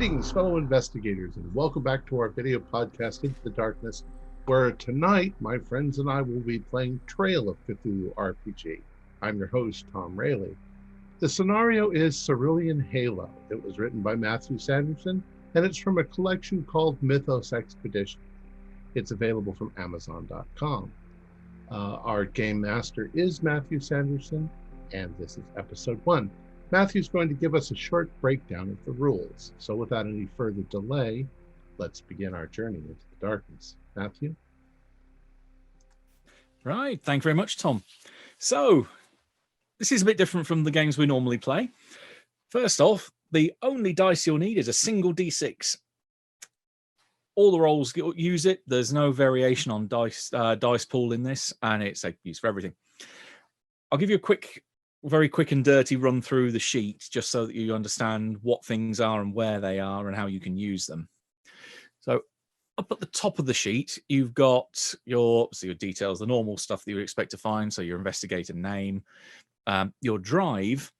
Greetings, fellow investigators, and welcome back to our video podcast, Into the Darkness, where tonight my friends and I will be playing Trail of Cthulhu RPG. I'm your host, Tom Rayleigh. The scenario is Cerulean Halo. It was written by Matthew Sanderson, and it's from a collection called Mythos Expedition. It's available from Amazon.com. Our game master is Matthew Sanderson, and this is episode 1. Matthew's going to give us a short breakdown of the rules. So without any further delay, let's begin our journey into the darkness. Matthew? Right, thank you very much, Tom. So, this is a bit different from the games we normally play. First off, the only dice you'll need is a single d6. All the rolls use it. There's no variation on dice pool in this, and it's used for everything. I'll give you a very quick and dirty run through the sheet just so that you understand what things are and where they are and how you can use them. So up at the top of the sheet, you've got your details, the normal stuff that you would expect to find. So your investigator name, your drive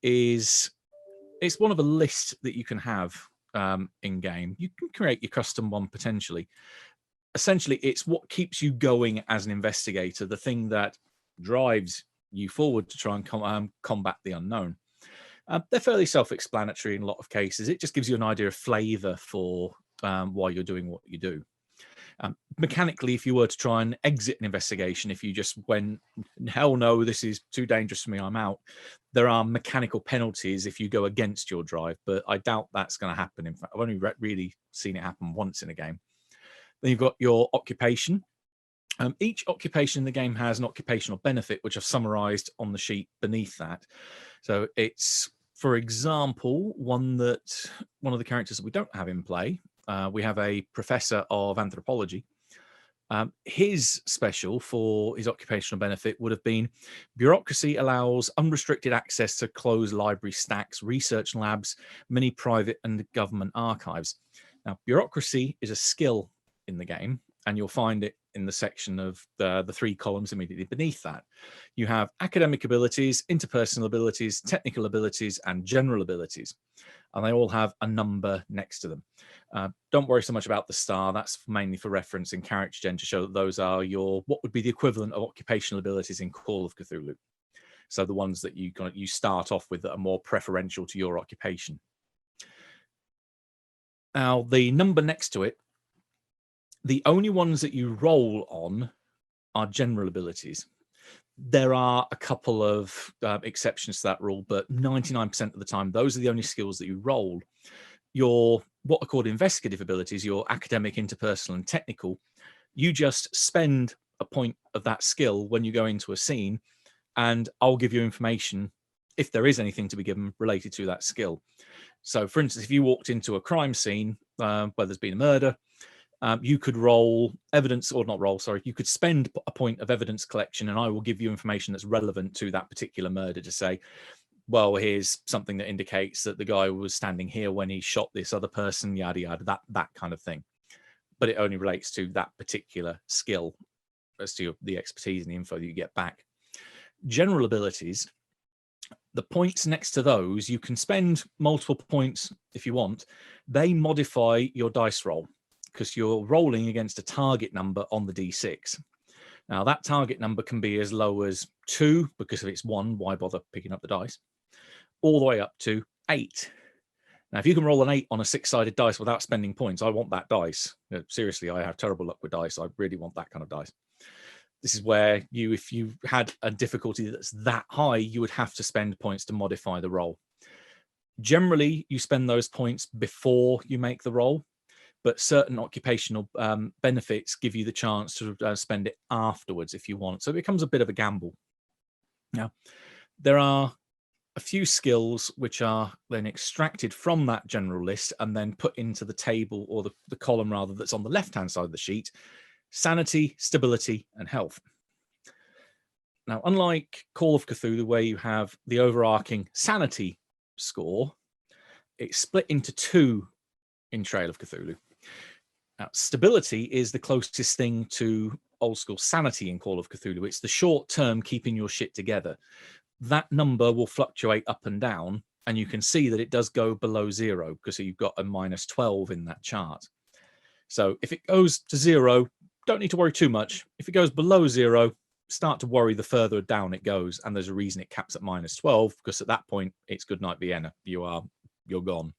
it's one of a list that you can have in game. You can create your custom one potentially. Essentially, it's what keeps you going as an investigator, the thing that drives you forward to try and combat the unknown. They're fairly self-explanatory in a lot of cases. It just gives you an idea of flavor for why you're doing what you do. Mechanically, if you were to try and exit an investigation, if you just went, hell no, this is too dangerous for me, I'm out, there are mechanical penalties if you go against your drive, but I doubt that's going to happen. In fact, I've only really seen it happen once in a game. Then you've got your occupation. Each occupation in the game has an occupational benefit, which I've summarized on the sheet beneath that. So it's, for example, one of the characters that we don't have in play. We have a professor of anthropology. His special for his occupational benefit would have been bureaucracy allows unrestricted access to closed library stacks, research labs, many private and government archives. Now, bureaucracy is a skill in the game, and you'll find it in the section of the 3 columns immediately beneath that. You have academic abilities, interpersonal abilities, technical abilities, and general abilities. And they all have a number next to them. Don't worry so much about the star. That's mainly for reference in character gen to show that those are what would be the equivalent of occupational abilities in Call of Cthulhu. So the ones that you start off with that are more preferential to your occupation. Now, the number next to it, the only ones that you roll on are general abilities. There are a couple of exceptions to that rule, but 99% of the time, those are the only skills that you roll. Your what are called investigative abilities, your academic, interpersonal, and technical, you just spend a point of that skill when you go into a scene, and I'll give you information if there is anything to be given related to that skill. So, for instance, if you walked into a crime scene where there's been a murder, you could roll evidence, or not roll, sorry, you could spend a point of evidence collection, and I will give you information that's relevant to that particular murder to say, well, here's something that indicates that the guy was standing here when he shot this other person, yada, yada, that kind of thing. But it only relates to that particular skill as to the expertise and the info that you get back. General abilities, the points next to those, you can spend multiple points if you want. They modify your dice roll, because you're rolling against a target number on the D6. Now, that target number can be as low as 2, because if it's 1, why bother picking up the dice, all the way up to 8. Now, if you can roll an 8 on a 6-sided dice without spending points, I want that dice. Seriously, I have terrible luck with dice. I really want that kind of dice. This is where if you had a difficulty that's that high, you would have to spend points to modify the roll. Generally, you spend those points before you make the roll, but certain occupational benefits give you the chance to spend it afterwards if you want. So it becomes a bit of a gamble. Now, there are a few skills which are then extracted from that general list and then put into the table, or the column rather, that's on the left-hand side of the sheet: sanity, stability, and health. Now, unlike Call of Cthulhu, where you have the overarching sanity score, it's split into 2 in Trail of Cthulhu. Now, stability is the closest thing to old school sanity in Call of Cthulhu. It's the short term keeping your shit together. That number will fluctuate up and down and you can see that it does go below 0 because you've got a -12 in that chart. So if it goes to 0, don't need to worry too much. If it goes below 0, start to worry the further down it goes, and there's a reason it caps at -12, because at that point it's good night Vienna. You're gone.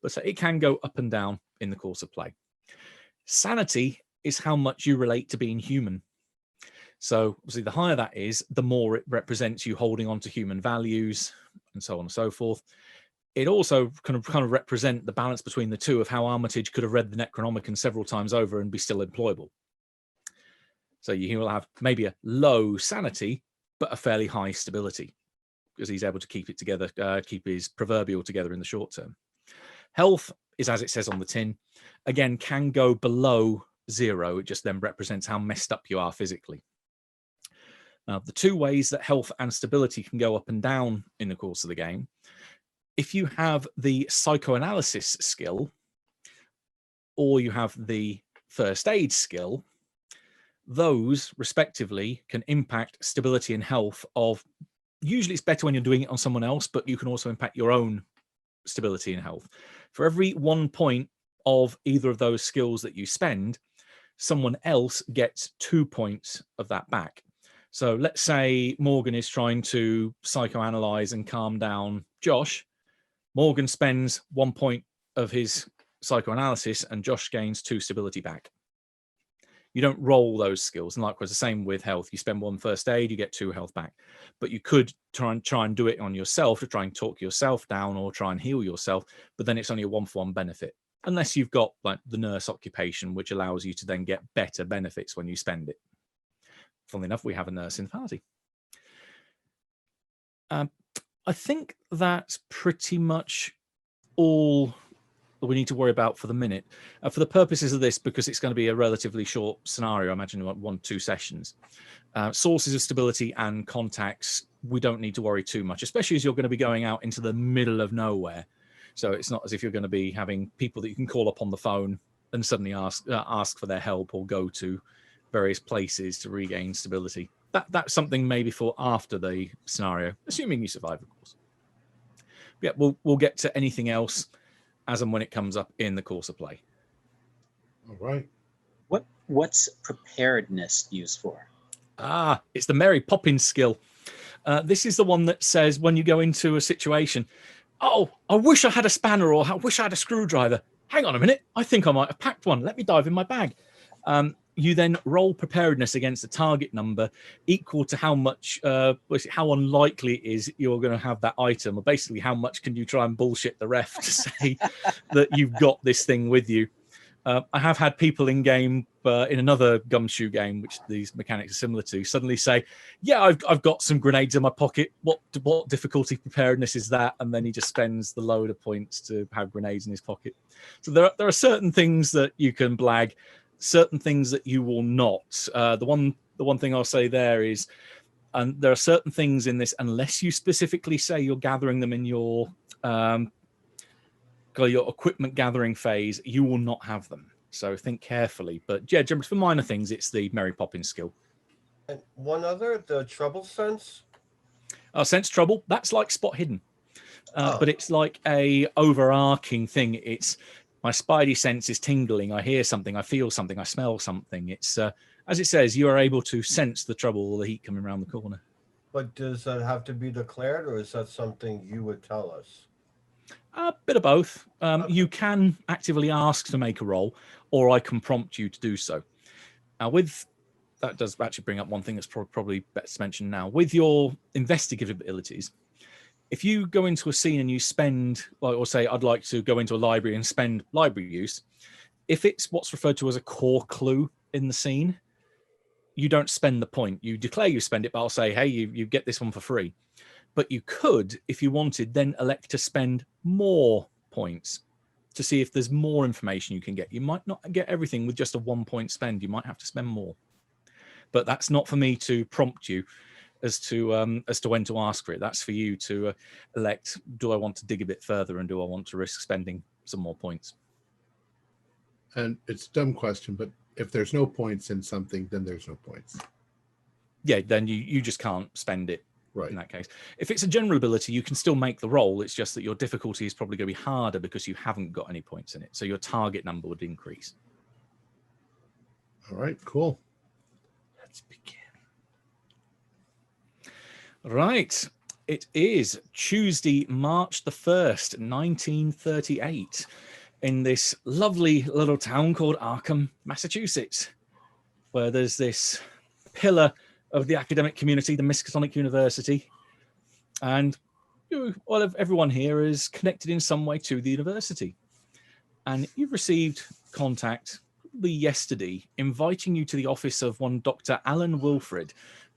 But so it can go up and down in the course of play. Sanity is how much you relate to being human. So obviously the higher that is, the more it represents you holding on to human values and so on and so forth. It also kind of represent the balance between the two of how Armitage could have read the Necronomicon several times over and be still employable. So you will have maybe a low sanity, but a fairly high stability, because he's able to keep it together, keep his proverbial together in the short term. Health is, as it says on the tin, again, can go below 0. It just then represents how messed up you are physically. Now, the two ways that health and stability can go up and down in the course of the game, if you have the psychoanalysis skill or you have the first aid skill, those respectively can impact stability and health of, usually it's better when you're doing it on someone else, but you can also impact your own stability and health. For every 1 point of either of those skills that you spend, someone else gets 2 points of that back. So let's say Morgan is trying to psychoanalyze and calm down Josh. Morgan spends 1 point of his psychoanalysis and Josh gains 2 stability back. You don't roll those skills. And likewise, the same with health. You spend 1 first aid, you get 2 health back. But you could try and do it on yourself to try and talk yourself down or try and heal yourself. But then it's only a 1-for-1 benefit. Unless you've got like the nurse occupation, which allows you to then get better benefits when you spend it. Funnily enough, we have a nurse in the party. I think that's pretty much all that we need to worry about for the minute. For the purposes of this, because it's going to be a relatively short scenario, I imagine 1-2 sessions. Sources of stability and contacts, we don't need to worry too much, especially as you're going to be going out into the middle of nowhere. So it's not as if you're going to be having people that you can call up on the phone and suddenly ask for their help or go to various places to regain stability. That's something maybe for after the scenario, assuming you survive, of course. But yeah, we'll get to anything else as and when it comes up in the course of play. All right. What's preparedness used for? It's the Mary Poppins skill. This is the one that says when you go into a situation, oh, I wish I had a spanner, or I wish I had a screwdriver. Hang on a minute, I think I might have packed one. Let me dive in my bag. You then roll preparedness against a target number equal to how much, how unlikely it is you're going to have that item, or basically how much can you try and bullshit the ref to say that you've got this thing with you. I have had people in game, in another gumshoe game, which these mechanics are similar to, suddenly say, yeah, I've got some grenades in my pocket. What difficulty preparedness is that? And then he just spends the load of points to have grenades in his pocket. So there are certain things that you can blag, certain things that you will not. The one thing I'll say there is, and there are certain things in this, unless you specifically say you're gathering them in your equipment gathering phase, you will not have them. So think carefully. But yeah, for minor things, it's the Mary Poppins skill. And one other, the trouble sense. Sense trouble. That's like spot hidden, but it's like a overarching thing. It's my spidey sense is tingling. I hear something. I feel something. I smell something. It's as it says, you are able to sense the trouble or the heat coming around the corner. But does that have to be declared, or is that something you would tell us? A bit of both. You can actively ask to make a roll, or I can prompt you to do so. That does actually bring up one thing that's probably best to mention now. With your investigative abilities, if you go into a scene and you spend, or say, I'd like to go into a library and spend library use, if it's what's referred to as a core clue in the scene, you don't spend the point. You declare you spend it, but I'll say, hey, you get this one for free. But you could, if you wanted, then elect to spend more points to see if there's more information you can get. You might not get everything with just a 1 point spend. You might have to spend more. But that's not for me to prompt you as to when to ask for it. That's for you to elect, do I want to dig a bit further, and do I want to risk spending some more points? And it's a dumb question, but if there's no points in something, then there's no points. Yeah, then you just can't spend it Right. in that case. If it's a general ability, you can still make the roll. It's just that your difficulty is probably going to be harder because you haven't got any points in it. So your target number would increase. All right, cool. Let's begin. Right. It is Tuesday, March the 1st, 1938, in this lovely little town called Arkham, Massachusetts, where there's this pillar of the academic community, the Miskatonic University, and everyone here is connected in some way to the university. And you've received contact yesterday inviting you to the office of one Dr. Alan Wilfred,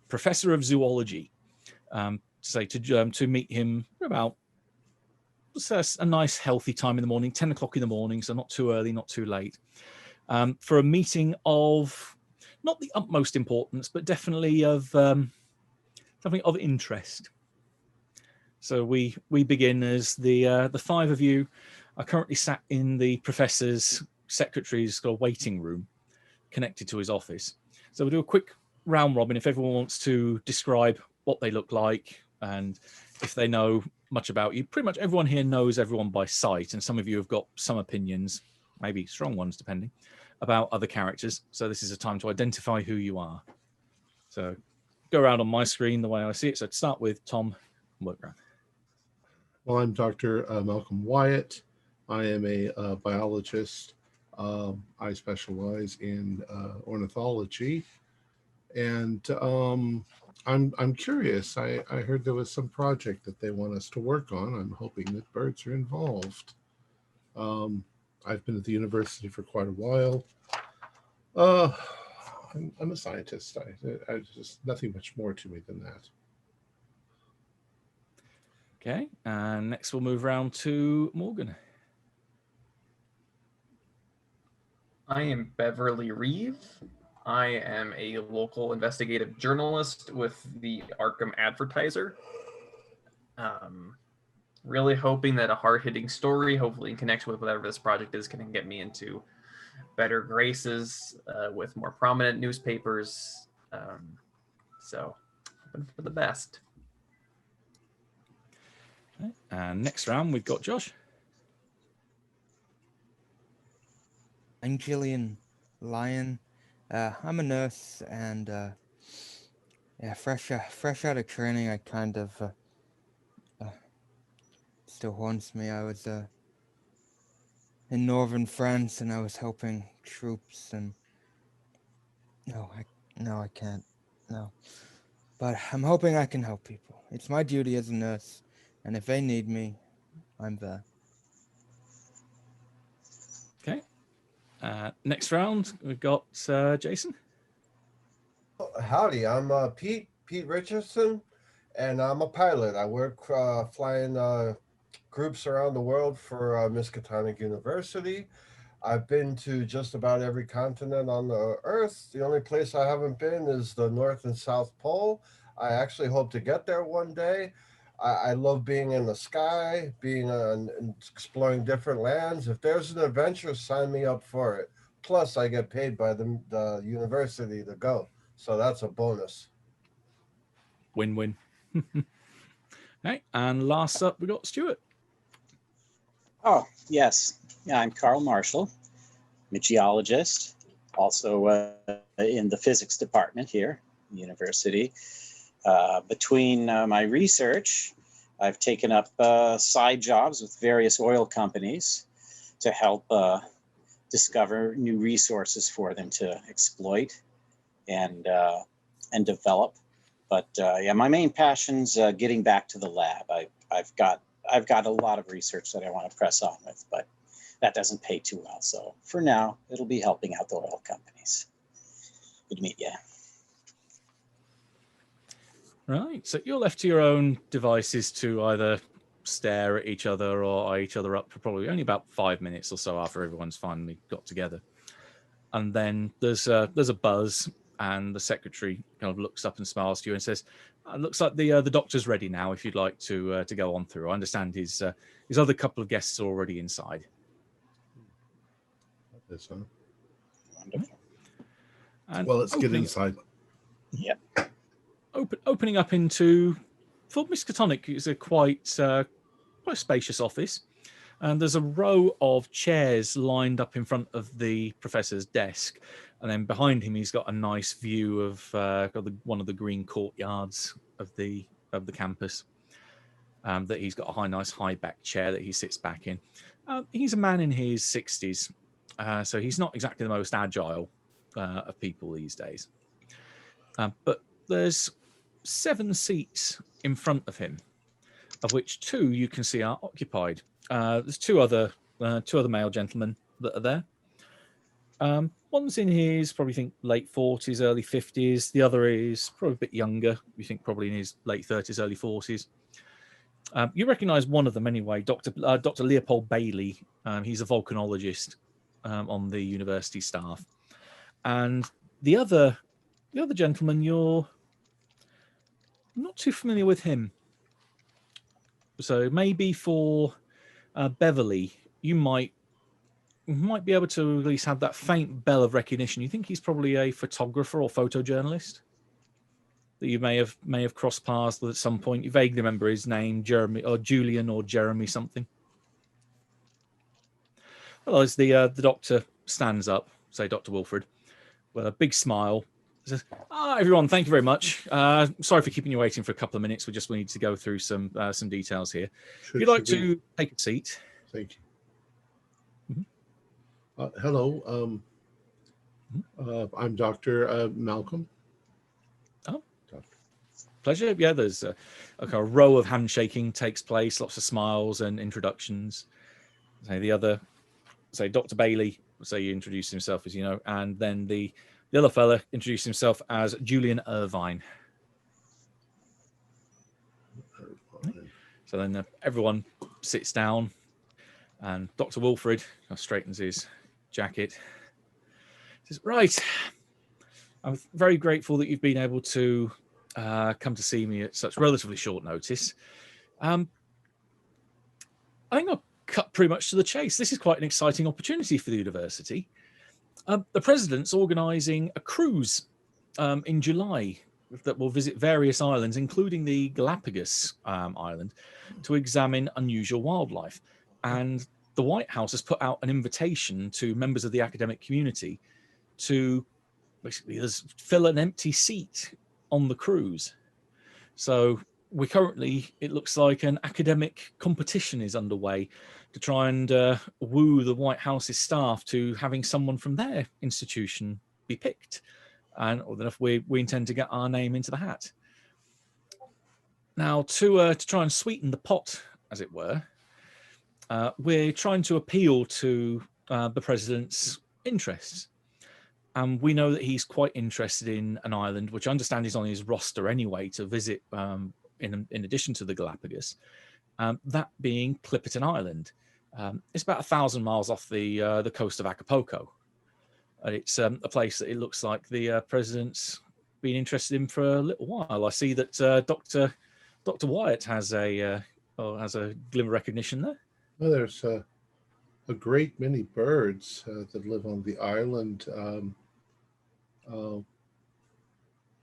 professor of zoology, to meet him about a nice healthy time in the morning, 10 o'clock in the morning, so not too early, not too late, for a meeting of not the utmost importance, but definitely of something of interest. So we begin as the five of you are currently sat in the professor's secretary's waiting room, connected to his office. So we'll do a quick round robin if everyone wants to describe what they look like and if they know much about you. Pretty much everyone here knows everyone by sight, and some of you have got some opinions, maybe strong ones depending, about other characters. So this is a time to identify who you are. So go around on my screen the way I see it. So to start with Tom, work around. Well, I'm Dr. Malcolm Wyatt. I am a biologist. I specialize in ornithology, and I'm curious. I heard there was some project that they want us to work on. I'm hoping that birds are involved. I've been at the university for quite a while. I'm a scientist. I just nothing much more to me than that. Okay, and next we'll move around to Morgan. I am Beverly Reeve. I am a local investigative journalist with the Arkham Advertiser. Really hoping that a hard-hitting story, hopefully in connection with whatever this project is, can get me into better graces with more prominent newspapers. So, hoping for the best. Okay. And next round we've got Josh. I'm Jillian Lyon. I'm a nurse, and fresh out of training, I kind of still haunts me. I was in northern France, and I was helping troops, and no, I can't, no. But I'm hoping I can help people. It's my duty as a nurse, and if they need me, I'm there. Okay. Next round we've got Jason. Howdy, I'm Pete Richardson, and I'm a pilot. I work flying groups around the world for Miskatonic University. I've been to just about every continent on the Earth. The only place I haven't been is the North and South Pole. I actually hope to get there one day. I love being in the sky, being and exploring different lands. If there's an adventure, sign me up for it. Plus, I get paid by the university to go. So that's a bonus. Win-win. Okay, and last up we got Stuart. Oh, yes. Yeah, I'm Carl Marshall. I'm a geologist, also in the physics department here at the university. Between my research, I've taken up side jobs with various oil companies to help discover new resources for them to exploit and develop. But my main passion's getting back to the lab. I've got a lot of research that I want to press on with, but that doesn't pay too well. So for now, it'll be helping out the oil companies. Good to meet you. Right, so you're left to your own devices to either stare at each other or eye each other up for probably only about 5 minutes or so after everyone's finally got together. And then there's a buzz, and the secretary kind of looks up and smiles to you and says, "It looks like the doctor's ready now. If you'd like to go on through, I understand his other couple of guests are already inside." This, Wonderful. And well, let's get inside. Yeah. Opening up into for Miskatonic, it's a quite spacious office. And there's a row of chairs lined up in front of the professor's desk. And then behind him, he's got a nice view of one of the green courtyards of the campus. That he's got a nice high back chair that he sits back in. He's a man in his 60s, so he's not exactly the most agile of people these days. But there's 7 seats in front of him, of which 2 you can see are occupied. There's two other male gentlemen that are there. One's in his probably late 40s, early 50s. The other is probably a bit younger. You think probably in his late 30s, early 40s. You recognise one of them anyway, Dr. Leopold Bailey. He's a volcanologist on the university staff, and the other gentleman, you're not too familiar with him. So maybe for Beverly, you might be able to at least have that faint bell of recognition. You think he's probably a photographer or photojournalist that you may have crossed paths with at some point. You vaguely remember his name, Jeremy or Julian or Jeremy something. Well, as the doctor stands up, say Dr. Wilfred, with a big smile, says, everyone, thank you very much. Sorry for keeping you waiting for a couple of minutes. We just need to go through some details here. If you'd like to take a seat. Thank you. Mm-hmm. Hello. I'm Dr. Malcolm. Oh, pleasure. Yeah, there's a row of handshaking takes place, lots of smiles and introductions. The other, Dr. Bailey, you introduce himself, as you know, and then the other fella introduced himself as Julian Irvine. So then everyone sits down, and Dr. Wilfred straightens his jacket. Says, "Right, I'm very grateful that you've been able to come to see me at such relatively short notice. I think I'll cut pretty much to the chase. This is quite an exciting opportunity for the university. The president's organising a cruise in July that will visit various islands, including the Galapagos island, to examine unusual wildlife. And the White House has put out an invitation to members of the academic community to basically fill an empty seat on the cruise. So we currently, it looks like an academic competition is underway to try and woo the White House's staff to having someone from their institution be picked. And we intend to get our name into the hat. Now, to try and sweeten the pot, as it were, we're trying to appeal to the president's interests. And we know that he's quite interested in an island, which I understand is on his roster anyway, to visit in addition to the Galapagos, that being Clipperton Island. It's about 1,000 miles off the coast of Acapulco. And it's a place that it looks like the president's been interested in for a little while. I see that Dr. Wyatt has a glimmer of recognition there. Well, there's a great many birds that live on the island.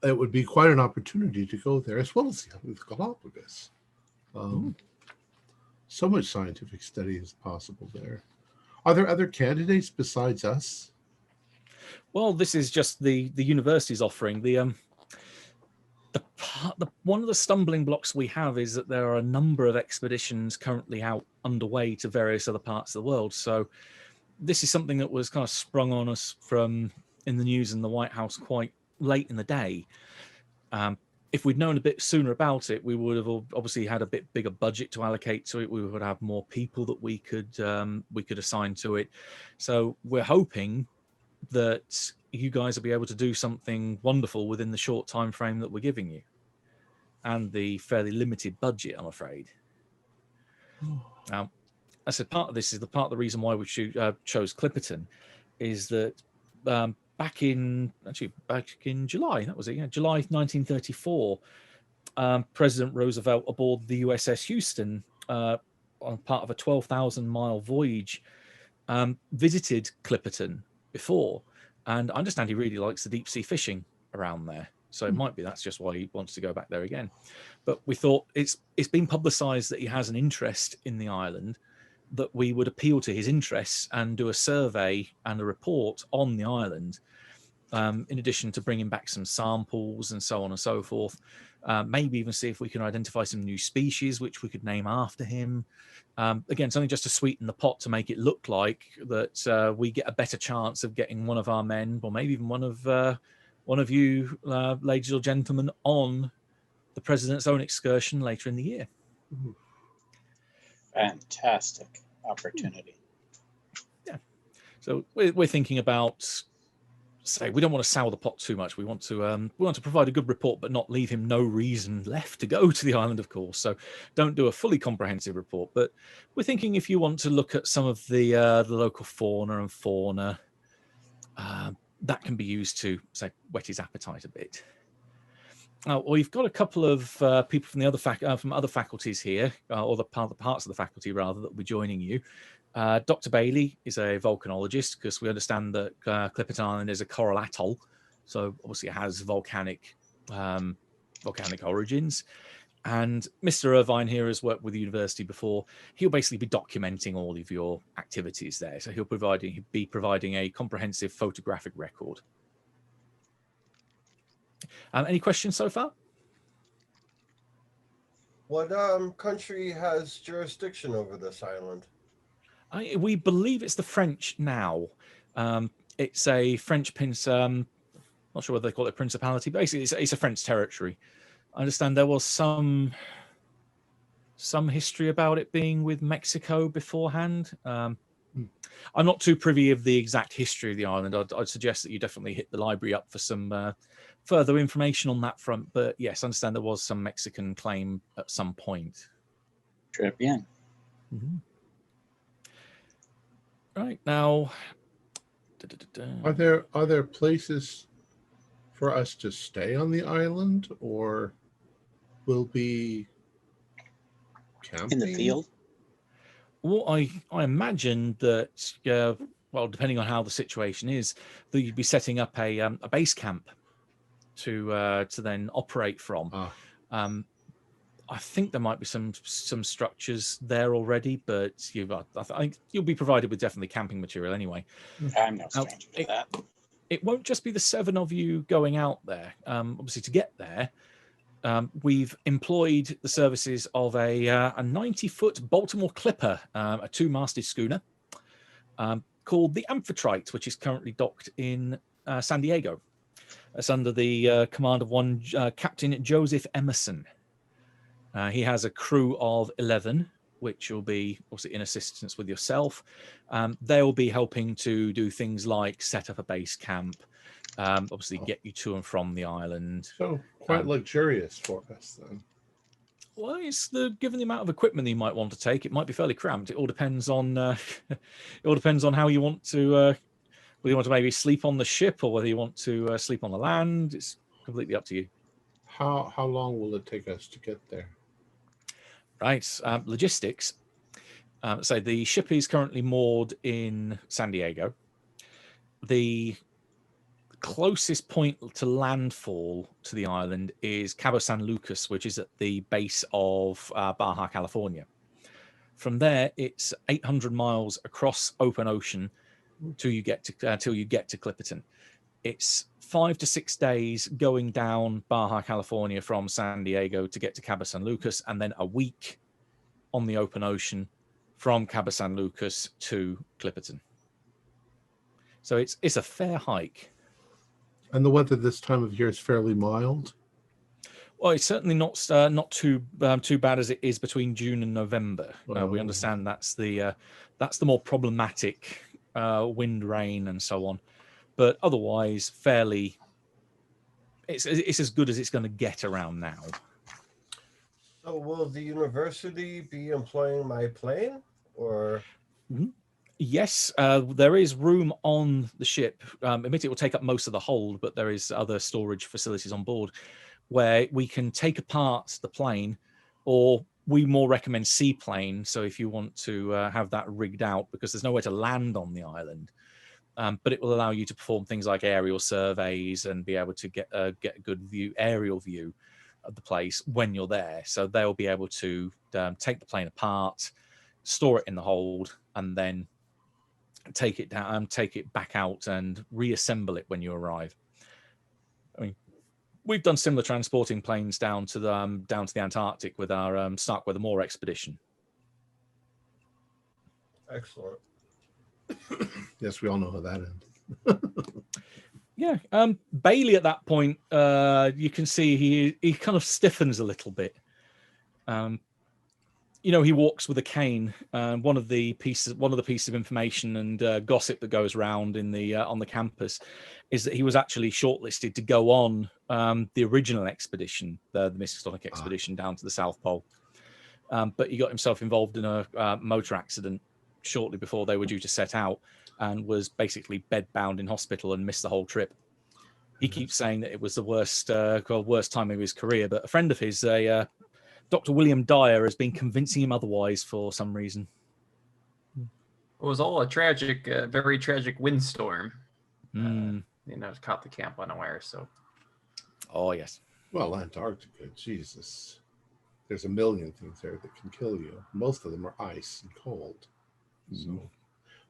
It would be quite an opportunity to go there, as well as the Galapagos. So much scientific study is possible there. Are there other candidates besides us? Well, this is just the university's offering. One of the stumbling blocks we have is that there are a number of expeditions currently out underway to various other parts of the world. So this is something that was kind of sprung on us from in the news in the White House quite late in the day. If we'd known a bit sooner about it, we would have obviously had a bit bigger budget to allocate to it. We would have more people that we could assign to it. So we're hoping that you guys will be able to do something wonderful within the short time frame that we're giving you, and the fairly limited budget, I'm afraid. Now, I said part of this is part of the reason why we chose Clipperton, is that back in July, that was it, July 1934, President Roosevelt aboard the USS Houston on part of a 12,000-mile voyage visited Clipperton before, and I understand he really likes the deep sea fishing around there. So it might be that's just why he wants to go back there again. But we thought it's been publicised that he has an interest in the island, that we would appeal to his interests and do a survey and a report on the island, in addition to bringing back some samples and so on and so forth. Maybe even see if we can identify some new species which we could name after him. Again, something just to sweeten the pot, to make it look like that we get a better chance of getting one of our men, or maybe even one of you, ladies or gentlemen, on the president's own excursion later in the year. Fantastic opportunity. Yeah. So we're thinking about, say, we don't want to sour the pot too much. We want to provide a good report, but not leave him no reason left to go to the island, of course. So don't do a fully comprehensive report. But we're thinking if you want to look at some of the local fauna, that can be used to, say, whet his appetite a bit. We've got a couple of people from the other from other faculties here, or the parts of the faculty rather, that will be joining you. Dr. Bailey is a volcanologist, because we understand that Clipperton Island is a coral atoll, so obviously it has volcanic origins. And Mr. Irvine here has worked with the university before. He'll basically be documenting all of your activities there, so he'll be providing a comprehensive photographic record. Any questions so far? What country has jurisdiction over this island? We believe it's the French now. It's a French not sure whether they call it principality. Basically, it's a French territory. I understand there was some history about it being with Mexico beforehand. I'm not too privy of the exact history of the island. I'd suggest that you definitely hit the library up for some further information on that front. But yes, I understand there was some Mexican claim at some point. Très bien. Mm-hmm. Right now, Are there places for us to stay on the island, or will be camping In the field? Well, I imagine that, well, depending on how the situation is, that you'd be setting up a base camp to then operate from. I think there might be some structures there already, but I think you'll be provided with definitely camping material anyway. I'm no stranger to that. It won't just be the 7 of you going out there. Obviously, to get there, we've employed the services of a 90-foot Baltimore Clipper, a 2-masted schooner called the Amphitrite, which is currently docked in San Diego. It's under the command of one Captain Joseph Emerson. He has a crew of 11, which will be obviously in assistance with yourself. They'll be helping to do things like set up a base camp, obviously get you to and from the island. So quite luxurious for us then. Well, given the amount of equipment that you might want to take, it might be fairly cramped. It all depends on how you want to. Whether you want to maybe sleep on the ship or whether you want to sleep on the land. It's completely up to you. How long will it take us to get there? Right, logistics. So the ship is currently moored in San Diego. The closest point to landfall to the island is Cabo San Lucas, which is at the base of Baja California. From there, it's 800 miles across open ocean till you get to Clipperton. It's 5 to 6 days going down Baja California from San Diego to get to Cabo San Lucas, and then a week on the open ocean from Cabo San Lucas to Clipperton. So it's a fair hike. And the weather this time of year is fairly mild? Well, it's certainly not too bad as it is between June and November. We understand that's the more problematic wind, rain, and so on. But otherwise, fairly, it's as good as it's going to get around now. So will the university be employing my plane, or? Mm-hmm. Yes, there is room on the ship. Admittedly, it will take up most of the hold, but there is other storage facilities on board where we can take apart the plane, or we more recommend Seaplane. So if you want to have that rigged out, because there's nowhere to land on the island, but it will allow you to perform things like aerial surveys and be able to get a good aerial view of the place when you're there. So they'll be able to take the plane apart, store it in the hold, and then take it down, take it back out, and reassemble it when you arrive. I mean, we've done similar transporting planes down to the Antarctic with our Starkweather Moor expedition. Excellent. Yes, we all know how that ends. Yeah, Bailey at that point, you can see he kind of stiffens a little bit. He walks with a cane. One of the pieces of information and gossip that goes around on the campus is that he was actually shortlisted to go on the original expedition, the Miskatonic expedition down to the South Pole. But he got himself involved in a motor accident shortly before they were due to set out, and was basically bedbound in hospital and missed the whole trip. He keeps saying that it was the worst time of his career, but a friend of his, Dr. William Dyer, has been convincing him otherwise for some reason. It was all a tragic, very tragic windstorm. Caught the camp unaware. So, oh yes. Well, Antarctica, Jesus, there's a million things there that can kill you. Most of them are ice and cold. So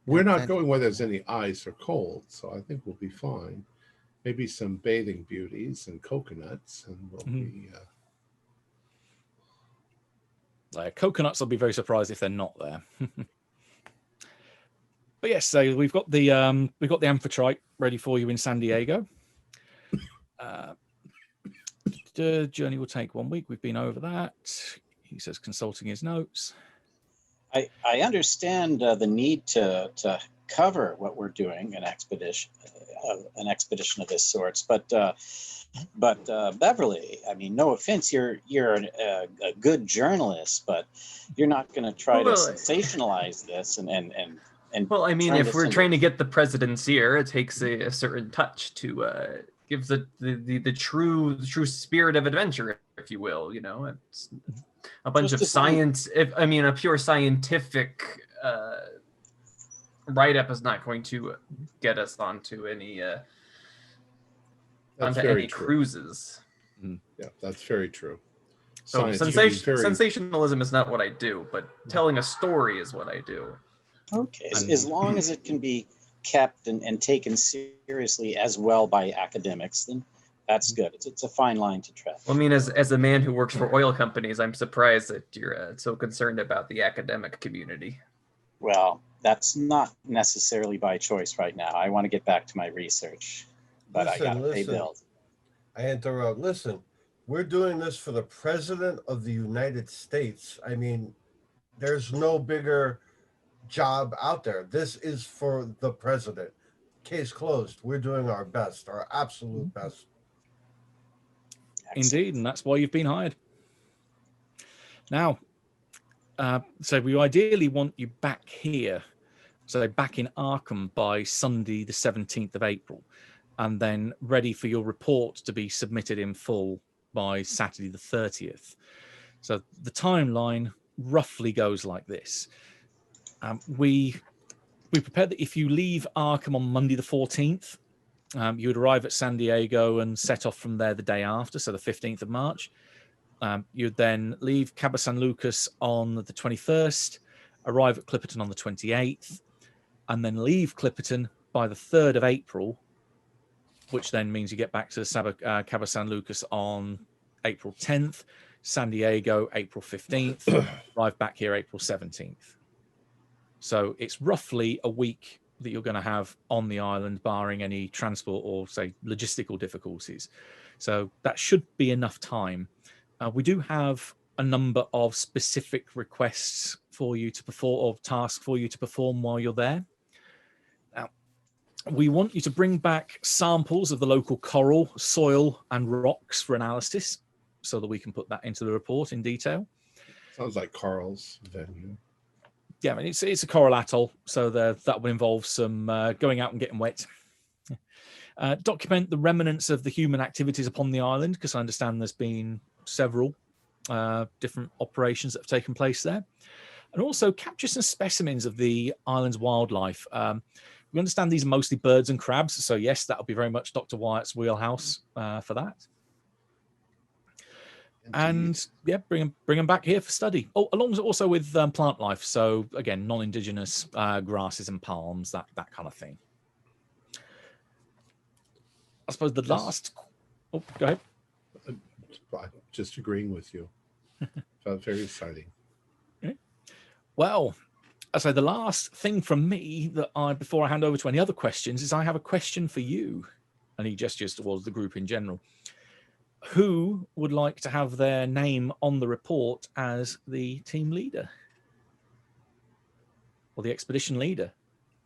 we're not going where there's any ice or cold, so I think we'll be fine. Maybe some bathing beauties and coconuts, and we'll be. Coconuts, I'll be very surprised if they're not there. But yes, so we've got the amphitrite ready for you in San Diego. The journey will take 1 week. We've been over that. He says, consulting his notes. I understand the need to cover what we're doing, an expedition of this sort. But Beverly, I mean, no offense, you're a good journalist, but you're not going to try to sensationalize this and. Well, I mean, if we're trying to get the president's ear, it takes a certain touch to give the true spirit of adventure, if you will. It's a bunch of science. A pure scientific write-up is not going to get us onto any cruises. Yeah, that's very true. So sensationalism is not what I do, but telling a story is what I do. Okay, as long as it can be kept and taken seriously as well by academics, then that's good. It's a fine line to tread. Well, I mean, as a man who works for oil companies, I'm surprised that you're so concerned about the academic community. Well, that's not necessarily by choice right now. I want to get back to my research, but I got to pay bills. I interrupt. Listen, we're doing this for the President of the United States. I mean, there's no bigger job out there. This is for the president. Case closed. We're doing our best, our absolute best. Indeed, and that's why you've been hired. Now, so we ideally want you back here, so back in Arkham by Sunday the 17th of April, and then ready for your report to be submitted in full by Saturday the 30th. So the timeline roughly goes like this. We prepared that if you leave Arkham on Monday the 14th, you would arrive at San Diego and set off from there the day after, so the 15th of March. You'd then leave Cabo San Lucas on the 21st, arrive at Clipperton on the 28th, and then leave Clipperton by the 3rd of April, which then means you get back to Cabo San Lucas on April 10th, San Diego April 15th, arrive back here April 17th. So it's roughly a week that you're going to have on the island, barring any transport or, say, logistical difficulties. So that should be enough time. We do have a number of specific requests for you to perform, or tasks for you to perform while you're there. Now, we want you to bring back samples of the local coral, soil, and rocks for analysis so that we can put that into the report in detail. Sounds like Carl's venue. Yeah, I mean, it's a coral atoll, so that would involve some going out and getting wet. Document the remnants of the human activities upon the island, because I understand there's been several different operations that have taken place there. And also capture some specimens of the island's wildlife. we understand these are mostly birds and crabs. So yes, that'll be very much Dr. Wyatt's wheelhouse for that. And yeah, bring them back here for study. Oh, along also with plant life. So again, non-indigenous grasses and palms, that kind of thing. I suppose the last. Oh, go ahead. I'm just agreeing with you. Sounds very exciting. Okay. Well, I say the last thing from me that before I hand over to any other questions is I have a question for you, and he gestures towards the group in general. Who would like to have their name on the report as the team leader or the expedition leader?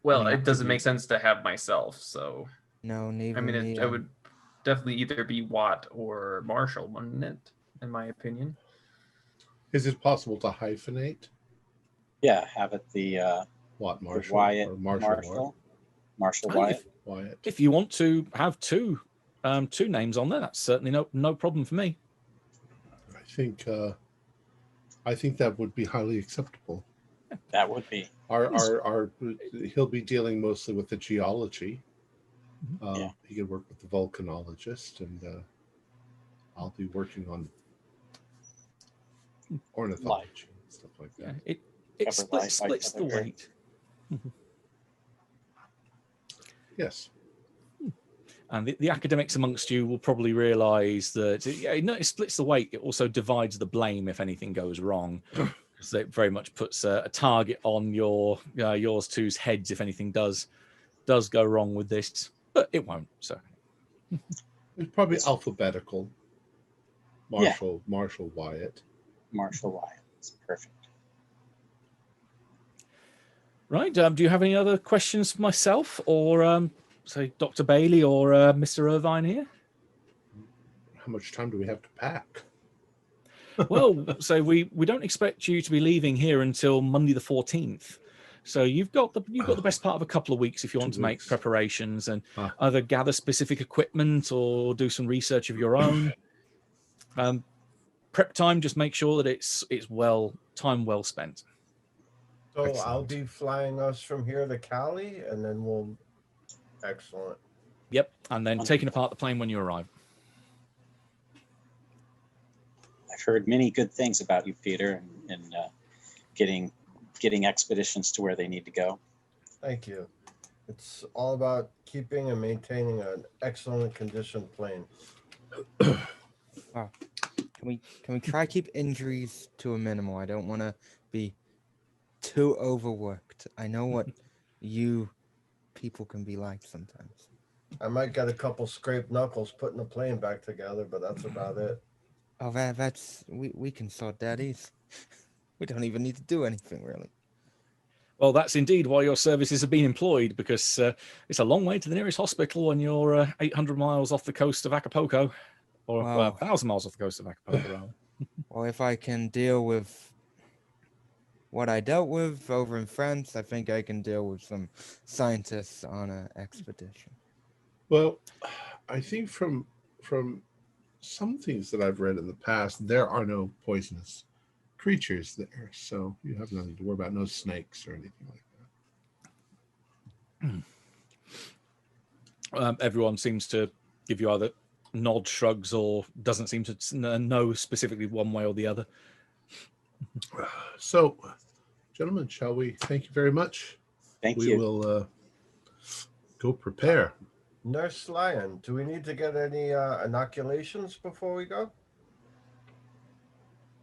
Well, it doesn't make sense to have myself, so No, neither I mean, me. it would definitely either be Watt or Marshall, wouldn't it? In my opinion. Is it possible to hyphenate? Yeah, have it the Watt Marshall Wyatt or Marshall Wyatt. Wyatt. If you want to have two names on there, that's certainly no problem for me. I think that would be highly acceptable. That would be. He'll be dealing mostly with the geology. Yeah. He could work with the volcanologist, and I'll be working on ornithology and stuff like that. Yeah, it splits the weight. Yes. And the academics amongst you will probably realise that it splits the weight. It also divides the blame if anything goes wrong. So it very much puts a target on yours two's heads if anything does go wrong with this, but it won't. So It's probably alphabetical. Marshall Wyatt. Marshall Wyatt. It's perfect. Right. Do you have any other questions for myself or say Dr. Bailey or Mr. Irvine here? How much time do we have to pack? Well, so we don't expect you to be leaving here until Monday the 14th. So you've got the best part of a couple of weeks if you want to make preparations and either gather specific equipment or do some research of your own. Prep time, just make sure that it's well spent. So Excellent. I'll be flying us from here to Cali, and then we'll. Excellent. Yep, and then taking apart the plane when you arrive. I've heard many good things about you, Peter, and getting expeditions to where they need to go. Thank you. It's all about keeping and maintaining an excellent condition plane. Wow. Can we try to keep injuries to a minimal? I don't want to be too overworked. I know what you people can be like sometimes. I might get a couple scraped knuckles putting the plane back together, but that's about it. Oh, that's we can sort that easy. We don't even need to do anything really. Well, that's indeed why your services have been employed, because it's a long way to the nearest hospital when you're 800 miles off the coast of Acapulco, or 1,000 miles off the coast of Acapulco, rather. Well, if I can deal with what I dealt with over in France, I think I can deal with some scientists on an expedition. Well, I think from some things that I've read in the past, there are no poisonous creatures there, so you have nothing to worry about. No snakes or anything like that. Everyone seems to give you either nod, shrugs, or doesn't seem to know specifically one way or the other. So, gentlemen, shall we? Thank you very much. Thank you. We will go prepare. Nurse Lion, do we need to get any inoculations before we go?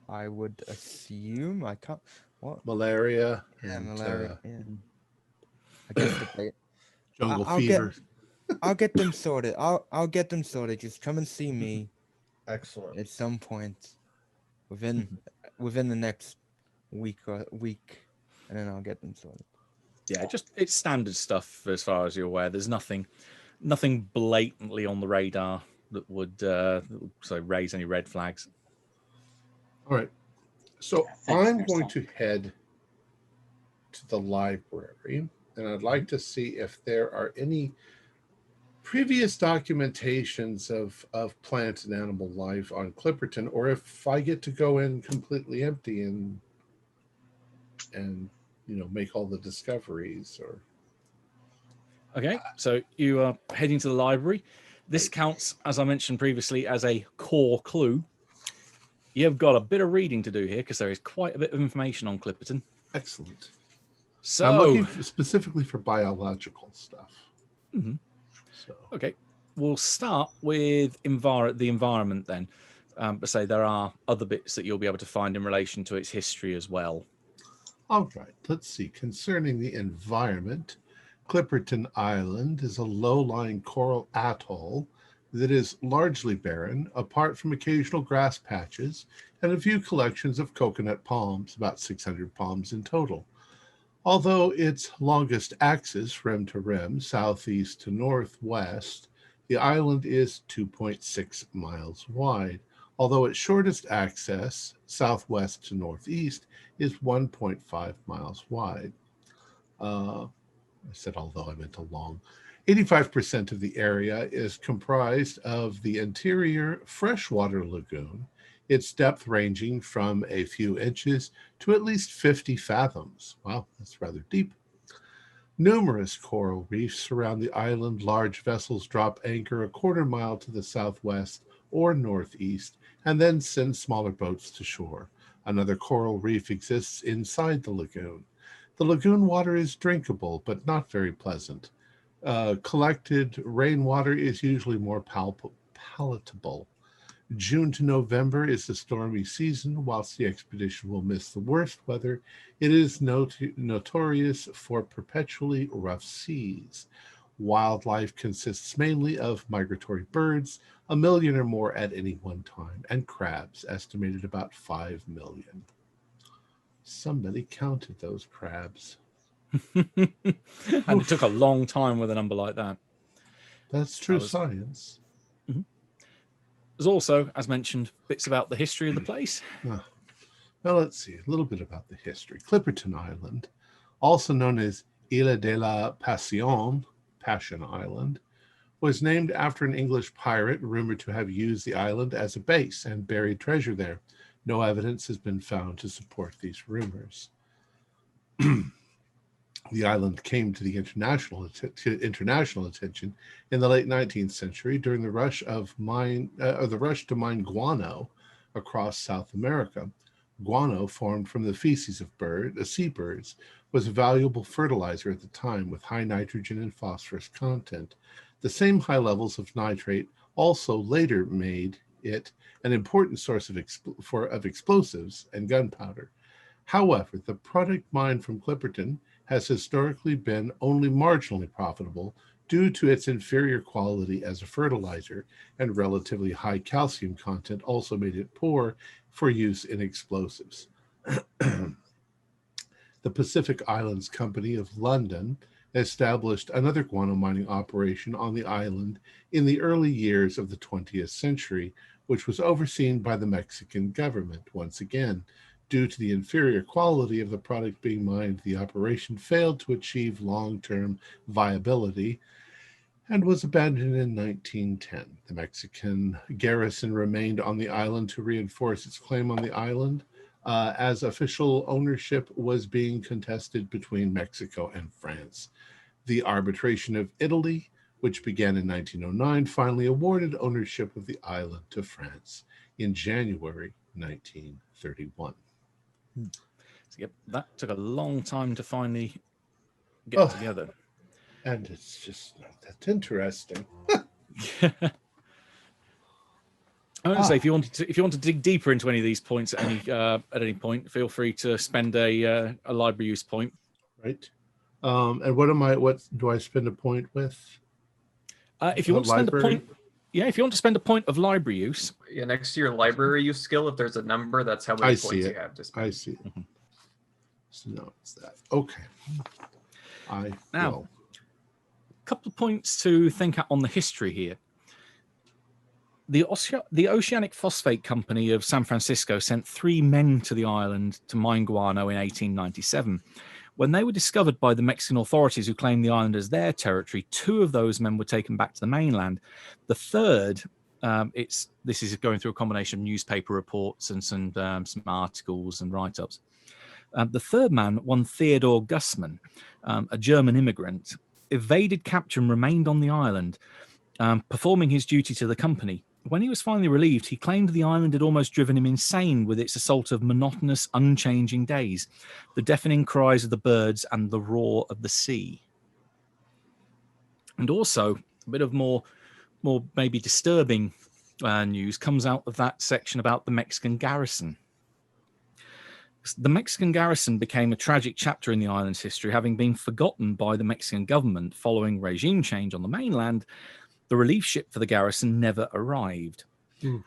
I would assume I can't. What? Malaria. Yeah, and, malaria. Yeah. I guess jungle fever. I'll get them sorted. I'll get them sorted. Just come and see me. Excellent. At some point within the next week, and then I'll get them sorted. Yeah, it's standard stuff as far as you're aware. There's nothing blatantly on the radar that would raise any red flags. All right. So I'm going to head to the library, and I'd like to see if there are any previous documentations of plant and animal life on Clipperton, or if I get to go in completely empty and make all the discoveries. Or Okay, so you are heading to the library. This counts, as I mentioned previously, as a core clue. You've got a bit of reading to do here because there is quite a bit of information on Clipperton. Excellent. So I'm looking specifically for biological stuff. Mhm. So Okay, we'll start with the environment then. But say there are other bits that you'll be able to find in relation to its history as well. all right, let's see. Concerning the environment, Clipperton Island is a low-lying coral atoll that is largely barren, apart from occasional grass patches and a few collections of coconut palms, about 600 palms in total. Although its longest axis, rim to rim, southeast to northwest, the island is 2.6 miles wide, although its shortest axis, southwest to northeast, is 1.5 miles wide. I said although, I meant along. 85% of the area is comprised of the interior freshwater lagoon, its depth ranging from a few inches to at least 50 fathoms. Wow, that's rather deep. Numerous coral reefs surround the island. Large vessels drop anchor a quarter mile to the southwest or northeast and then send smaller boats to shore. Another coral reef exists inside the lagoon. The lagoon water is drinkable, but not very pleasant. Collected rainwater is usually more palatable. June to November is the stormy season. Whilst the expedition will miss the worst weather, it is notorious for perpetually rough seas. Wildlife consists mainly of migratory birds, 1 million or more at any one time, and crabs, estimated about 5 million. Somebody counted those crabs. And it took a long time with a number like that. That's true science. There's also, as mentioned, bits about the history of the place. Well, let's see, a little bit about the history. Clipperton Island, also known as Isla de la Passion, Passion Island, was named after an English pirate rumored to have used the island as a base and buried treasure there. No evidence has been found to support these rumors. The island came to the international attention in the late 19th century during the rush to mine guano across South America. Guano, formed from the feces of seabirds, was a valuable fertilizer at the time with high nitrogen and phosphorus content. The same high levels of nitrate also later made it an important source of explosives and gunpowder. However, the product mined from Clipperton has historically been only marginally profitable due to its inferior quality as a fertilizer, and relatively high calcium content also made it poor for use in explosives. The Pacific Islands Company of London established another guano mining operation on the island in the early years of the 20th century, which was overseen by the Mexican government. Once again, due to the inferior quality of the product being mined, the operation failed to achieve long-term viability and was abandoned in 1910. The Mexican garrison remained on the island to reinforce its claim on the island, as official ownership was being contested between Mexico and France. The arbitration of Italy, which began in 1909, finally awarded ownership of the island to France in January 1931. So, yep, that took a long time to finally get together. And it's just not that interesting. I would say if you want to dig deeper into any of these points at any point, feel free to spend a library use point. Right. And what do I spend a point with? If you want to spend a point, if you want to spend a point of library use. Yeah, next to your library use skill, if there's a number, that's how many points you have to spend. I see it. So no, it's that. Okay. Now, a couple of points to think on the history here. The Oceanic Phosphate Company of San Francisco sent 3 men to the island to mine guano in 1897. When they were discovered by the Mexican authorities who claimed the island as their territory, 2 of those men were taken back to the mainland. The third, this is going through a combination of newspaper reports and some articles and write-ups. The third man, one Theodore Gussman, a German immigrant, evaded capture and remained on the island, performing his duty to the company. When he was finally relieved, he claimed the island had almost driven him insane with its assault of monotonous, unchanging days, the deafening cries of the birds, and the roar of the sea. And also, a bit of more maybe disturbing news comes out of that section about the Mexican garrison. The Mexican garrison became a tragic chapter in the island's history, having been forgotten by the Mexican government following regime change on the mainland. The relief ship for the garrison never arrived.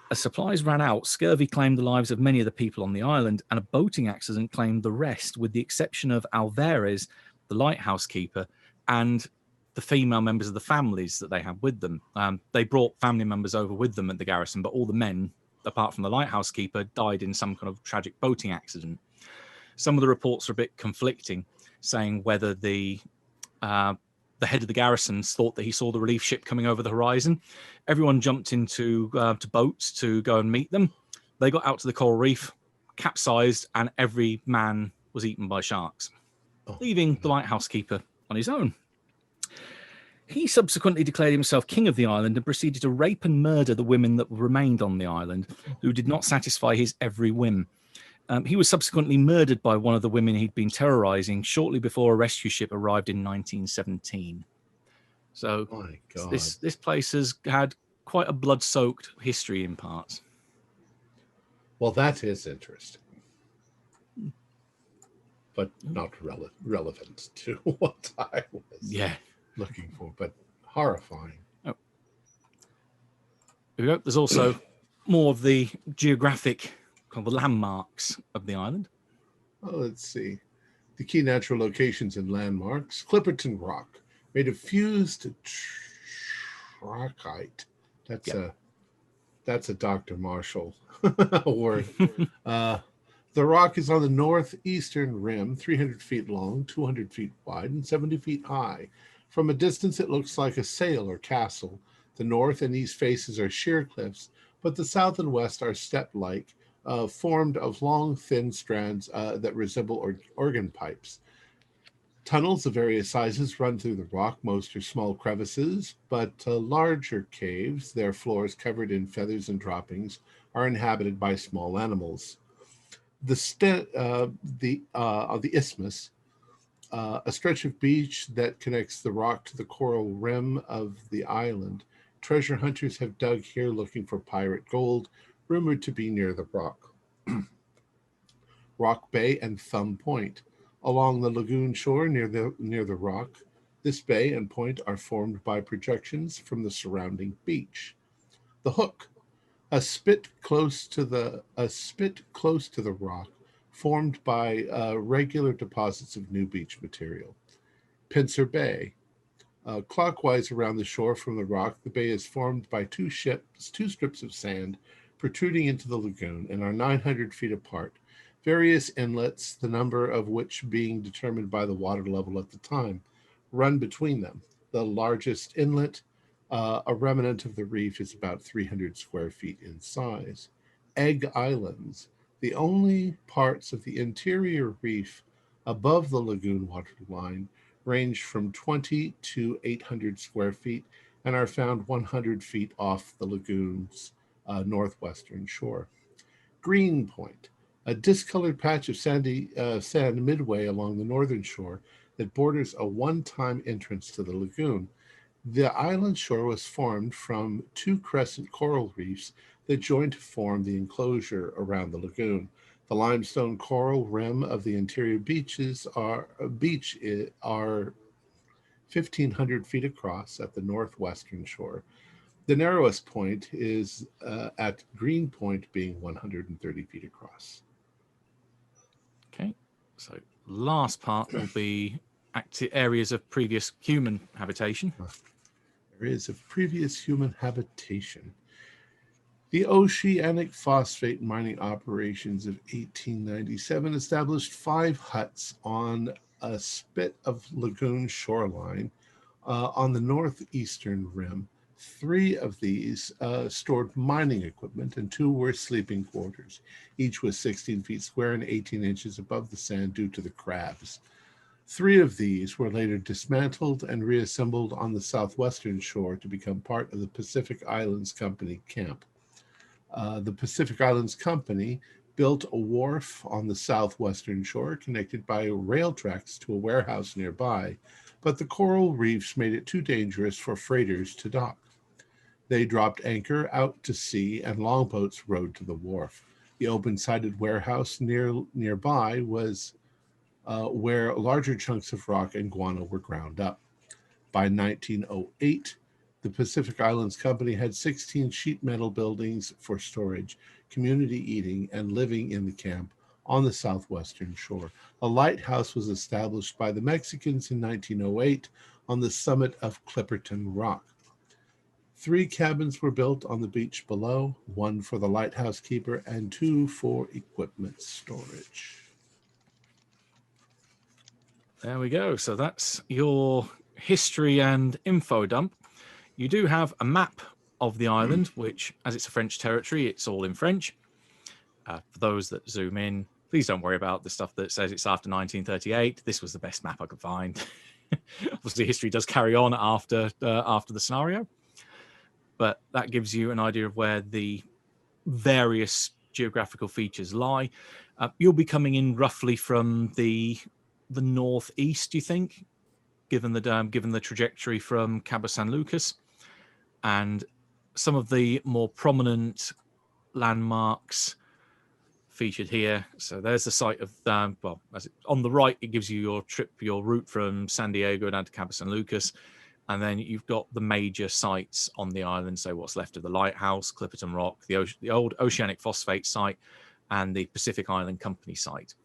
As supplies ran out, scurvy claimed the lives of many of the people on the island, and a boating accident claimed the rest, with the exception of Alvarez, the lighthouse keeper, and the female members of the families that they had with them. They brought family members over with them at the garrison, but all the men, apart from the lighthouse keeper, died in some kind of tragic boating accident. Some of the reports are a bit conflicting, saying whether the head of the garrisons thought that he saw the relief ship coming over the horizon. Everyone jumped into to boats to go and meet them. They got out to the coral reef, capsized, and every man was eaten by sharks, leaving the lighthouse keeper on his own. He subsequently declared himself king of the island and proceeded to rape and murder the women that remained on the island, who did not satisfy his every whim. He was subsequently murdered by one of the women he'd been terrorizing shortly before a rescue ship arrived in 1917. So My God. this place has had quite a blood-soaked history in parts. Well, that is interesting, but not relevant to what I was looking for, but horrifying. Oh. Here we go. There's also more of the geographic the landmarks of the island. Oh, let's see. The key natural locations and landmarks. Clipperton Rock, made of fused trachyte. That's a Dr. Marshall word. The rock is on the northeastern rim, 300 feet long, 200 feet wide, and 70 feet high. From a distance, it looks like a sail or castle. The north and east faces are sheer cliffs, but the south and west are step-like, formed of long, thin strands that resemble organ pipes. Tunnels of various sizes run through the rock. Most are small crevices, but larger caves, their floors covered in feathers and droppings, are inhabited by small animals. The isthmus, a stretch of beach that connects the rock to the coral rim of the island. Treasure hunters have dug here looking for pirate gold, rumored to be near the rock. Rock Bay and Thumb Point. Along the lagoon shore near the rock, this bay and point are formed by projections from the surrounding beach. The Hook, a spit close to the rock, formed by regular deposits of new beach material. Pincer Bay. Clockwise around the shore from the rock, the bay is formed by two strips of sand protruding into the lagoon and are 900 feet apart. Various inlets, the number of which being determined by the water level at the time, run between them. The largest inlet, a remnant of the reef, is about 300 square feet in size. Egg Islands, the only parts of the interior reef above the lagoon waterline, range from 20 to 800 square feet and are found 100 feet off the lagoon's northwestern shore. Green Point, a discolored patch of sand midway along the northern shore that borders a one-time entrance to the lagoon. The island shore was formed from two crescent coral reefs that join to form the enclosure around the lagoon. The limestone coral rim of the interior beach are 1,500 feet across at the northwestern shore. The narrowest point is at Green Point, being 130 feet across. Okay, so last part will be areas of previous human habitation. Areas of previous human habitation. The oceanic phosphate mining operations of 1897 established 5 huts on a spit of lagoon shoreline on the northeastern rim. 3 of these stored mining equipment, and 2 were sleeping quarters. Each was 16 feet square and 18 inches above the sand due to the crabs. 3 of these were later dismantled and reassembled on the southwestern shore to become part of the Pacific Islands Company camp. The Pacific Islands Company built a wharf on the southwestern shore connected by rail tracks to a warehouse nearby, but the coral reefs made it too dangerous for freighters to dock. They dropped anchor out to sea and longboats rowed to the wharf. The open-sided warehouse nearby was where larger chunks of rock and guano were ground up. By 1908, the Pacific Islands Company had 16 sheet metal buildings for storage, community eating, and living in the camp on the southwestern shore. A lighthouse was established by the Mexicans in 1908 on the summit of Clipperton Rock. 3 cabins were built on the beach below, 1 for the lighthouse keeper and 2 for equipment storage. There we go. So that's your history and info dump. You do have a map of the island, which, as it's a French territory, it's all in French. For those that zoom in, please don't worry about the stuff that says it's after 1938. This was the best map I could find. Obviously, history does carry on after the scenario, but that gives you an idea of where the various geographical features lie. You'll be coming in roughly from the northeast, you think, given the trajectory from Cabo San Lucas, and some of the more prominent landmarks featured here. So there's the site of on the right, it gives you your route from San Diego down to Cabo San Lucas, and then you've got the major sites on the island. So what's left of the lighthouse, Clipperton Rock, the old oceanic phosphate site, and the Pacific Island Company site,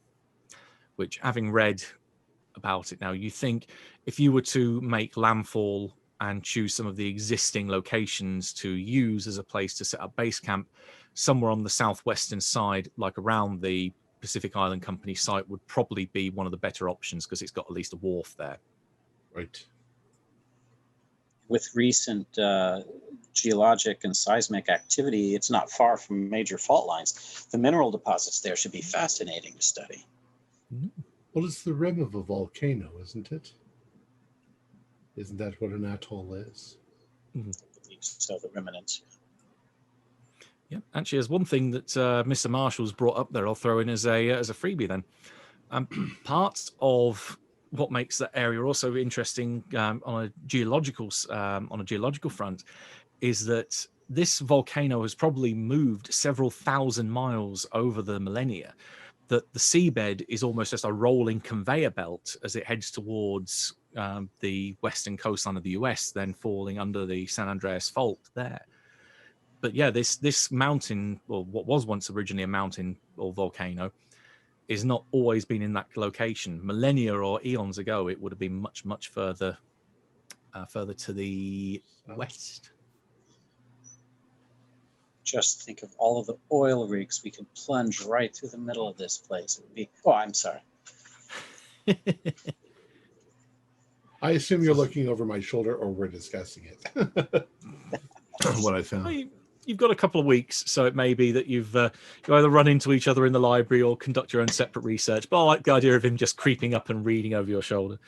which, having read about it now, you think if you were to make landfall and choose some of the existing locations to use as a place to set up base camp, somewhere on the southwestern side, like around the Pacific Island Company site, would probably be one of the better options because it's got at least a wharf there. Right. With recent geologic and seismic activity, it's not far from major fault lines. The mineral deposits there should be fascinating to study. Well, it's the rim of a volcano, isn't it? Isn't that what an atoll is? Mm-hmm. So the remnants. Yeah, actually, there's one thing that Mr. Marshall's brought up there. I'll throw in as a freebie then. Parts of what makes that area also interesting on a geological front is that this volcano has probably moved several thousand miles over the millennia. That the seabed is almost just a rolling conveyor belt as it heads towards the western coastline of the US, then falling under the San Andreas Fault there. But yeah, this mountain, or what was once originally a mountain or volcano, is not always been in that location. Millennia or eons ago, it would have been much, much further to the west. Just think of all of the oil rigs we could plunge right through the middle of this place. It would be, oh, I'm sorry. I assume you're looking over my shoulder or we're discussing it. What I found. You've got a couple of weeks, so it may be that you either run into each other in the library or conduct your own separate research. But I like the idea of him just creeping up and reading over your shoulder.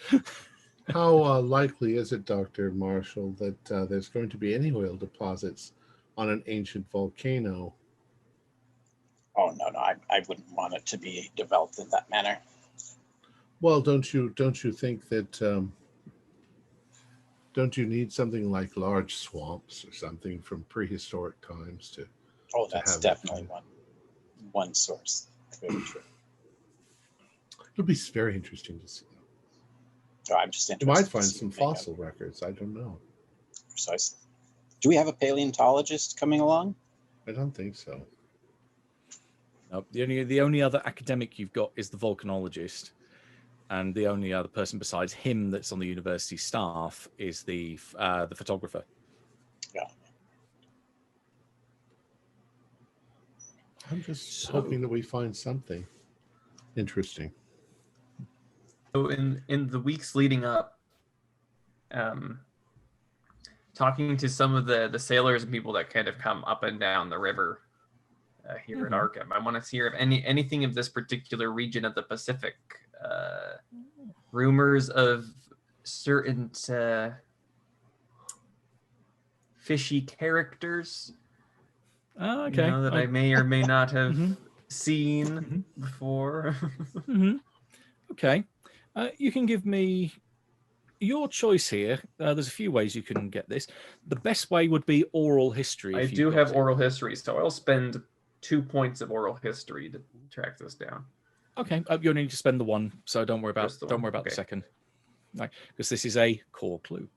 How likely is it, Dr. Marshall, that there's going to be any oil deposits on an ancient volcano? Oh, no, I wouldn't want it to be developed in that manner. Well, don't you think that don't you need something like large swamps or something from prehistoric times to? Oh, that's definitely one source. Very true. It'll be very interesting to see. Oh, I'm just interested. You might find some fossil records. I don't know. Precisely. Do we have a paleontologist coming along? I don't think so. No, the only other academic you've got is the volcanologist. And the only other person besides him that's on the university staff is the photographer. Yeah. I'm just hoping that we find something interesting. So in the weeks leading up, talking to some of the sailors and people that kind of come up and down the river here at Arkham, I want to hear if anything of this particular region of the Pacific rumors of certain fishy characters, Okay. that I may or may not have Mhm. seen before. Okay. You can give me your choice here. There's a few ways you can get this. The best way would be oral history. I if do you've have got it. oral history, so I'll spend 2 points of oral history to track this down. Okay. You only need to spend the one, so don't worry about Just the don't one, worry about okay. the second. Right, because this is a core clue.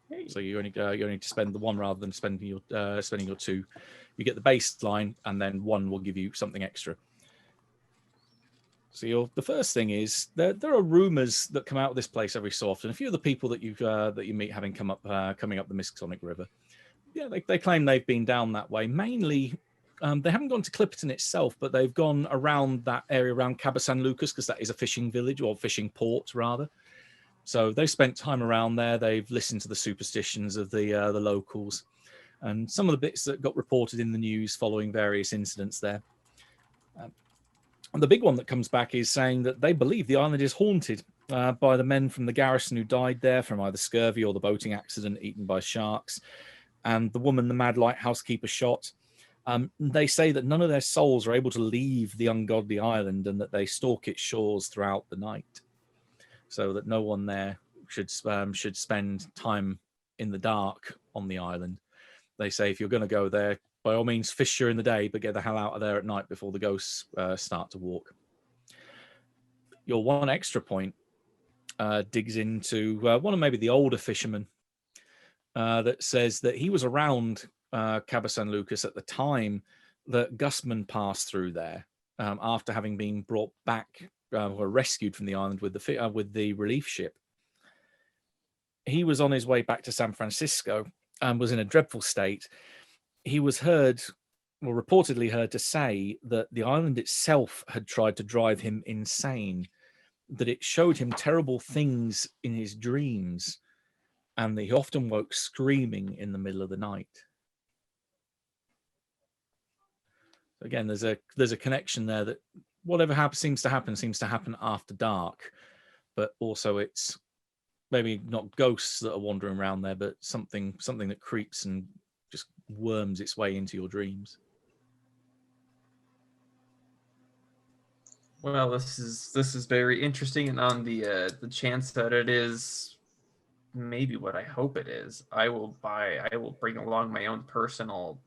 Hey. So you only need to spend the one rather than spending your 2. You get the baseline, and then 1 will give you something extra. So the first thing is there are rumors that come out of this place every so often. A few of the people that you meet having coming up the Miskatonic River, they claim they've been down that way. Mainly, they haven't gone to Clipperton itself, but they've gone around that area around Cabo San Lucas, because that is a fishing village, or fishing port rather. So they've spent time around there. They've listened to the superstitions of the locals, and some of the bits that got reported in the news following various incidents there. And the big one that comes back is saying that they believe the island is haunted by the men from the garrison who died there from either scurvy or the boating accident, eaten by sharks, and the woman the mad lighthouse keeper shot. They say that none of their souls are able to leave the ungodly island, and that they stalk its shores throughout the night, so that no one there should spend time in the dark on the island. They say if you're going to go there, by all means, fish during the day, but get the hell out of there at night before the ghosts start to walk. Your 1 extra point digs into one of maybe the older fishermen that says that he was around Cabo San Lucas at the time that Gusman passed through there after having been brought back or rescued from the island with the relief ship. He was on his way back to San Francisco and was in a dreadful state. He was reportedly heard to say that the island itself had tried to drive him insane, that it showed him terrible things in his dreams, and that he often woke screaming in the middle of the night. Again, there's a connection there that whatever seems to happen after dark, but also it's maybe not ghosts that are wandering around there, but something that creeps and just worms its way into your dreams. Well, this is very interesting, and on the chance that it is maybe what I hope it is, I will bring along my own personal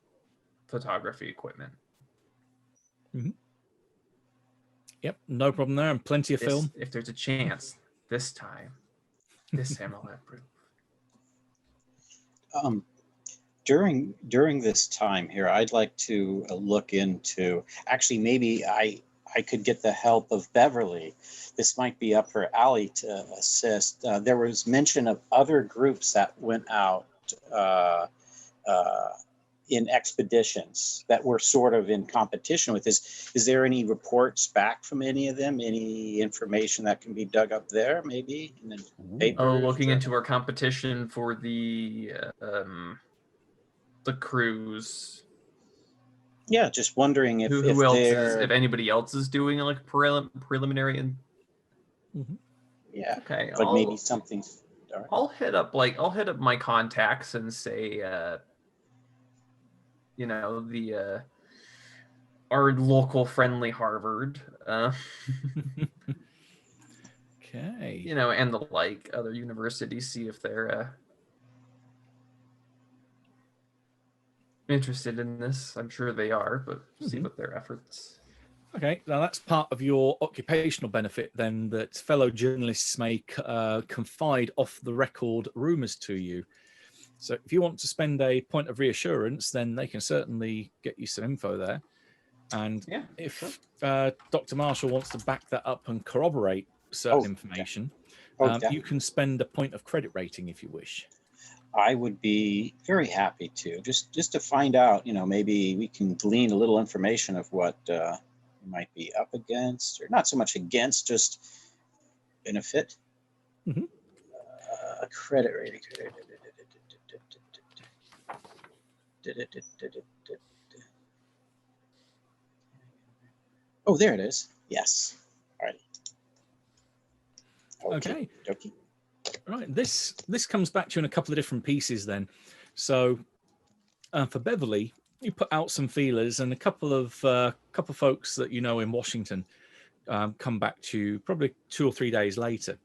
photography equipment. Mm-hmm. Yep, no problem there, and plenty of film. If there's a chance, this time I'll have proof. During this time here, I'd like to look into, actually, maybe I could get the help of Beverly. This might be up her alley to assist. There was mention of other groups that went out in expeditions that were sort of in competition with this. Is there any reports back from any of them? Any information that can be dug up there, maybe in the papers? Looking into our competition for the cruise. Yeah, just wondering if who else if anybody else is doing like preliminary and. Mm-hmm. Yeah. Okay. But maybe something. I'll hit up my contacts and say, our local friendly Harvard. Okay. And the other universities, see if they're interested in this. I'm sure they are, but see what their efforts. Okay, now that's part of your occupational benefit then, that fellow journalists may confide off the record rumors to you. So if you want to spend a point of reassurance, then they can certainly get you some info there. And if Dr. Marshall wants to back that up and corroborate certain information, you can spend a point of credit rating if you wish. I would be very happy to, just to find out, maybe we can glean a little information of what you might be up against, or not so much against, just benefit. Mm-hmm. Credit rating. Oh, there it is. Yes. All right. Okay. Dokie. Right. This comes back to you in a couple of different pieces then. So for Beverly, you put out some feelers, and a couple of folks that you know in Washington come back to you probably 2 or 3 days later,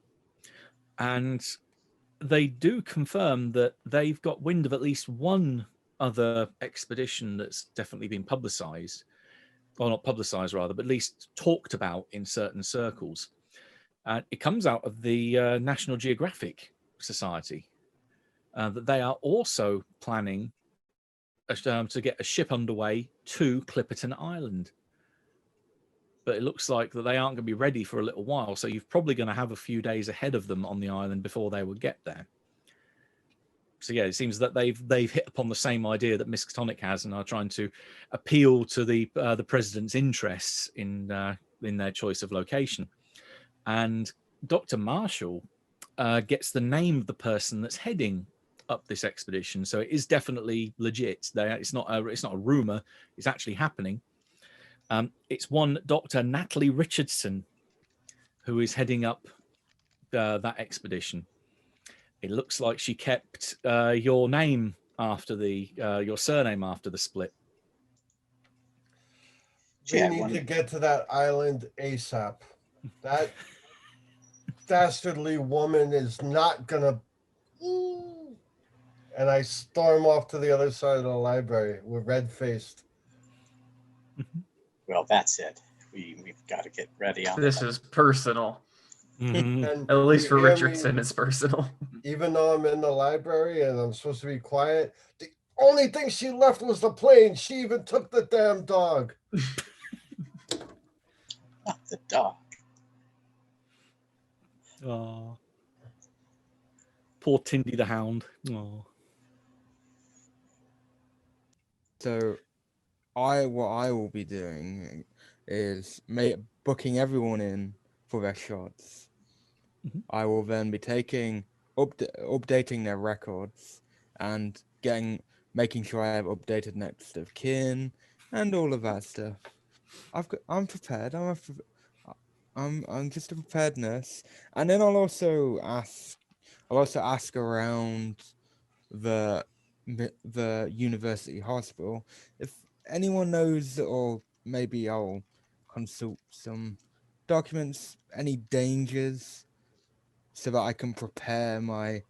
and they do confirm that they've got wind of at least one other expedition that's definitely been publicized, or not publicized rather, but at least talked about in certain circles. It comes out of the National Geographic Society that they are also planning to get a ship underway to Clipperton Island. But it looks like that they aren't going to be ready for a little while, so you're probably going to have a few days ahead of them on the island before they would get there. So yeah, it seems that they've hit upon the same idea that Miskatonic has, and are trying to appeal to the president's interests in their choice of location. And Dr. Marshall gets the name of the person that's heading up this expedition, so it is definitely legit. It's not a rumor; it's actually happening. It's one Dr. Natalie Richardson who is heading up that expedition. It looks like she kept your name after your surname after the split. We Yeah, need to get to that island ASAP. That dastardly woman is not gonna. And I storm off to the other side of the library. We're red-faced. Well, that's it. We've got to get ready on This that. is personal. Mhm. And At least you for hear Richardson, me, it's personal. even though I'm in the library and I'm supposed to be quiet, the only thing she left was the plane. She even took the damn dog. Not the dog. Oh, poor Tindy the Hound. Oh. So, what I will be doing is booking everyone in for their shots. Mhm. I will then be updating their records and making sure I have updated next of kin and all of that stuff. I'm prepared. I'm just a prepared nurse, and then I'll also ask around the university hospital if anyone knows, or maybe I'll consult some documents, any dangers, so that I can prepare my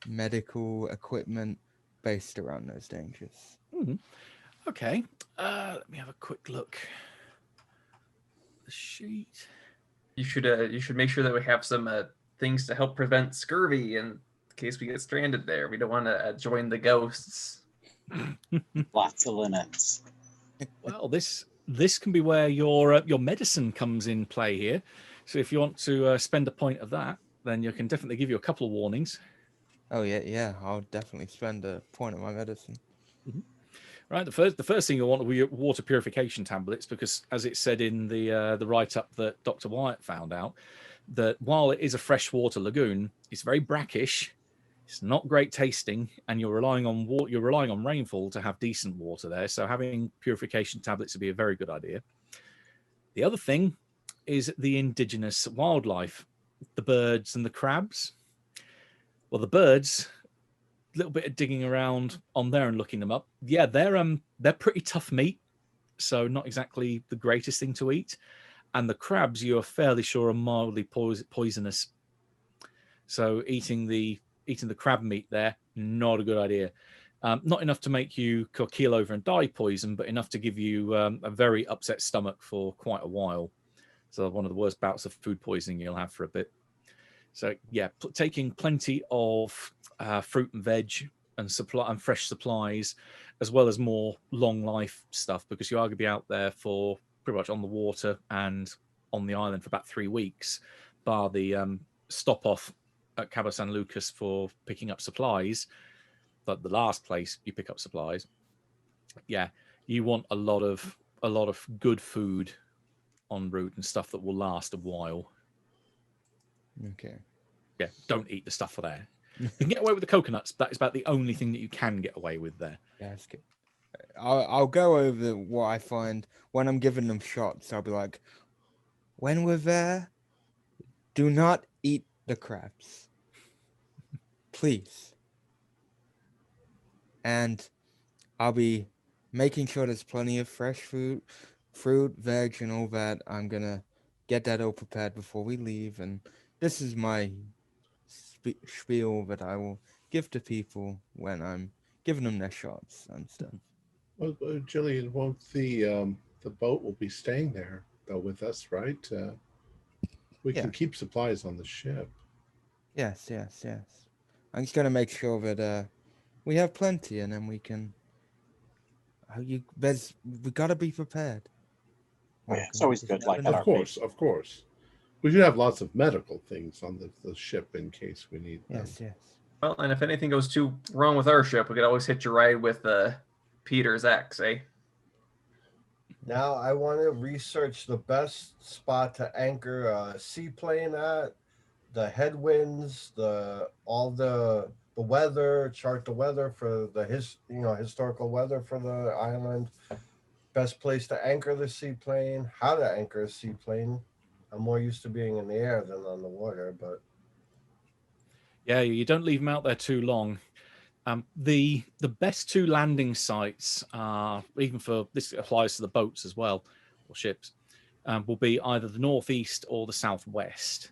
medical equipment based around those dangers. Okay. Let me have a quick look. The sheet. You should make sure that we have some things to help prevent scurvy in case we get stranded there. We don't want to join the ghosts. Lots of linens. Well, this can be where your medicine comes in play here. So if you want to spend a point of that, then you can definitely give you a couple of warnings. Oh yeah, I'll definitely spend a point of my medicine. Right, the first thing you want are your water purification tablets, because as it said in the write-up that Dr. Wyatt found out, that while it is a freshwater lagoon, it's very brackish, it's not great tasting, and you're relying on rainfall to have decent water there. So having purification tablets would be a very good idea. The other thing is the indigenous wildlife, the birds and the crabs. Well, the birds, little bit of digging around on there and looking them up. Yeah, they're pretty tough meat, so not exactly the greatest thing to eat. And the crabs, you are fairly sure, are mildly poisonous. So eating the crab meat there, not a good idea. Not enough to make you keel over and die poison, but enough to give you a very upset stomach for quite a while. So one of the worst bouts of food poisoning you'll have for a bit. So yeah, taking plenty of fruit and veg and fresh supplies, as well as more long life stuff, because you are going to be out there for pretty much on the water and on the island for about 3 weeks, bar the stop off at Cabo San Lucas for picking up supplies. But the last place you pick up supplies, yeah, you want a lot of good food en route and stuff that will last a while. Okay. Yeah, don't eat the stuff for there. You can get away with the coconuts. That is about the only thing that you can get away with there. Yeah, that's good. I'll go over what I find when I'm giving them shots. I'll be like, when we're there, do not eat the crabs. Please. And I'll be making sure there's plenty of fresh fruit, veg, and all that. I'm gonna get that all prepared before we leave. And this is my spiel that I will give to people when I'm giving them their shots and stuff. Well, Jillian, won't the boat will be staying there though with us, right? We Yeah. can keep supplies on the ship. Yes. I'm just gonna make sure that we have plenty, and then we can. We gotta be prepared. Oh, yeah, it's always good, like at our base. Of course. We should have lots of medical things on the ship in case we need them. Yes. Well, and if anything goes too wrong with our ship, we could always hitch a ride with Peter's X, eh? Now I want to research the best spot to anchor a seaplane at, the headwinds, all the weather, chart the weather for the historical weather for the island, best place to anchor the seaplane, how to anchor a seaplane. I'm more used to being in the air than on the water, but Yeah, you don't leave them out there too long. The best two landing sites, even for this applies to the boats as well, or ships, will be either the northeast or the southwest.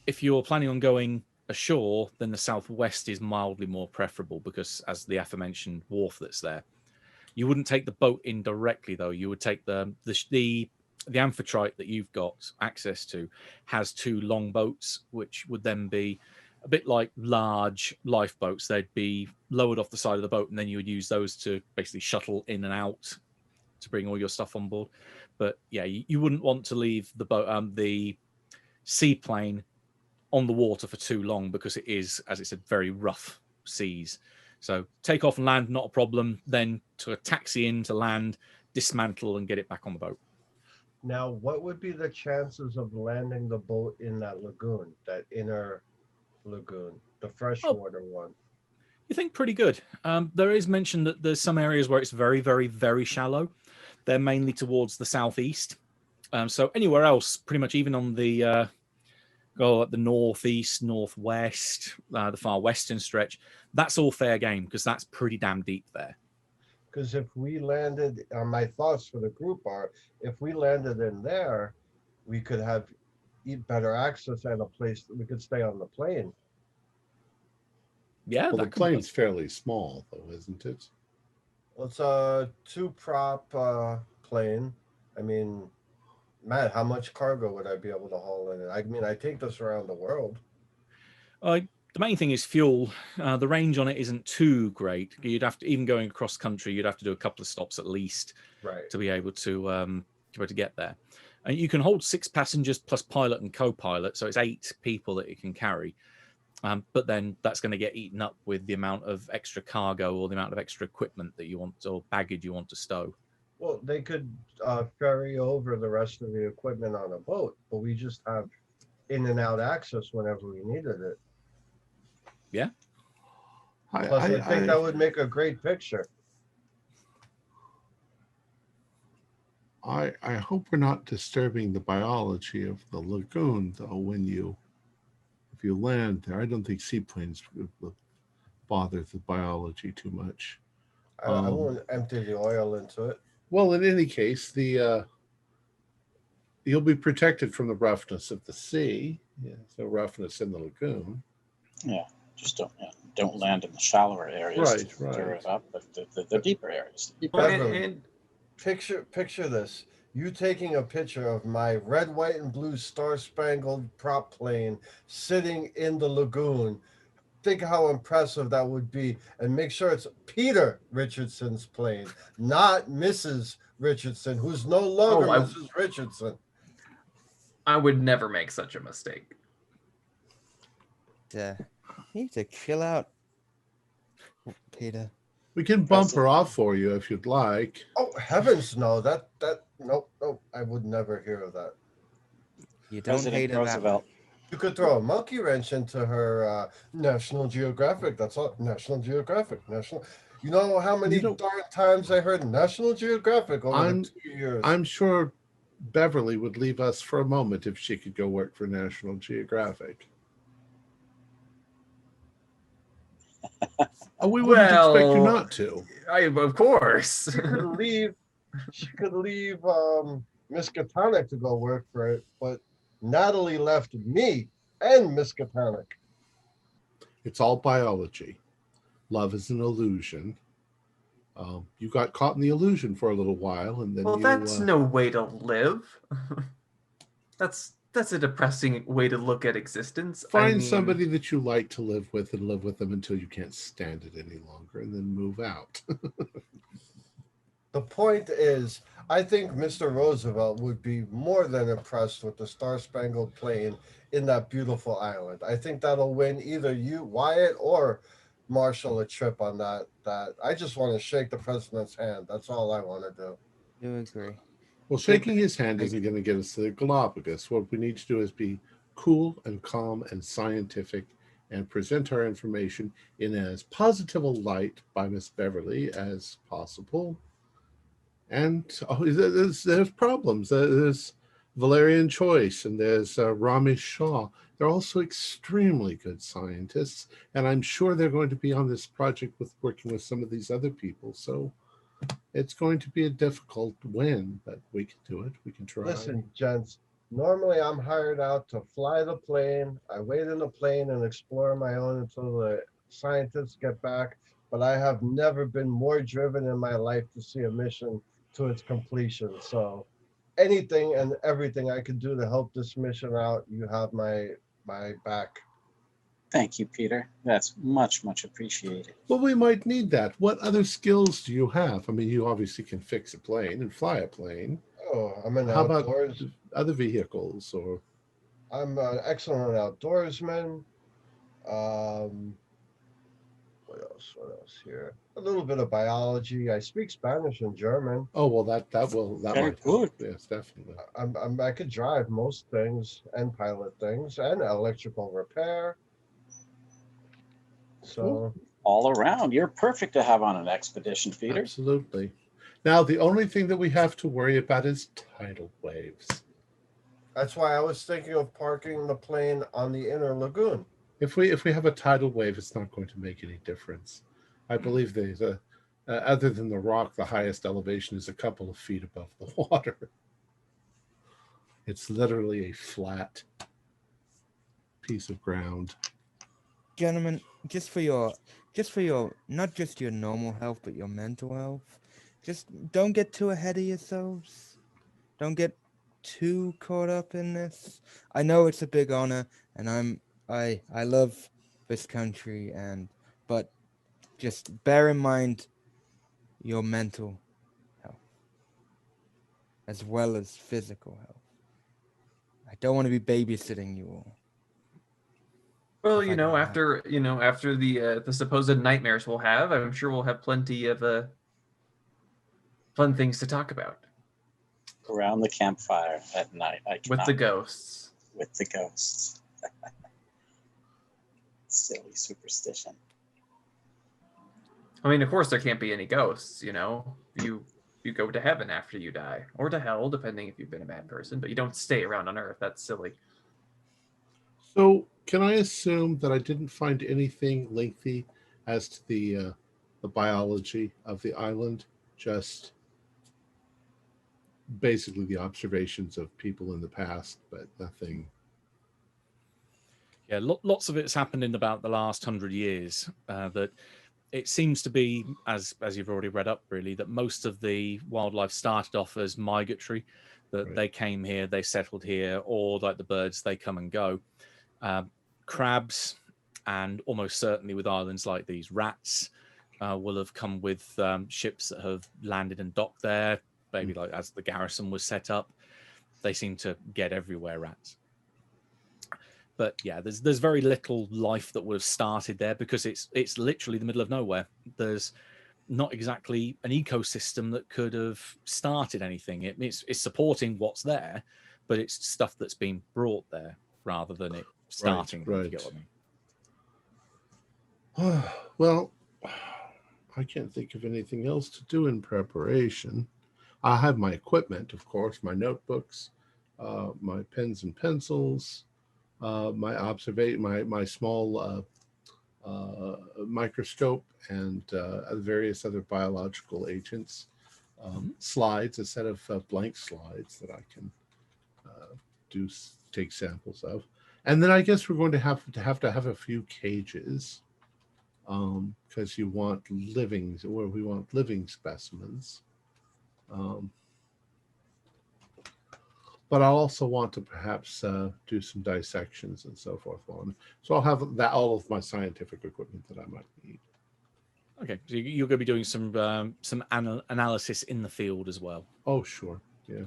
If you're planning on going ashore, then the southwest is mildly more preferable because, as the aforementioned wharf that's there, you wouldn't take the boat in directly though. You would take the amphitrite that you've got access to has two long boats, which would then be a bit like large lifeboats. They'd be lowered off the side of the boat, and then you would use those to basically shuttle in and out to bring all your stuff on board. But yeah, you wouldn't want to leave the boat, the seaplane, on the water for too long because it is, as it said, very rough seas. So take off and land, not a problem. Then to a taxi in to land, dismantle, and get it back on the boat. now what would be the chances of landing the boat in that lagoon, that inner lagoon, the freshwater one? You think pretty good. There is mention that there's some areas where it's very, very, very shallow. They're mainly towards the southeast. So anywhere else, pretty much even on the the northeast, northwest, the far western stretch, that's all fair game because that's pretty damn deep there. Because if we landed, my thoughts for the group are, if we landed in there, we could have better access and a place that we could stay on the plane. Yeah, Well, the plane's fairly small, though, isn't it? Well, it's a two-prop plane. I mean, Matt, how much cargo would I be able to haul in it? I mean, I take this around the world. The main thing is fuel. The range on it isn't too great. You'd have to, even going across country, you'd have to do a couple of stops at least to be able to get there. And you can hold 6 passengers plus pilot and co-pilot, so it's 8 people that it can carry. But then that's going to get eaten up with the amount of extra cargo or the amount of extra equipment that you want or baggage you want to stow. Well, they could ferry over the rest of the equipment on a boat, but we just have in and out access whenever we needed it. Yeah. Plus, I think that would make a great picture. I hope we're not disturbing the biology of the lagoon, though, if you land there. I don't think seaplanes will bother the biology too much. I won't empty the oil into it. Well, in any case, you'll be protected from the roughness of the sea. Yeah, so roughness in the lagoon. Yeah, just don't land in the shallower areas. Right. Stir it up, but the deeper areas. And picture this. You taking a picture of my red, white, and blue star-spangled prop plane sitting in the lagoon. Think how impressive that would be. And make sure it's Peter Richardson's plane, not Mrs. Richardson, who's no longer Mrs. Richardson. I would never make such a mistake. You need to chill out, Peter. We can bump her off for you if you'd like. Oh, heavens, no. No, I would never hear of that. You don't hate Roosevelt. You could throw a monkey wrench into her National Geographic. That's all. National Geographic. You know how many darn times I heard National Geographic over the 2 years? I'm sure Beverly would leave us for a moment if she could go work for National Geographic. Oh, we wouldn't expect you Well, not to. of course. She could leave. She could leave Miskatonic to go work for it, but Natalie left me and Miskatonic. It's all biology. Love is an illusion. You got caught in the illusion for a little while, and then Well, you. that's no way to live. That's a depressing way to look at existence. Find somebody that you like to live with and live with them until you can't stand it any longer, and then move out. The point is, I think Mr. Roosevelt would be more than impressed with the Star Spangled Plane in that beautiful island. I think that'll win either you, Wyatt, or Marshall a trip on that. I just want to shake the president's hand. That's all I want to do. Do agree. Well, shaking his hand isn't going to get us to the Galapagos. What we need to do is be cool and calm and scientific and present our information in as positive a light by Miss Beverly as possible. And there's problems. There's Valerian Choice and there's Ramesh Shah. They're also extremely good scientists, and I'm sure they're going to be on this project with working with some of these other people. So it's going to be a difficult win, but we can do it. We can try. Listen, gents, normally I'm hired out to fly the plane. I wait in the plane and explore my own until the scientists get back. But I have never been more driven in my life to see a mission to its completion. So anything and everything I can do to help this mission out, you have my back. Thank you, Peter. That's much, much appreciated. Well, we might need that. What other skills do you have? I mean, you obviously can fix a plane and fly a plane. Oh, I'm an How about outdoors. other vehicles? Or I'm an excellent outdoorsman. What else here? A little bit of biology. I speak Spanish and German. oh well, that Very might help. good. Yes, definitely. I could drive most things and pilot things and electrical repair. So All around, you're perfect to have on an expedition, Peter. Absolutely. Now, the only thing that we have to worry about is tidal waves. that's why I was thinking of parking the plane on the inner lagoon. If we have a tidal wave, it's not going to make any difference. I believe the other than the rock, the highest elevation is a couple of feet above the water. It's literally a flat piece of ground. Gentlemen, just for your not just your normal health but your mental health, just don't get too ahead of yourselves. Don't get too caught up in this. I know it's a big honor, and I love this country, but just bear in mind your mental health as well as physical health. I don't want to be babysitting you all. Well, If I can help. after the supposed nightmares we'll have, I'm sure we'll have plenty of fun things to talk about Around the campfire at night. with the ghosts. With the ghosts. Silly superstition. I mean, of course, there can't be any ghosts. You go to heaven after you die, or to hell, depending if you've been a bad person. But you don't stay around on Earth. That's silly. So, can I assume that I didn't find anything lengthy as to the biology of the island? Just basically the observations of people in the past, but nothing. Yeah, lots of it's happened in about the last 100 years. That it seems to be, as you've already read up, really, that most of the wildlife started off as migratory, that Right. they came here, they settled here, or like the birds, they come and go. Crabs, and almost certainly with islands like these, rats will have come with ships that have landed and docked there, maybe like as the garrison was set up. They seem to get everywhere, rats. But yeah, there's very little life that would have started there because it's literally the middle of nowhere. There's not exactly an ecosystem that could have started anything. It's supporting what's there, but it's stuff that's been brought there rather than it starting. Right. If you get what I mean. Well, I can't think of anything else to do in preparation. I have my equipment, of course, my notebooks, my pens and pencils, my small microscope, and various other biological agents. Slides, a set of blank slides that I can take samples of, and then I guess we're going to have a few cages, because you want living, or we want living specimens. But I'll also want to perhaps do some dissections and so forth on. So I'll have all of my scientific equipment that I might need. Okay, so you're going to be doing some analysis in the field as well. Oh, sure, yeah.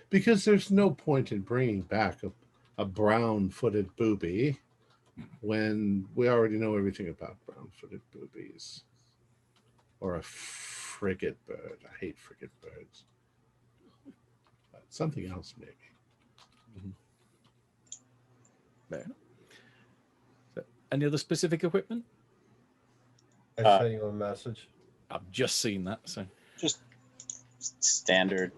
Because there's no point in bringing back a brown-footed booby when we already know everything about brown-footed boobies. Or a frigate bird. I hate frigate birds. But something else, maybe. Fair enough. So, any other specific equipment? I sent you a message. I've just seen that. So Just standard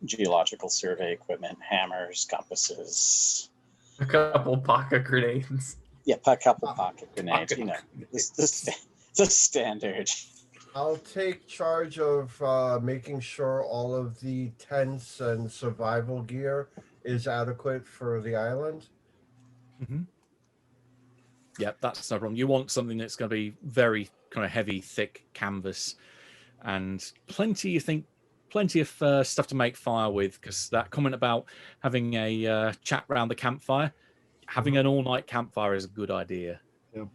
geological survey equipment, hammers, compasses. A couple pocket grenades. Yeah, a couple pocket grenades. The standard. I'll take charge of making sure all of the tents and survival gear is adequate for the island. Yeah, that's no problem. You want something that's going to be very kind of heavy, thick canvas, and plenty of stuff to make fire with. Because that comment about having a chat around the campfire, having an all-night campfire is a good idea. Yeah.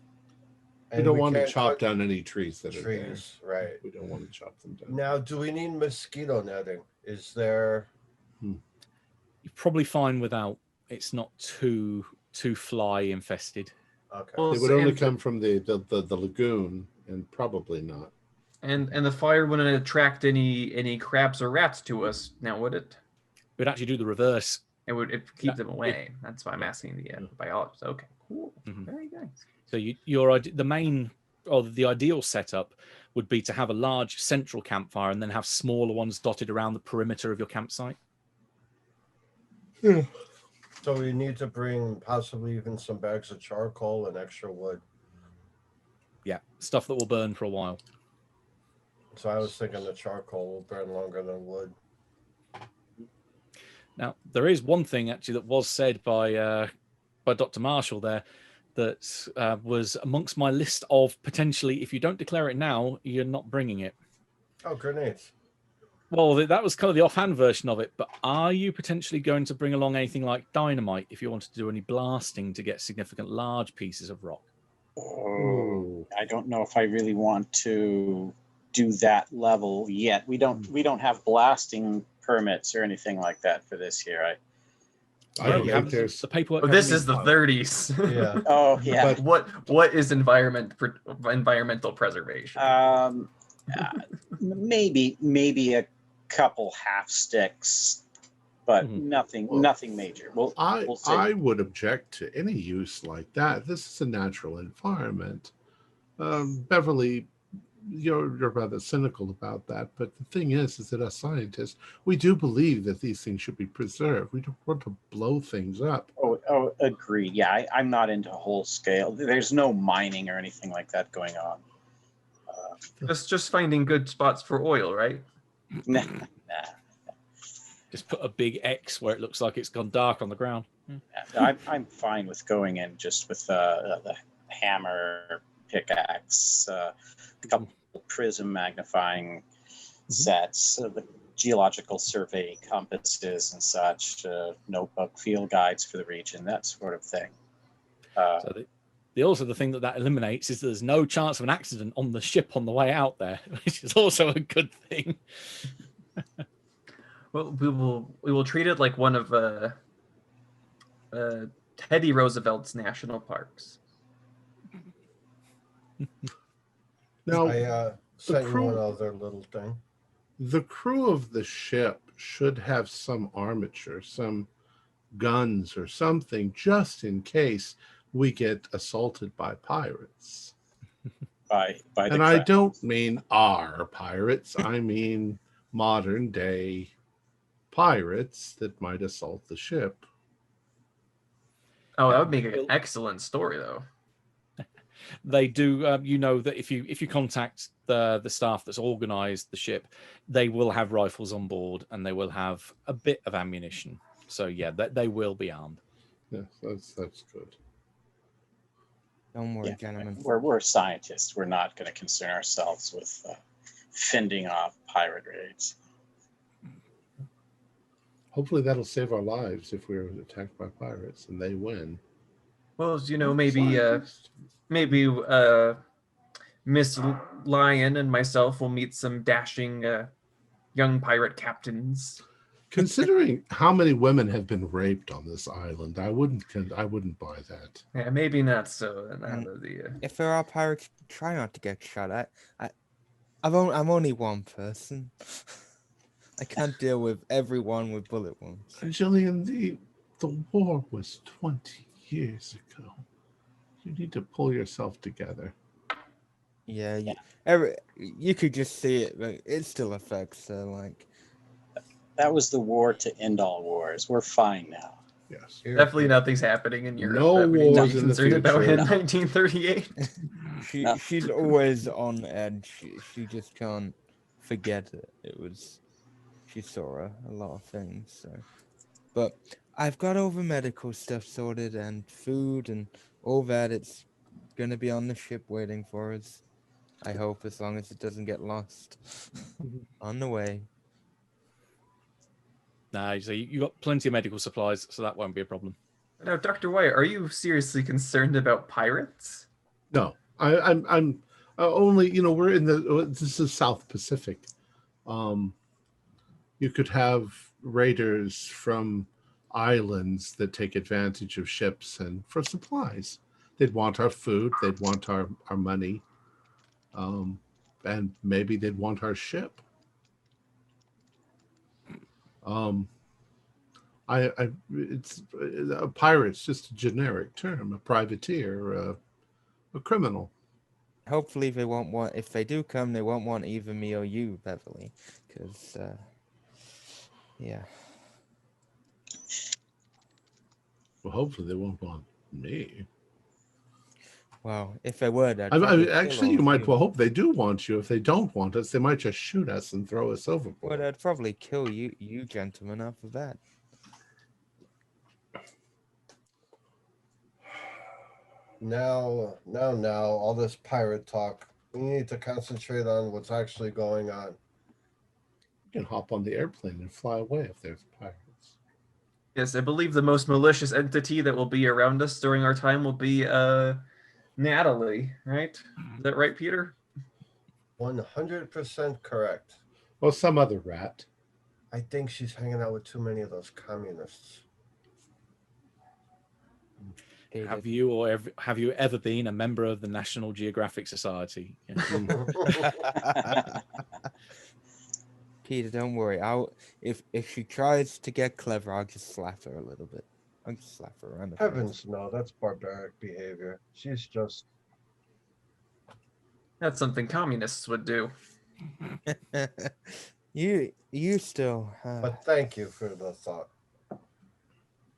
And We don't we want to can't chop cut down any trees that are trees, there. right? We don't want to chop them down. Now, do we need mosquito netting? Is there? You're probably fine without. It's not too fly infested. Okay. Well, It would only come from the lagoon, and probably not. And the fire wouldn't attract any crabs or rats to us, now would it? We'd actually do the reverse. It would keep them away. That's why I'm asking the biologist. Okay, cool. Very nice. So the ideal setup would be to have a large central campfire and then have smaller ones dotted around the perimeter of your campsite. Yeah. So we need to bring possibly even some bags of charcoal and extra wood. Yeah, stuff that will burn for a while. So I was thinking the charcoal will burn longer than wood. Now, there is one thing actually that was said by Dr. Marshall there that was amongst my list of potentially, if you don't declare it now, you're not bringing it. Oh, grenades. Well, that was kind of the offhand version of it, but are you potentially going to bring along anything like dynamite if you wanted to do any blasting to get significant large pieces of rock? Oh, I don't know if I really want to do that level yet. We don't have blasting permits or anything like that for this here. I don't think there's the paperwork. This is the 30s. Yeah. Oh yeah. But what is environmental preservation? Maybe a couple half sticks, but nothing major. We'll see. I would object to any use like that. This is a natural environment. Beverly, you're rather cynical about that, but the thing is that as scientists, we do believe that these things should be preserved. We don't want to blow things up. Oh, agreed. Yeah, I'm not into whole scale. There's no mining or anything like that going on. Just finding good spots for oil, right? Nah. Just put a big X where it looks like it's gone dark on the ground. I'm fine with going in just with the hammer, pickaxe, a couple prism magnifying sets, the geological survey compasses and such, notebook field guides for the region, that sort of thing. So the thing that eliminates is that there's no chance of an accident on the ship on the way out there, which is also a good thing. Well, we will treat it like one of Teddy Roosevelt's national parks. Now, I sent you one other little thing. The crew of the ship should have some armature, some guns or something, just in case we get assaulted by pirates. By and I don't mean our pirates. I mean modern day pirates that might assault the ship. Oh, that would make an excellent story, though. They do. You know that if you contact the staff that's organised the ship, they will have rifles on board and they will have a bit of ammunition. So yeah, they will be armed. Yes, that's good. Don't worry, Yeah, gentlemen. we're scientists. We're not going to concern ourselves with fending off pirate raids. Hopefully that'll save our lives if we're attacked by pirates and they win. Well, maybe Miss Lion and myself will meet some dashing young pirate captains. Considering how many women have been raped on this island, I wouldn't buy that. Yeah, maybe not so. If there are pirates, try not to get shot at. I'm only one person. I can't deal with everyone with bullet wounds. Jillian, the war was 20 years ago. You need to pull yourself together. Yeah, you could just see it, but it still affects her. Like, that was the war to end all wars. We're fine now. Yes. Definitely nothing's happening in Europe. No that we need to wars be in the concerned about future. in 1938. she's always on edge. She just can't forget it. She saw a lot of things. So, but I've got all the medical stuff sorted and food and all that. It's gonna be on the ship waiting for us. I hope, as long as it doesn't get lost on the way. Nah, so you got plenty of medical supplies, so that won't be a problem. Now, Dr. White, are you seriously concerned about pirates? No, I'm only, we're in this is South Pacific. You could have raiders from islands that take advantage of ships and for supplies. They'd want our food, they'd want our money, and maybe they'd want our ship. It's a pirate's just a generic term, a privateer, a criminal. Hopefully they won't want, if they do come, they won't want either me or you, Beverly, because, yeah. Well, hopefully they won't want me. Well, if they would, actually, you might well hope they do want you. If they don't want us, they might just shoot us and throw us overboard. Well, I'd probably kill you gentlemen off of that. Now, all this pirate talk. We need to concentrate on what's actually going on. You can hop on the airplane and fly away if there's pirates. Yes, I believe the most malicious entity that will be around us during our time will be Natalie, right? Is that right, Peter? 100% correct. Well, some other rat. I think she's hanging out with too many of those communists. Have you ever been a member of the National Geographic Society? Peter, don't worry. If she tries to get clever, I'll just slap her a little bit. I'll just slap her around the face. Heavens, no, that's barbaric behavior. She's just... That's something communists would do. You still... But thank you for the thought.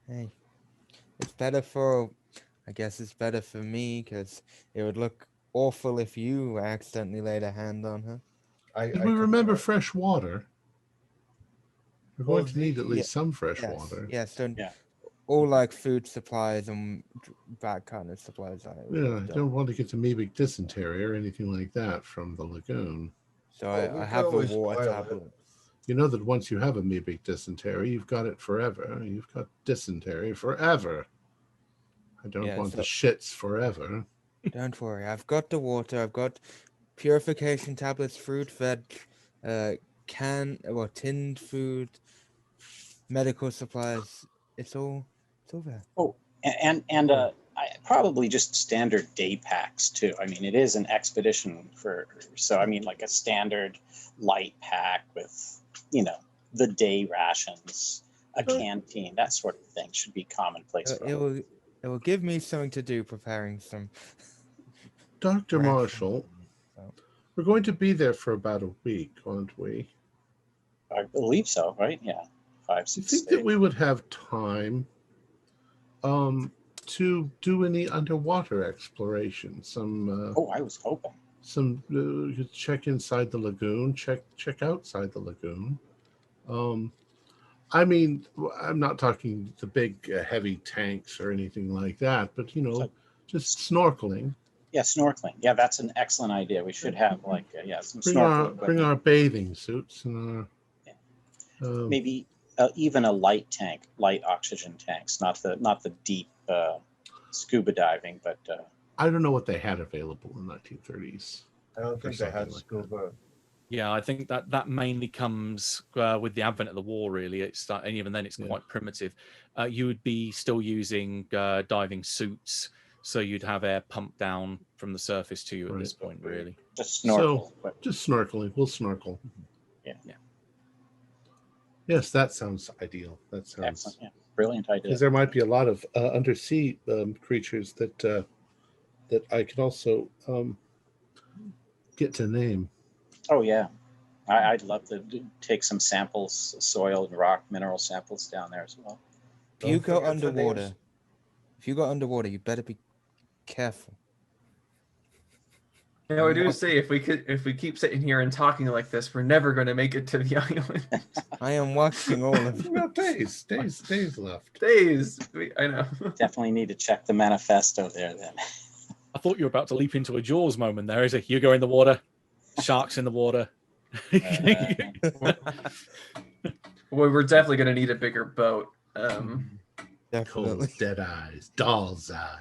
Hey, it's better for... I guess it's better for me, because it would look awful if you accidentally laid a hand on her. We remember fresh water. We're going to need at least some fresh water. Yes, all like food supplies and that kind of supplies. I don't want to get amoebic dysentery or anything like that from the lagoon. So I have the water tablet. You know that once you have amoebic dysentery, you've got it forever. You've got dysentery forever. I don't want the shits forever. Don't worry. I've got the water. I've got purification tablets, fruit, veg, tinned food, medical supplies. It's all there. Oh, and probably just standard day packs too. I mean, it is an expedition so I mean, like a standard light pack with, the day rations, a canteen, that sort of thing should be commonplace. It will give me something to do preparing some. Dr. Marshall, we're going to be there for about a week, aren't we? I believe so, right? Yeah, 5, Do you 6 think days. that we would have time to do any underwater exploration? Oh, I was hoping. You could check inside the lagoon, check outside the lagoon. I mean, I'm not talking the big heavy tanks or anything like that, but So, just snorkeling. yeah, snorkeling. Yeah, that's an excellent idea. We should have like some Bring snorkel equipment. our bathing suits and Maybe even a light tank, light oxygen tanks, not the deep scuba diving, but I don't know what they had available in the 1930s. I don't think they had something like scuba. Yeah, I think that mainly comes with the advent of the war. Really, and even then, it's quite primitive. You would be still using diving suits, so you'd have air pumped down from the surface to you at this point. Really, just snorkel. So just snorkeling. We'll snorkel. Yeah. Yes, that sounds ideal. That sounds excellent. Yeah, brilliant idea. Because there might be a lot of undersea creatures that I could also get to name. Oh yeah, I'd love to take some samples, soil and rock mineral samples down there as well. If you go underwater, you better be careful. Yeah, I do say if we keep sitting here and talking like this, we're never going to make it to the island. I am watching all of you. Well, days left. Days. I know. Definitely need to check the manifesto there then. I thought you were about to leap into a Jaws moment. There is you go in the water, sharks in the water. Well, we're definitely going to need a bigger boat. Definitely. Cold, dead eyes, doll's eyes.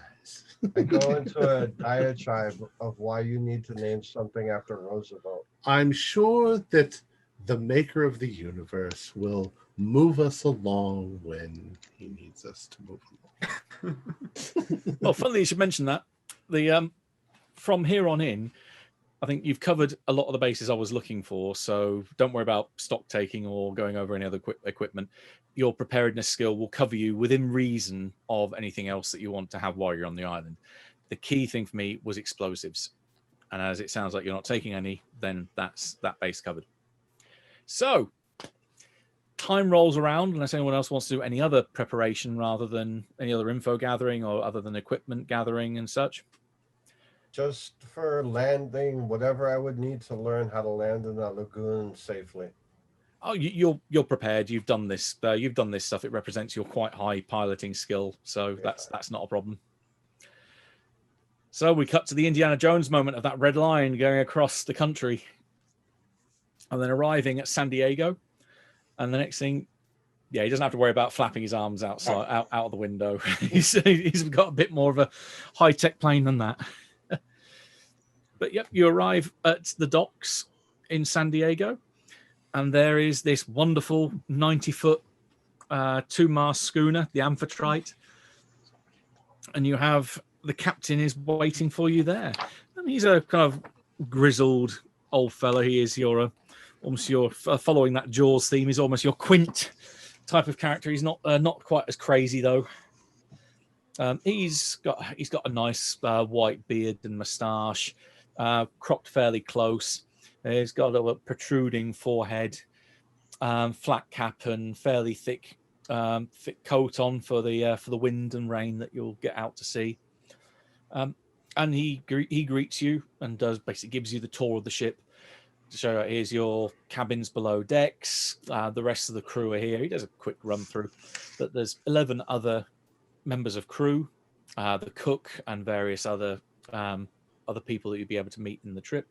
I go into a diatribe of why you need to name something after Roosevelt. I'm sure that the maker of the universe will move us along when he needs us to move along. Well, funnily you should mention that. The from here on in, I think you've covered a lot of the bases I was looking for, so don't worry about stock taking or going over any other equipment. Your preparedness skill will cover you within reason of anything else that you want to have while you're on the island. The key thing for me was explosives, and as it sounds like you're not taking any, then that's that base covered. So time rolls around unless anyone else wants to do any other preparation rather than any other info gathering or other than equipment gathering and such. Just for landing, whatever I would need to learn how to land in a lagoon safely. Oh, you're prepared. You've done this. You've done this stuff. It represents your quite high piloting skill, so that's not a problem. So we cut to the Indiana Jones moment of that red line going across the country, and then arriving at San Diego. And the next thing, he doesn't have to worry about flapping his arms outside out of the window. he's got a bit more of a high-tech plane than that. But yep, you arrive at the docks in San Diego, and there is this wonderful 90-foot two-mast schooner, the Amphitrite, and you have the captain is waiting for you there, and he's a kind of grizzled old fella. He is almost your following that Jaws theme. He's almost your Quint type of character. He's not quite as crazy though. He's got a nice white beard and moustache. Cropped fairly close. He's got a protruding forehead, flat cap, and fairly thick coat on for the wind and rain that you'll get out to sea. And he greets you and basically gives you the tour of the ship to show you here's your cabins below decks. The rest of the crew are here. He does a quick run through, but there's 11 other members of crew, the cook, and various other people that you'd be able to meet in the trip.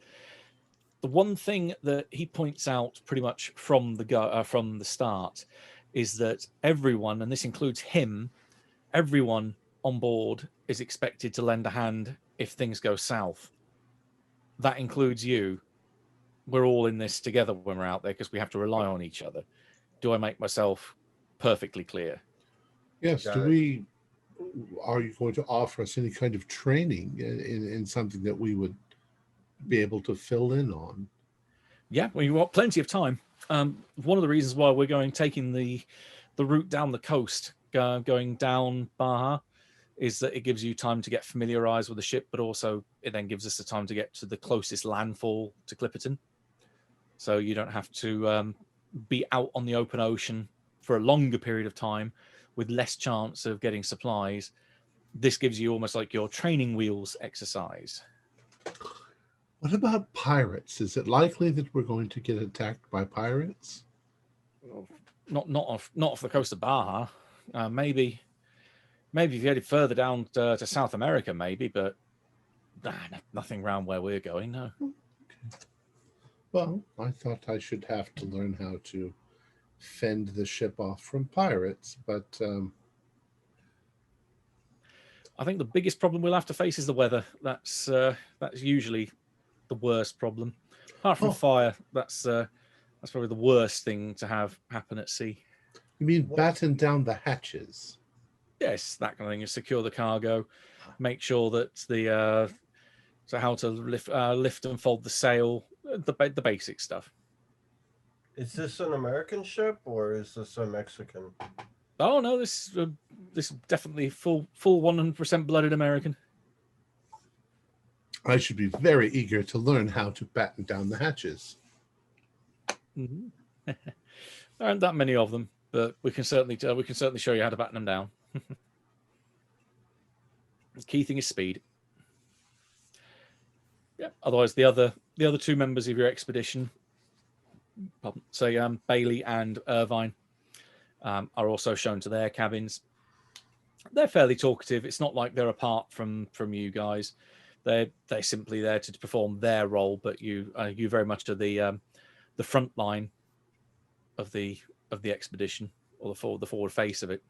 The one thing that he points out pretty much from the start is that everyone, and this includes him, everyone on board is expected to lend a hand if things go south. That includes you. We're all in this together when we're out there because we have to rely on each other. Do I make myself perfectly clear? Yes. Are you going to offer us any kind of training in something that we would be able to fill in on? Yeah, well, you've got plenty of time. One of the reasons why we're taking the route down the coast, going down Baja, is that it gives you time to get familiarized with the ship, but also it then gives us the time to get to the closest landfall to Clipperton. So you don't have to be out on the open ocean for a longer period of time with less chance of getting supplies. This gives you almost like your training wheels exercise. What about pirates? Is it likely that we're going to get attacked by pirates? Not off the coast of Baja. Maybe if you headed further down to South America, maybe, but nothing around where we're going. No. Well, I thought I should have to learn how to fend the ship off from pirates, but I think the biggest problem we'll have to face is the weather. That's usually the worst problem. Apart from fire, that's probably the worst thing to have happen at sea. You mean batten down the hatches? Yes, that kind of thing. You secure the cargo, make sure that the so how to lift and fold the sail, the basic stuff. Is this an American ship or is this a Mexican? Oh no, this is definitely full 100% blooded American. I should be very eager to learn how to batten down the hatches. Mm-hmm. There aren't that many of them, but we can certainly show you how to batten them down. The key thing is speed. Yeah. Otherwise, the other two members of your expedition, say Bailey and Irvine, are also shown to their cabins. They're fairly talkative. It's not like they're apart from you guys. They're simply there to perform their role, but you very much are the front line of the expedition, or the forward face of it.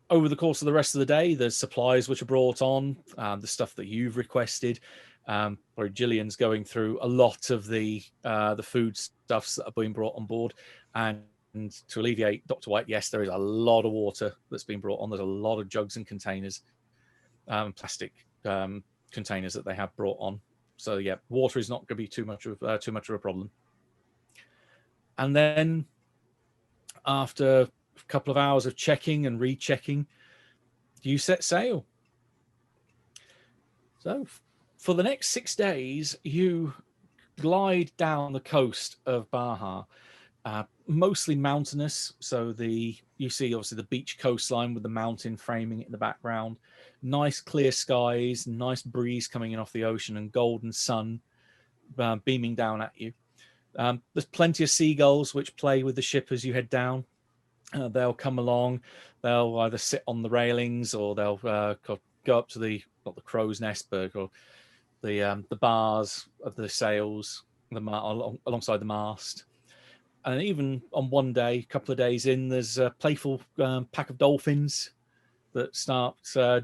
Over the course of the rest of the day, there's supplies which are brought on, the stuff that you've requested. Where Gillian's going through a lot of the food stuffs that are being brought on board, and to alleviate Dr. White, yes, there is a lot of water that's been brought on. There's a lot of jugs and containers, plastic containers that they have brought on. So yeah, water is not going to be too much of a problem. And then after a couple of hours of checking and rechecking, you set sail. So for the next 6 days, you glide down the coast of Baja, mostly mountainous. So you see obviously the beach coastline with the mountain framing it in the background. Nice clear skies, nice breeze coming in off the ocean, and golden sun beaming down at you. There's plenty of seagulls which play with the ship as you head down. They'll come along. They'll either sit on the railings, or they'll go up to not the crow's nest, but the bars of the sails, alongside the mast. And even on one day, a couple of days in, there's a playful pack of dolphins that start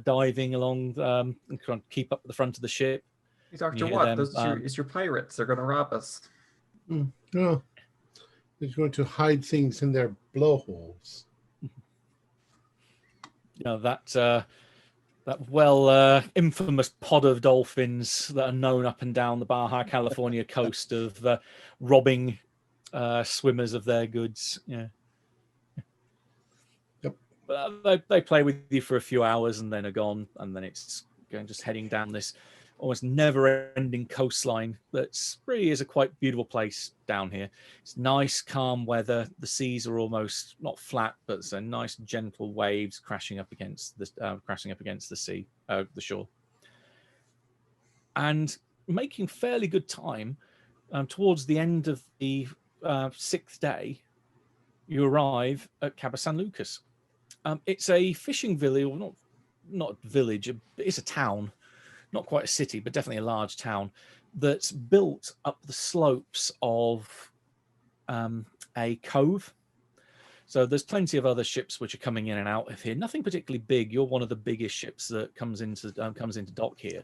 diving along and kind of keep up at the front of the ship. Hey, Dr. Watt, those is your pirates. They're going to rob us. No, they're going to hide things in their blowholes. You know, that infamous pod of dolphins that are known up and down the Baja California coast of robbing swimmers of their goods. Yeah. Yep. But they play with you for a few hours and then are gone, and then it's just heading down this almost never-ending coastline that's really is a quite beautiful place down here. It's nice, calm weather. The seas are almost not flat, but it's a nice, gentle waves crashing up against the sea, the shore. And making fairly good time towards the end of the 6th day, you arrive at Cabo San Lucas. It's a fishing village, or not village. It's a town. Not quite a city, but definitely a large town that's built up the slopes of a cove. So there's plenty of other ships which are coming in and out of here. Nothing particularly big. You're one of the biggest ships that comes into dock here,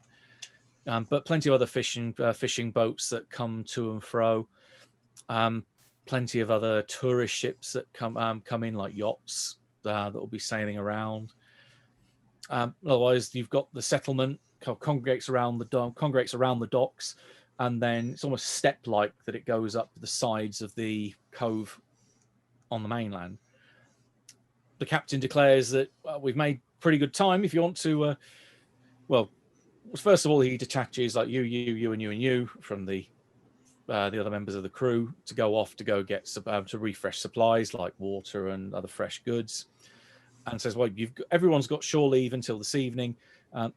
but plenty of other fishing boats that come to and fro. Plenty of other tourist ships that come in, like yachts that will be sailing around. Otherwise, you've got the settlement congregates around the docks, and then it's almost step-like that it goes up the sides of the cove on the mainland. The captain declares that we've made pretty good time. If you want to, first of all, he detaches like you, and you from the the other members of the crew to go off to go get to refresh supplies like water and other fresh goods, and says, "Well, everyone's got shore leave until this evening.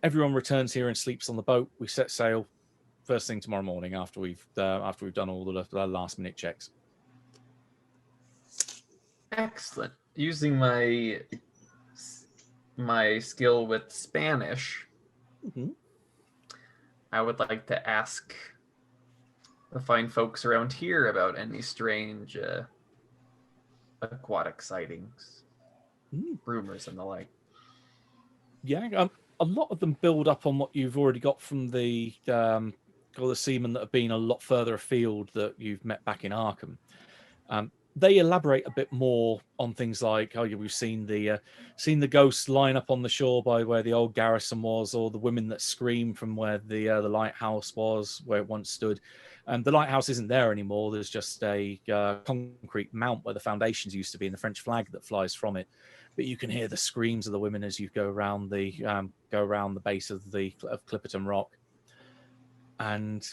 Everyone returns here and sleeps on the boat. We set sail first thing tomorrow morning after we've done all the last minute checks." Excellent. Using my skill with Spanish, I would like to ask the fine folks around here about any strange aquatic sightings, rumors, and the like. Yeah, a lot of them build up on what you've already got from the seamen that have been a lot further afield that you've met back in Arkham. They elaborate a bit more on things like, we've seen the ghosts line up on the shore by where the old garrison was, or the women that scream from where the lighthouse was, where it once stood. The lighthouse isn't there anymore. There's just a concrete mount where the foundations used to be, and the French flag that flies from it. But you can hear the screams of the women as you go around the base of Clipperton Rock. And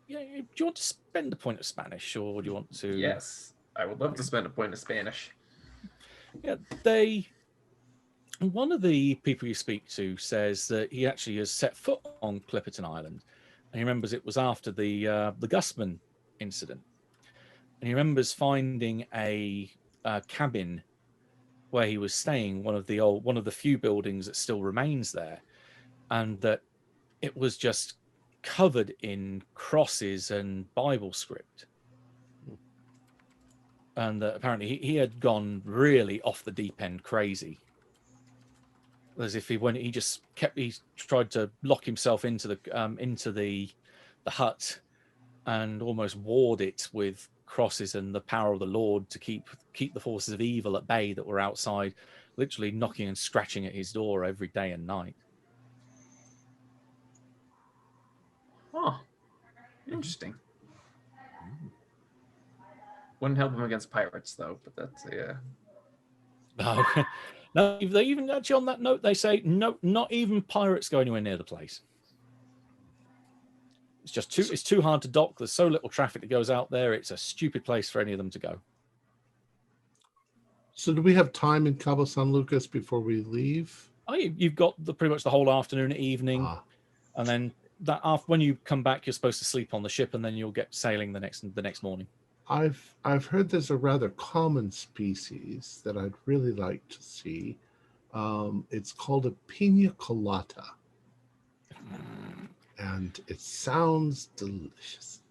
yeah, do you want to spend a point of Spanish, or do you want to? Yes, I would love to spend a point of Spanish. Yeah, one of the people you speak to says that he actually has set foot on Clipperton Island, and he remembers it was after the Gusman incident, and he remembers finding a cabin where he was staying, one of the few buildings that still remains there, and that it was just covered in crosses and Bible script, and that apparently he had gone really off the deep end crazy, as if he tried to lock himself into the hut and almost ward it with crosses and the power of the Lord to keep the forces of evil at bay that were outside, literally knocking and scratching at his door every day and night. Oh, interesting. Wouldn't help him against pirates, though. But that's No, no. They even actually on that note, they say no, not even pirates go anywhere near the place. It's too hard to dock. There's so little traffic that goes out there. It's a stupid place for any of them to go. So do we have time in Cabo San Lucas before we leave? Oh, you've got pretty much the whole afternoon, evening, and then when you come back, you're supposed to sleep on the ship, and then you'll get sailing the next morning. I've heard there's a rather common species that I'd really like to see. It's called a pina colada, and it sounds delicious.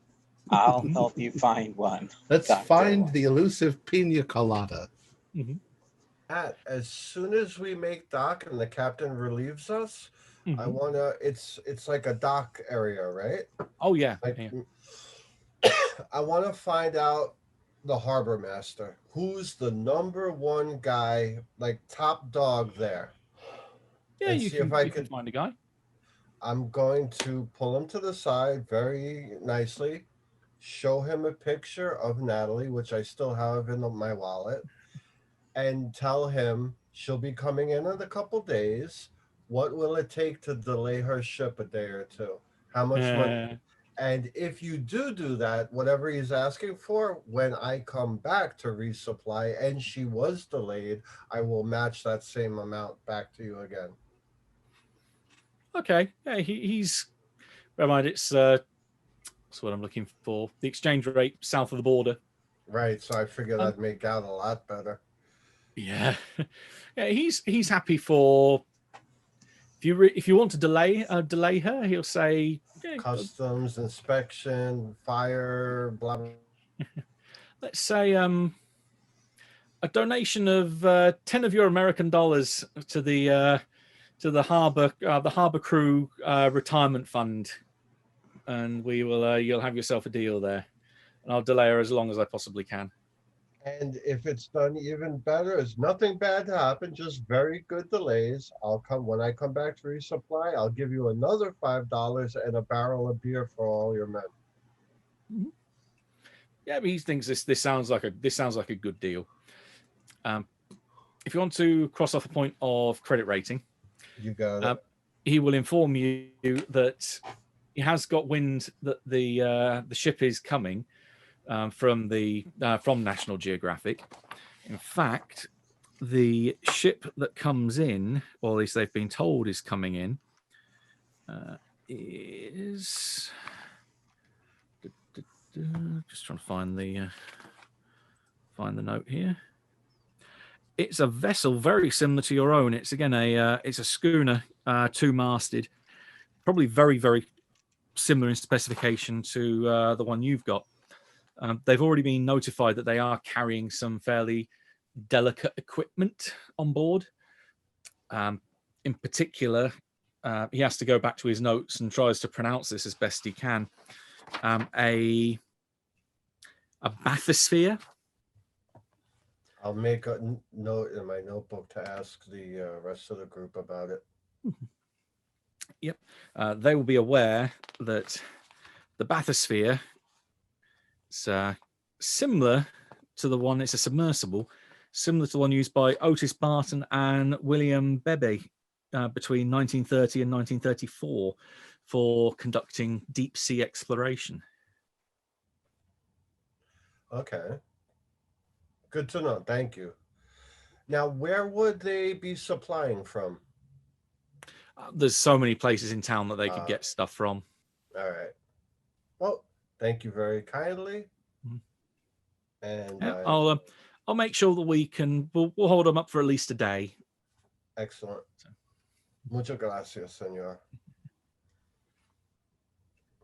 I'll help you find one. Let's Doctor. find the elusive pina colada. As soon as we make dock and the captain relieves us, I wanna. It's like a dock area, right? Oh yeah. I want to find out the harbor master. Who's the number one guy, like top dog there? Yeah, and you see can, if I you can could. find a guy. I'm going to pull him to the side very nicely, show him a picture of Natalie, which I still have in my wallet, and tell him she'll be coming in a couple days. What will it take to delay her ship a day or two? How much money? And if you do that, whatever he's asking for, when I come back to resupply and she was delayed, I will match that same amount back to you again. Okay. Yeah, he's. Bear in mind, it's that's what I'm looking for. The exchange rate south of the border. Right. So I figured I'd make out a lot better. Yeah. Yeah. He's happy for. If you want to delay her, he'll say customs inspection, fire, blah blah. Let's say a donation of 10 of your American dollars to the harbor crew retirement fund, and we will you'll have yourself a deal there, and I'll delay her as long as I possibly can. And if it's done even better, it's nothing bad to happen, just very good delays. When I come back to resupply, I'll give you another $5 and a barrel of beer for all your men. Mm-hmm. Yeah, but he thinks this sounds like a good deal. If you want to cross off a point of credit rating, you got it. He will inform you that he has got wind that the ship is coming from National Geographic. In fact, the ship that comes in, or at least they've been told is coming in, is just trying to find the note here. It's a vessel very similar to your own. It's again it's a schooner, two-masted, probably very, very similar in specification to the one you've got. They've already been notified that they are carrying some fairly delicate equipment on board. In particular, he has to go back to his notes and tries to pronounce this as best he can. A bathysphere. I'll make a note in my notebook to ask the rest of the group about it. Yep. They will be aware that the bathysphere is similar to the one, it's a submersible, similar to the one used by Otis Barton and William Beebe between 1930 and 1934 for conducting deep sea exploration. Okay. Good to know. Thank you. Now, where would they be supplying from? There's so many places in town that they could get stuff from. All right. Well, thank you very kindly. And yeah, I'll make sure that we'll hold them up for at least a day. Excellent. Muchas gracias, senor.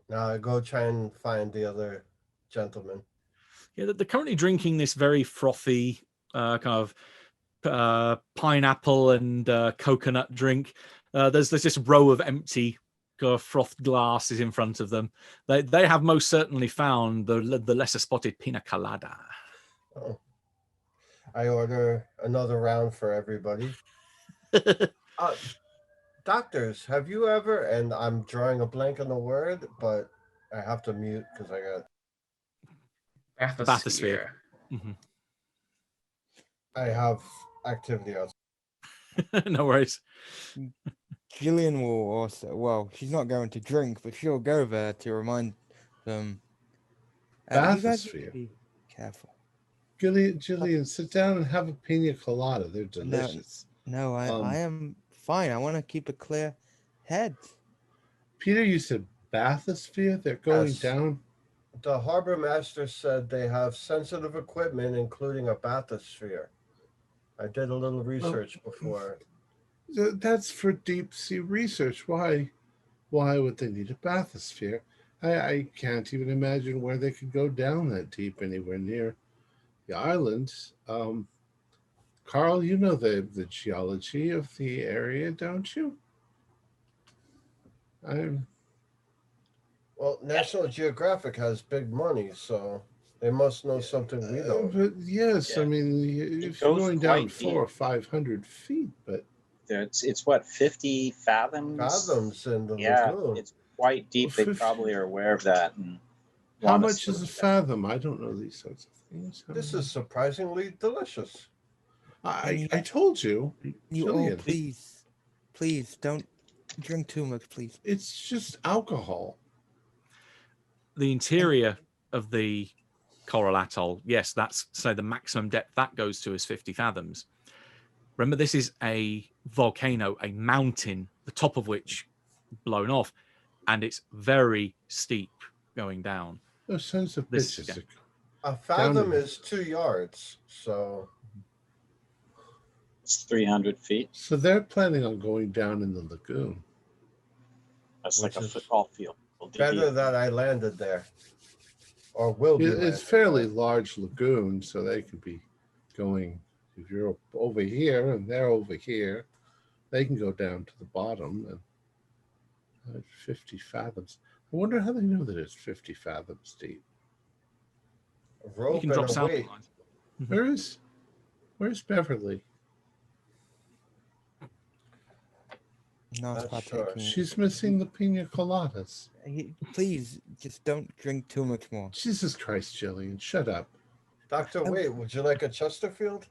Now I go try and find the other gentleman. Yeah, they're currently drinking this very frothy kind of pineapple and coconut drink. There's this row of empty frothed glasses in front of them. They have most certainly found the lesser spotted pina colada. Oh. I order another round for everybody. Doctors, have you ever, and I'm drawing a blank on the word, but I have to mute because I got bathysphere. Mm-hmm. I have activity outside. No worries. Gillian will also, well, she's not going to drink, but she'll go there to remind them. You guys have to be careful. Gillian, sit down and have a pina colada. They're delicious. No, I am fine. I want to keep a clear head. Peter, you said bathysphere? They're going down? The harbor master said they have sensitive equipment, including a bathysphere. I did a little research before. That's for deep sea research. Why would they need a bathysphere? I can't even imagine where they could go down that deep anywhere near the island. Carl, you know the geology of the area, don't you? Well, National Geographic has big money, so they must know something we don't. But yes, I mean, if you're going down 400 or 500 feet, but it's what, 50 fathoms? Fathoms in the lagoon. It's quite deep. Well, they probably are aware of that. And how much is a fathom? I don't know these sorts of things. This is surprisingly delicious. I told you. You please don't drink too much, please. It's just alcohol. The interior of the coral atoll, yes, that's the maximum depth that goes to is 50 fathoms. Remember, this is a volcano, a mountain, the top of which blown off, and it's very steep going down. Those sons of bitches. A fathom is 2 yards, so it's 300 feet. So they're planning on going down in the lagoon. That's like a football field. Better that I landed there, or will be. It's fairly large lagoon, so they could be going. If you're over here and they're over here, they can go down to the bottom and 50 fathoms. I wonder how they know that it's 50 fathoms deep. A rope and a weight. Where's Beverly? No, she's missing the pina coladas. Please, just don't drink too much more. Jesus Christ, Jillian, shut up. Dr. Wait, would you like a Chesterfield?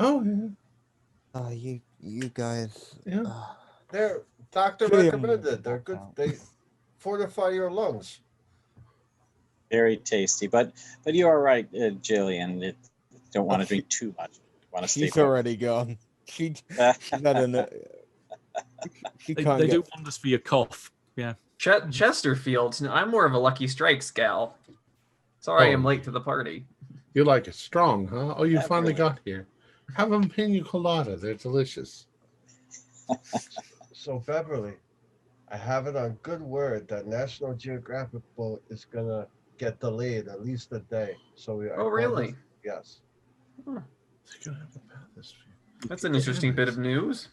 Oh, yeah. You guys. Yeah. They're doctor Gillian recommended. They're won't good. count. They fortify your lungs. Very tasty, but you are right, Jillian. Don't want to she- drink too much. Want to stay She's already gone. She's not in she They, can't they get. do wonders for your cough. Yeah. Chesterfield. No, I'm more of a Lucky Strikes gal. Sorry, I'm Oh. late to the party. You like it strong, huh? Oh, you Yeah, finally really. got here. Have them pina colada. They're delicious. So Beverly, I have it on good word that National Geographic boat is gonna get delayed at least a day. So we. Oh, really? Yes. They're gonna have a bathysphere. That's an interesting bit of news.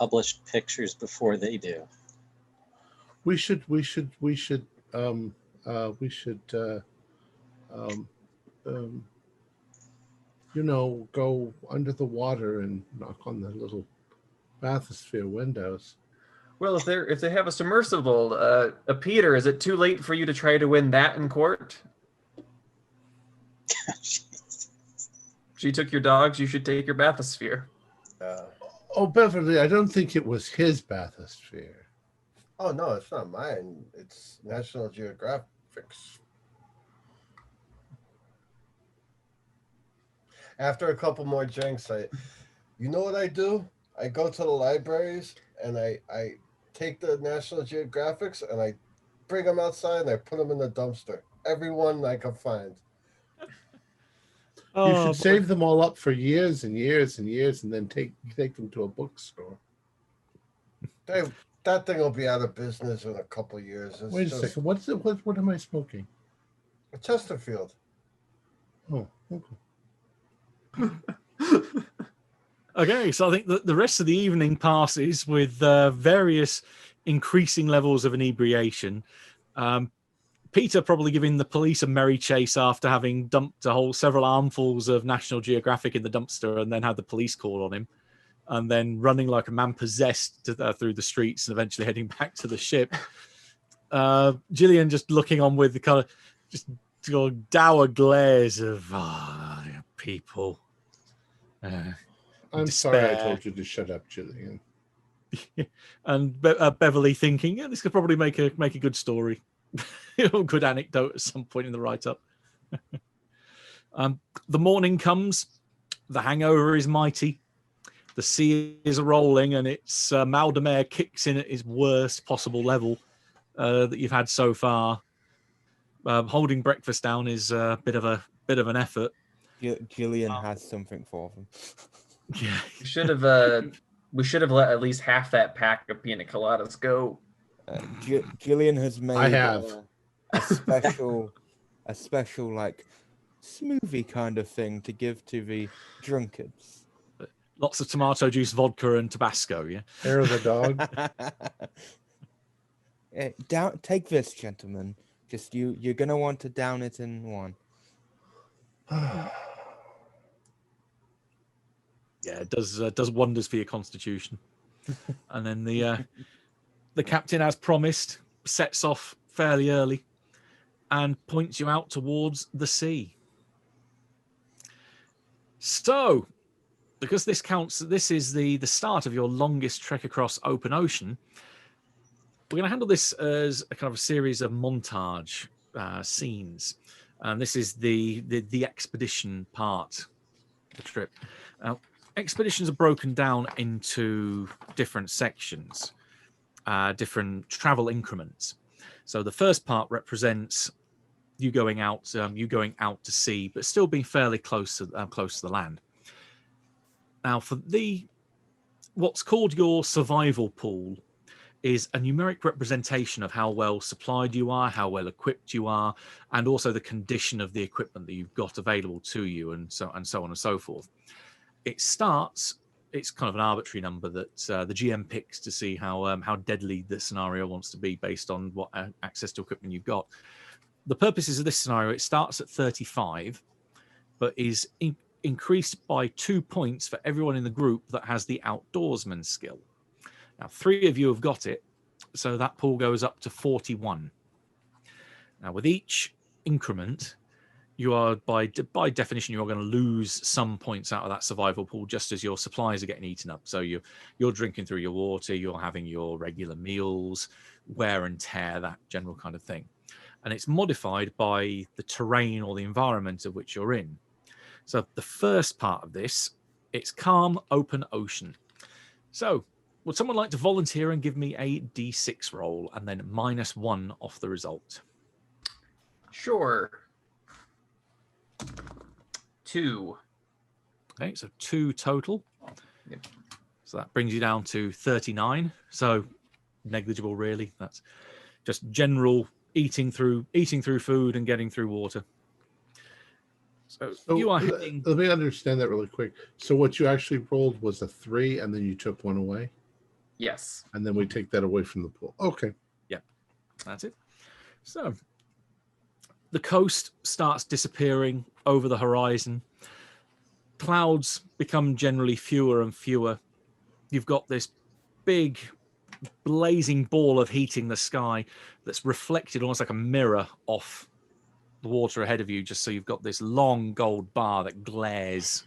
published pictures before they do. We should um go under the water and knock on the little bathysphere windows. Well, if they have a submersible, Peter, is it too late for you to try to win that in court? She took your dogs. You should take your bathysphere. Oh, Beverly, I don't think it was his bathysphere. Oh no, it's not mine. It's National Geographic's. After a couple more drinks, you know what I do? I go to the libraries and I take the National Geographics and I bring them outside and I put them in the dumpster. Every one I can find. You should save them all up for years and years and years, and then take them to a bookstore. That thing will be out of business in a couple of years. Wait a second. What's it? What am I smoking? A Chesterfield. Oh, okay. Okay, so I think the rest of the evening passes with various increasing levels of inebriation. Peter probably giving the police a merry chase after having dumped several armfuls of National Geographic in the dumpster and then had the police call on him, and then running like a man possessed through the streets and eventually heading back to the ship. Gillian just looking on with the kind of just dour glares of people. I'm sorry I told you to shut up, Gillian. And Beverly thinking, yeah, this could probably make a good story. Good anecdote at some point in the write-up. The morning comes. The hangover is mighty. The sea is rolling, and its mal de mer kicks in at its worst possible level that you've had so far. Holding breakfast down is a bit of an effort. Gillian has something for them. Yeah, we should have let at least half that pack of pina coladas go. Gillian has made I have. a special like smoothie kind of thing to give to the drunkards. lots of tomato juice, vodka, and Tabasco. Yeah. Hair of the dog. Take this, gentlemen. Just you're gonna want to down it in one. Yeah, it does wonders for your constitution. And then the captain, as promised, sets off fairly early and points you out towards the sea. So, because this is the start of your longest trek across open ocean, we're going to handle this as a kind of a series of montage scenes. And this is the expedition part of the trip. Expeditions are broken down into different sections, different travel increments. So the first part represents you going out to sea, but still being fairly close to the land. Now, for what's called your survival pool is a numeric representation of how well supplied you are, how well equipped you are, and also the condition of the equipment that you've got available to you, and so on and so forth. It's kind of an arbitrary number that the GM picks to see how deadly the scenario wants to be based on what access to equipment you've got. The purposes of this scenario, it starts at 35, but is increased by 2 points for everyone in the group that has the outdoorsman skill. Now, 3 of you have got it, so that pool goes up to 41. Now, with each increment, you are by definition you're going to lose some points out of that survival pool just as your supplies are getting eaten up. So you're drinking through your water, you're having your regular meals, wear and tear, that general kind of thing. And it's modified by the terrain or the environment of which you're in. So the first part of this, it's calm, open ocean. So would someone like to volunteer and give me a D6 roll and then -1 off the result? Sure. 2. Okay, so 2 total. Yep. So that brings you down to 39. So negligible, really. That's just general eating through food and getting through water. So you are hitting. Let me understand that really quick. So what you actually rolled was a 3, and then you took 1 away, Yes. and then we take that away from the pool. Okay. Yeah, that's it. So the coast starts disappearing over the horizon. Clouds become generally fewer and fewer. You've got this big blazing ball of heat in the sky that's reflected almost like a mirror off the water ahead of you, just so you've got this long gold bar that glares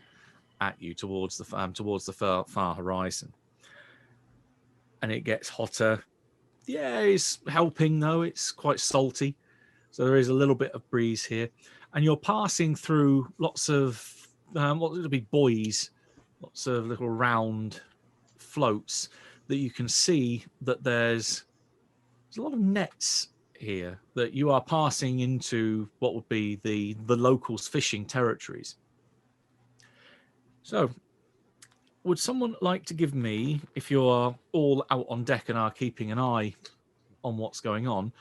at you towards the far horizon. And it gets hotter. The air is helping, though. It's quite salty. So there is a little bit of breeze here. And you're passing through lots of, what would be buoys, lots of little round floats that you can see that there's a lot of nets here that you are passing into what would be the locals' fishing territories. So would someone like to give me, if you are all out on deck and are keeping an eye on what's going on,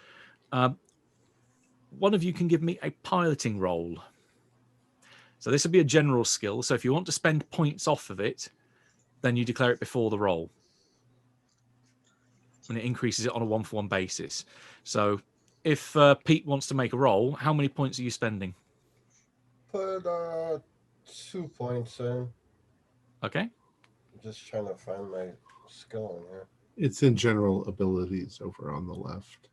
one of you can give me a piloting roll. So this would be a general skill. So if you want to spend points off of it, then you declare it before the roll. And it increases it on a 1-for-1 basis. So if Pete wants to make a roll, how many points are you spending? Put 2 points in. Okay. I'm just trying to find my skill in here. It's in general abilities over on the left.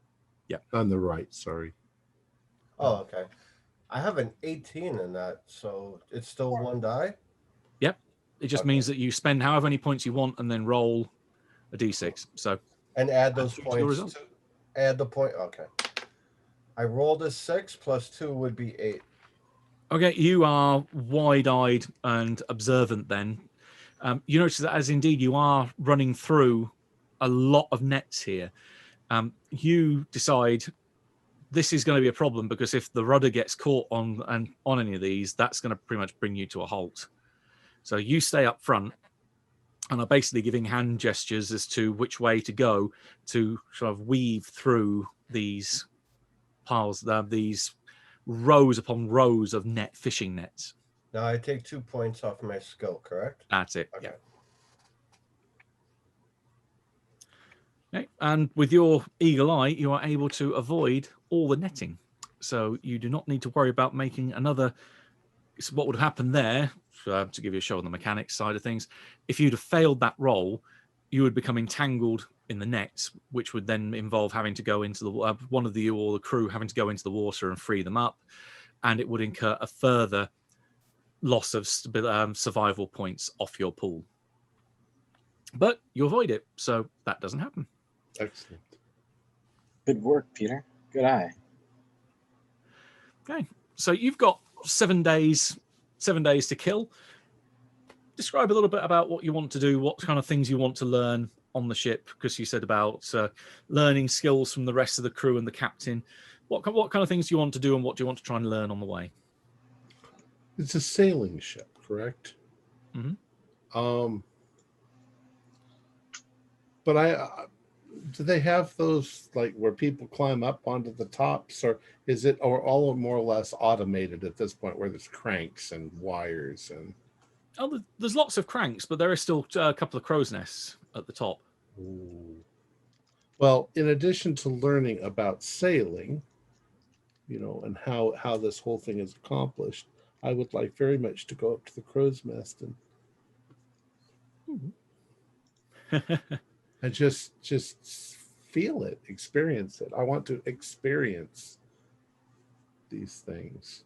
Yeah. On the right, sorry. Oh, okay. I have an 18 in that, so it's still 1 die? Yep. It just means that you spend however many points you want and then roll a d6. So and add those your points result. to add the point. Okay. I rolled a 6 plus 2 would be 8. Okay, you are wide-eyed and observant then. You notice that as indeed you are running through a lot of nets here. You decide this is going to be a problem because if the rudder gets caught on any of these, that's going to pretty much bring you to a halt. So you stay up front and are basically giving hand gestures as to which way to go to sort of weave through these piles, these rows upon rows of fishing nets. Now I take 2 points off my skill, correct? That's it. Okay. Yeah. Okay. And with your eagle eye, you are able to avoid all the netting. So you do not need to worry about making another. So what would happen there, to give you a show on the mechanics side of things, if you'd have failed that roll, you would become entangled in the nets, which would then involve having to go into the one of you or the crew having to go into the water and free them up, and it would incur a further loss of survival points off your pool. But you avoid it, so that doesn't happen. Excellent. Good work, Peter. Good eye. Okay, so you've got 7 days to kill. Describe a little bit about what you want to do, what kind of things you want to learn on the ship, because you said about learning skills from the rest of the crew and the captain. What kind of things do you want to do, and what do you want to try and learn on the way? It's a sailing ship, correct? Mm-hmm. But do they have those like where people climb up onto the tops, or is it all more or less automated at this point, where there's cranks and wires and? Oh, there's lots of cranks, but there is still a couple of crow's nests at the top. Ooh. Well, in addition to learning about sailing, and how this whole thing is accomplished, I would like very much to go up to the crow's nest and just feel it, experience it. I want to experience these things.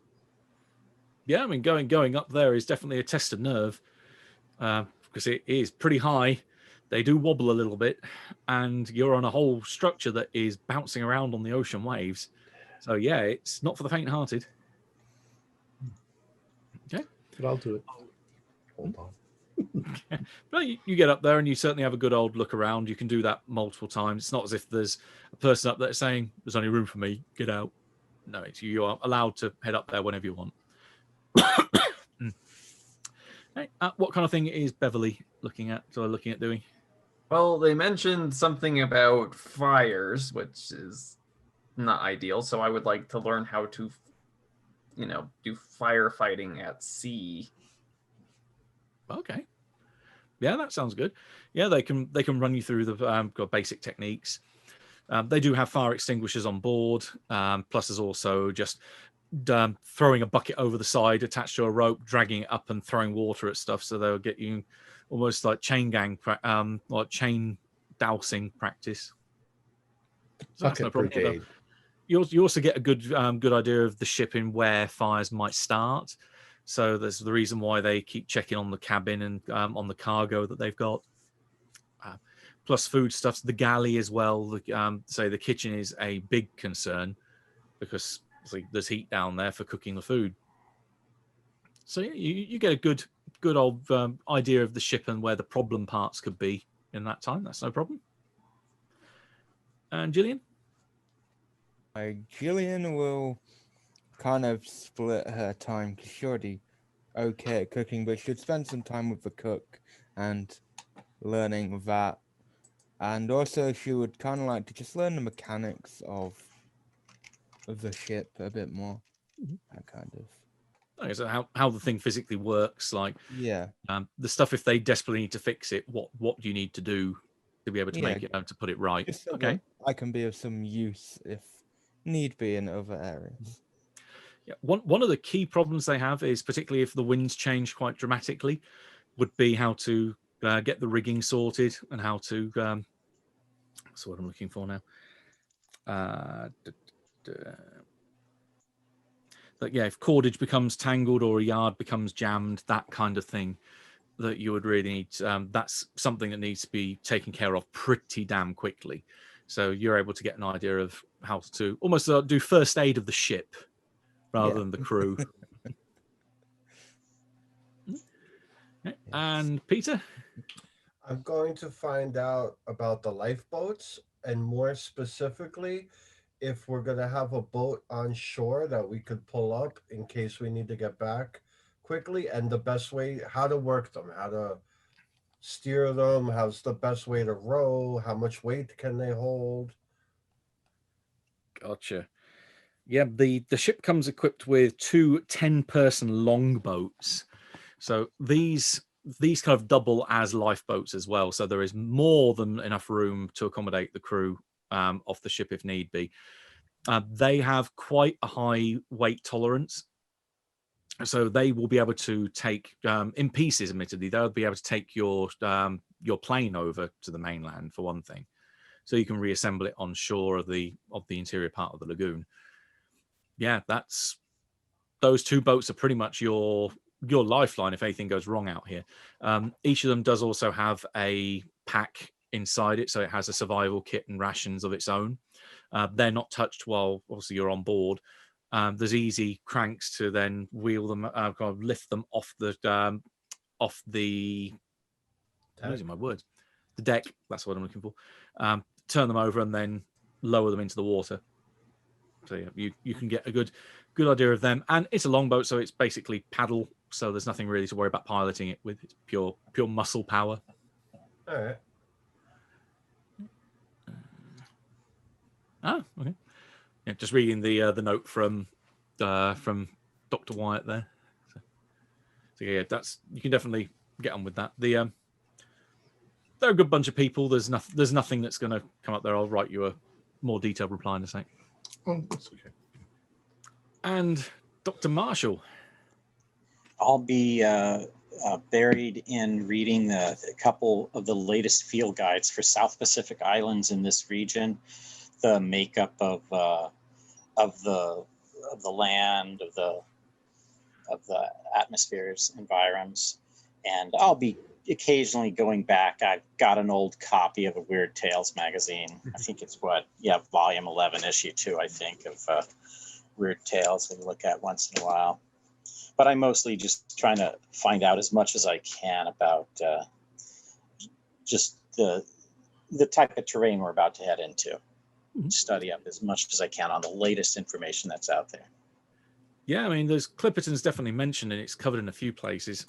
Yeah, I mean, going up there is definitely a test of nerve, because it is pretty high. They do wobble a little bit, and you're on a whole structure that is bouncing around on the ocean waves. So yeah, it's not for the faint-hearted. Okay, But I'll do it. Hold on. but you get up there and you certainly have a good old look around. You can do that multiple times. It's not as if there's a person up there saying, "There's only room for me. Get out." No, it's you are allowed to head up there whenever you want. Okay, what kind of thing is Beverly looking at doing? Well, they mentioned something about fires, which is not ideal. So I would like to learn how to, do firefighting at sea. Okay, yeah, that sounds good. Yeah, they can run you through the basic techniques. They do have fire extinguishers on board. Plus, there's also just throwing a bucket over the side attached to a rope, dragging it up and throwing water at stuff. So they'll get you almost like chain gang, like chain dousing practice. So that's no problem. Brigade. You also get a good idea of the ship and where fires might start. So there's the reason why they keep checking on the cabin and on the cargo that they've got. Plus foodstuffs, the galley as well. So the kitchen is a big concern because there's heat down there for cooking the food. So yeah, you get a good old idea of the ship and where the problem parts could be in that time. That's no problem. And Gillian? Gillian will kind of split her time because she's already okay at cooking, but she'd spend some time with the cook and learning that. And also she would kind of like to just learn the mechanics of the ship a bit more. That kind of. Okay, so how the thing physically works, like Yeah. the stuff if they desperately need to fix it, what do you need to do to be able to make it to put it right? Just so okay, I can be of some use if need be in other areas. Yeah, one of the key problems they have is particularly if the winds change quite dramatically, would be how to get the rigging sorted and how to. That's what I'm looking for now. That if cordage becomes tangled or a yard becomes jammed, that kind of thing, that you would really need. That's something that needs to be taken care of pretty damn quickly. So you're able to get an idea of how to almost do first aid of the ship rather than the crew. And Peter? I'm going to find out about the lifeboats and more specifically if we're going to have a boat on shore that we could pull up in case we need to get back quickly, and the best way, how to work them, how to steer them, how's the best way to row, how much weight can they hold. Gotcha. Yeah, the ship comes equipped with 2 10-person longboats. So these kind of double as lifeboats as well. So there is more than enough room to accommodate the crew off the ship if need be. They have quite a high weight tolerance. So they will be able to take, in pieces, admittedly, they'll be able to take your plane over to the mainland, for one thing. So you can reassemble it on shore of the interior part of the lagoon. Yeah, those 2 boats are pretty much your lifeline if anything goes wrong out here. Each of them does also have a pack inside it, so it has a survival kit and rations of its own. They're not touched while obviously you're on board. There's easy cranks to then wheel them, kind of lift them off the I'm losing my words. The deck. That's what I'm looking for. Turn them over and then lower them into the water. So yeah, you can get a good idea of them. And it's a longboat, so it's basically paddle. So there's nothing really to worry about piloting it with. It's pure muscle power. All right. Okay. Yeah, just reading the note from Dr. Wyatt there. So yeah, you can definitely get on with that. They're a good bunch of people. There's nothing that's going to come up there. I'll write you a more detailed reply in a sec. Oh, that's okay. And Dr. Marshall. I'll be buried in reading a couple of the latest field guides for South Pacific islands in this region, the makeup of the land, of the atmospheres, environs, and I'll be occasionally going back. I've got an old copy of a Weird Tales magazine. I think it's volume 11, issue 2, I think, of Weird Tales I look at once in a while. But I'm mostly just trying to find out as much as I can about just the type of terrain we're about to head into. Study up as much as I can on the latest information that's out there. Yeah, I mean, there's Clipperton's definitely mentioned, and it's covered in a few places.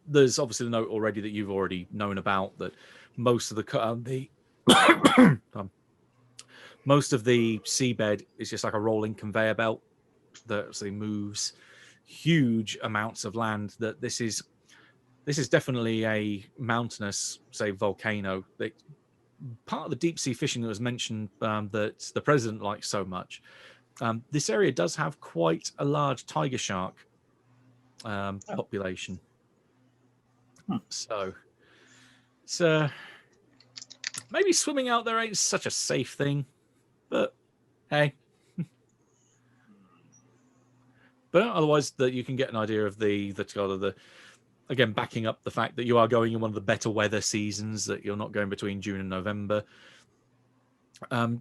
There's obviously the note already that you've already known about, that most of the most of the seabed is just like a rolling conveyor belt that actually moves huge amounts of land. That this is definitely a mountainous, say, volcano. Part of the deep sea fishing that was mentioned that the president likes so much. This area does have quite a large tiger shark population. So maybe swimming out there ain't such a safe thing, but hey. But otherwise, that you can get an idea of the again, backing up the fact that you are going in one of the better weather seasons, that you're not going between June and November.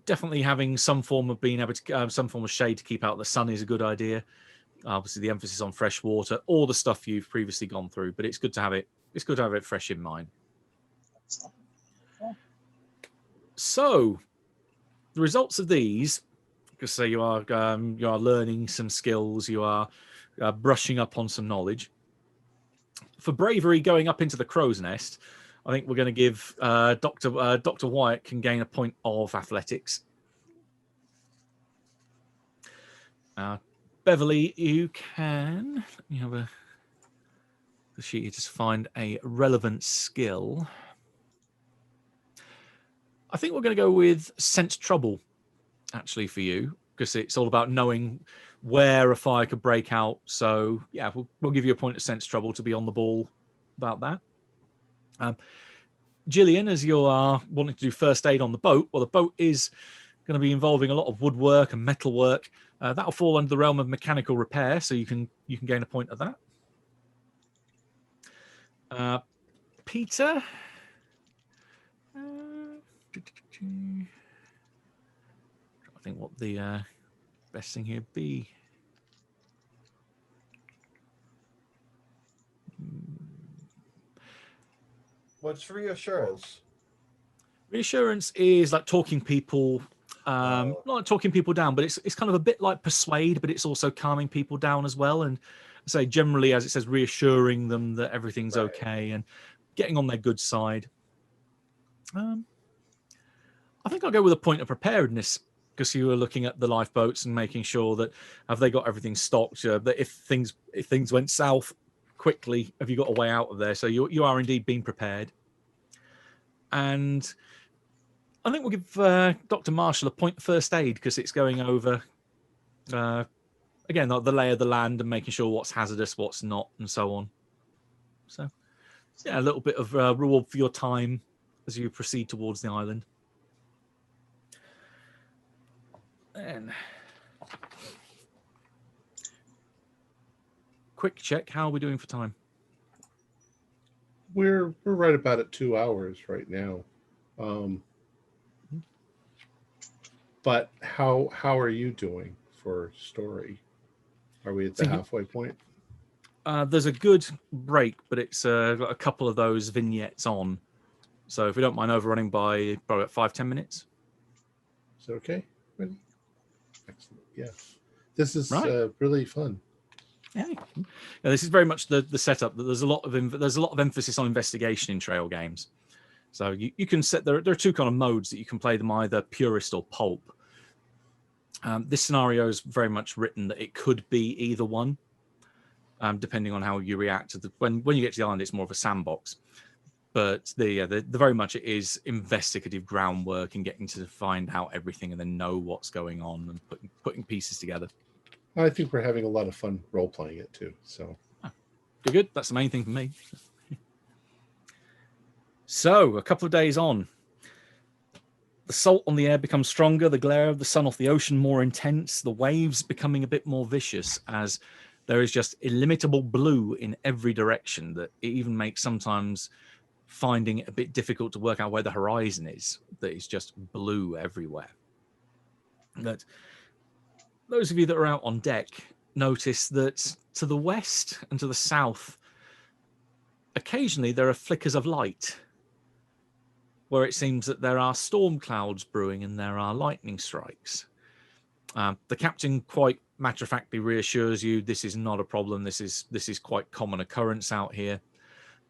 Definitely having some form of being able to some form of shade to keep out the sun is a good idea. Obviously, the emphasis on fresh water, all the stuff you've previously gone through, but it's good to have it. It's good to have it fresh in mind. So, the results of these, because say you are learning some skills, you are brushing up on some knowledge. For bravery, going up into the crow's nest, I think we're going to give Dr. Wyatt can gain a point of athletics. Beverly, you can. You have the sheet here, just find a relevant skill. I think we're going to go with sense trouble, actually, for you, because it's all about knowing where a fire could break out. So, yeah, we'll give you a point of sense trouble to be on the ball about that. Gillian, as you are wanting to do first aid on the boat, well, the boat is going to be involving a lot of woodwork and metal work. That'll fall under the realm of mechanical repair, so you can gain a point of that. Peter, I think what the best thing here be. What's reassurance? Reassurance is like talking people, not like talking people down, but it's kind of a bit like persuade, but it's also calming people down as well. And say generally, as it says, reassuring them that everything's okay and getting on their good side. I think I'll go with a point of preparedness, because you were looking at the lifeboats and making sure that have they got everything stocked, that if things went south quickly, have you got a way out of there? So you are indeed being prepared. And I think we'll give Dr. Marshall a point of first aid, because it's going over again the lay of the land and making sure what's hazardous, what's not, and so on. So yeah, a little bit of reward for your time as you proceed towards the island. And quick check, how are we doing for time? We're right about at 2 hours right now. But how are you doing for story? Are we at the halfway point? There's a good break, but it's got a couple of those vignettes on. So if we don't mind overrunning by probably about 5-10 minutes. Is that okay? Ready? Excellent. Yeah. This is really fun. Yeah, this is very much the setup. That there's a lot of emphasis on investigation in trail games. So you can set there are two kind of modes that you can play them, either purist or pulp. This scenario is very much written that it could be either one, depending on how you react to the when you get to the island. It's more of a sandbox, but the very much it is investigative groundwork and getting to find out everything and then know what's going on and putting pieces together. I think we're having a lot of fun role playing it too. So good. That's the main thing for me. So a couple of days on, the salt on the air becomes stronger, the glare of the sun off the ocean more intense, the waves becoming a bit more vicious as There is just illimitable blue in every direction that it even makes sometimes finding it a bit difficult to work out where the horizon is, that it's just blue everywhere. That those of you that are out on deck notice that to the west and to the south, occasionally there are flickers of light where it seems that there are storm clouds brewing and there are lightning strikes. The captain quite matter-of-factly reassures you this is not a problem. This is quite common occurrence out here.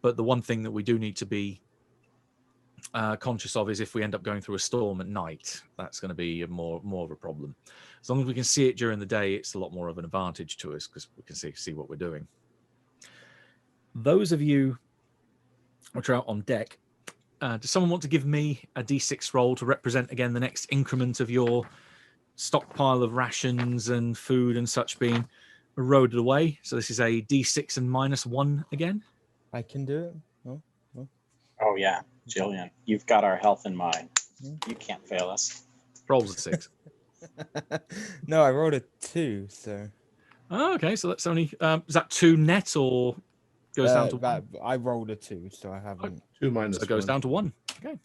But the one thing that we do need to be conscious of is if we end up going through a storm at night, that's going to be more of a problem. As long as we can see it during the day, it's a lot more of an advantage to us because we can see what we're doing. Those of you which are out on deck, does someone want to give me a D6 roll to represent again the next increment of your stockpile of rations and food and such being eroded away? So this is a D6 and -1 again. I can do it. No? Oh, yeah. Jillian, you've got our health in mind. You can't fail us. Rolls a 6. No, I rolled a 2, so. Oh, okay, so that's only is that 2 net or goes down to 1? I rolled a 2, so I haven't. 2 minus So it goes 1. down to 1. Okay.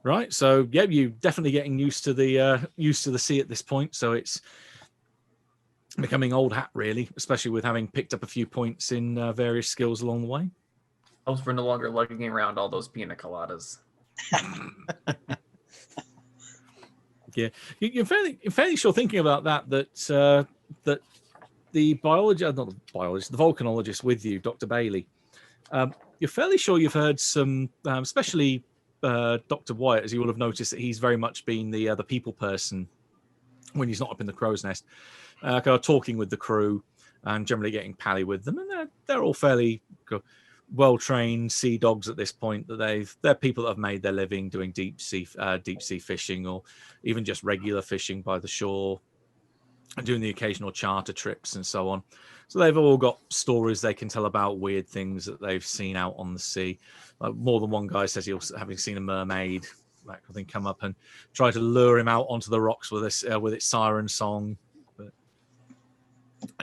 Right. So yeah, you definitely getting used to the sea at this point. So it's becoming old hat really, especially with having picked up a few points in various skills along the way. Helps we're no longer lugging around all those pina coladas. Yeah, you're fairly sure thinking about that the the volcanologist with you, Dr. Bailey. You're fairly sure you've heard some, especially Dr. Wyatt, as you will have noticed that he's very much been the people person when he's not up in the crow's nest, kind of talking with the crew and generally getting pally with them, and they're all fairly well-trained sea dogs at this point. That they're people that have made their living doing deep sea fishing, or even just regular fishing by the shore, and doing the occasional charter trips and so on. So they've all got stories they can tell about weird things that they've seen out on the sea. More than one guy says he'll having seen a mermaid, that kind of thing, come up and try to lure him out onto the rocks with its siren song. But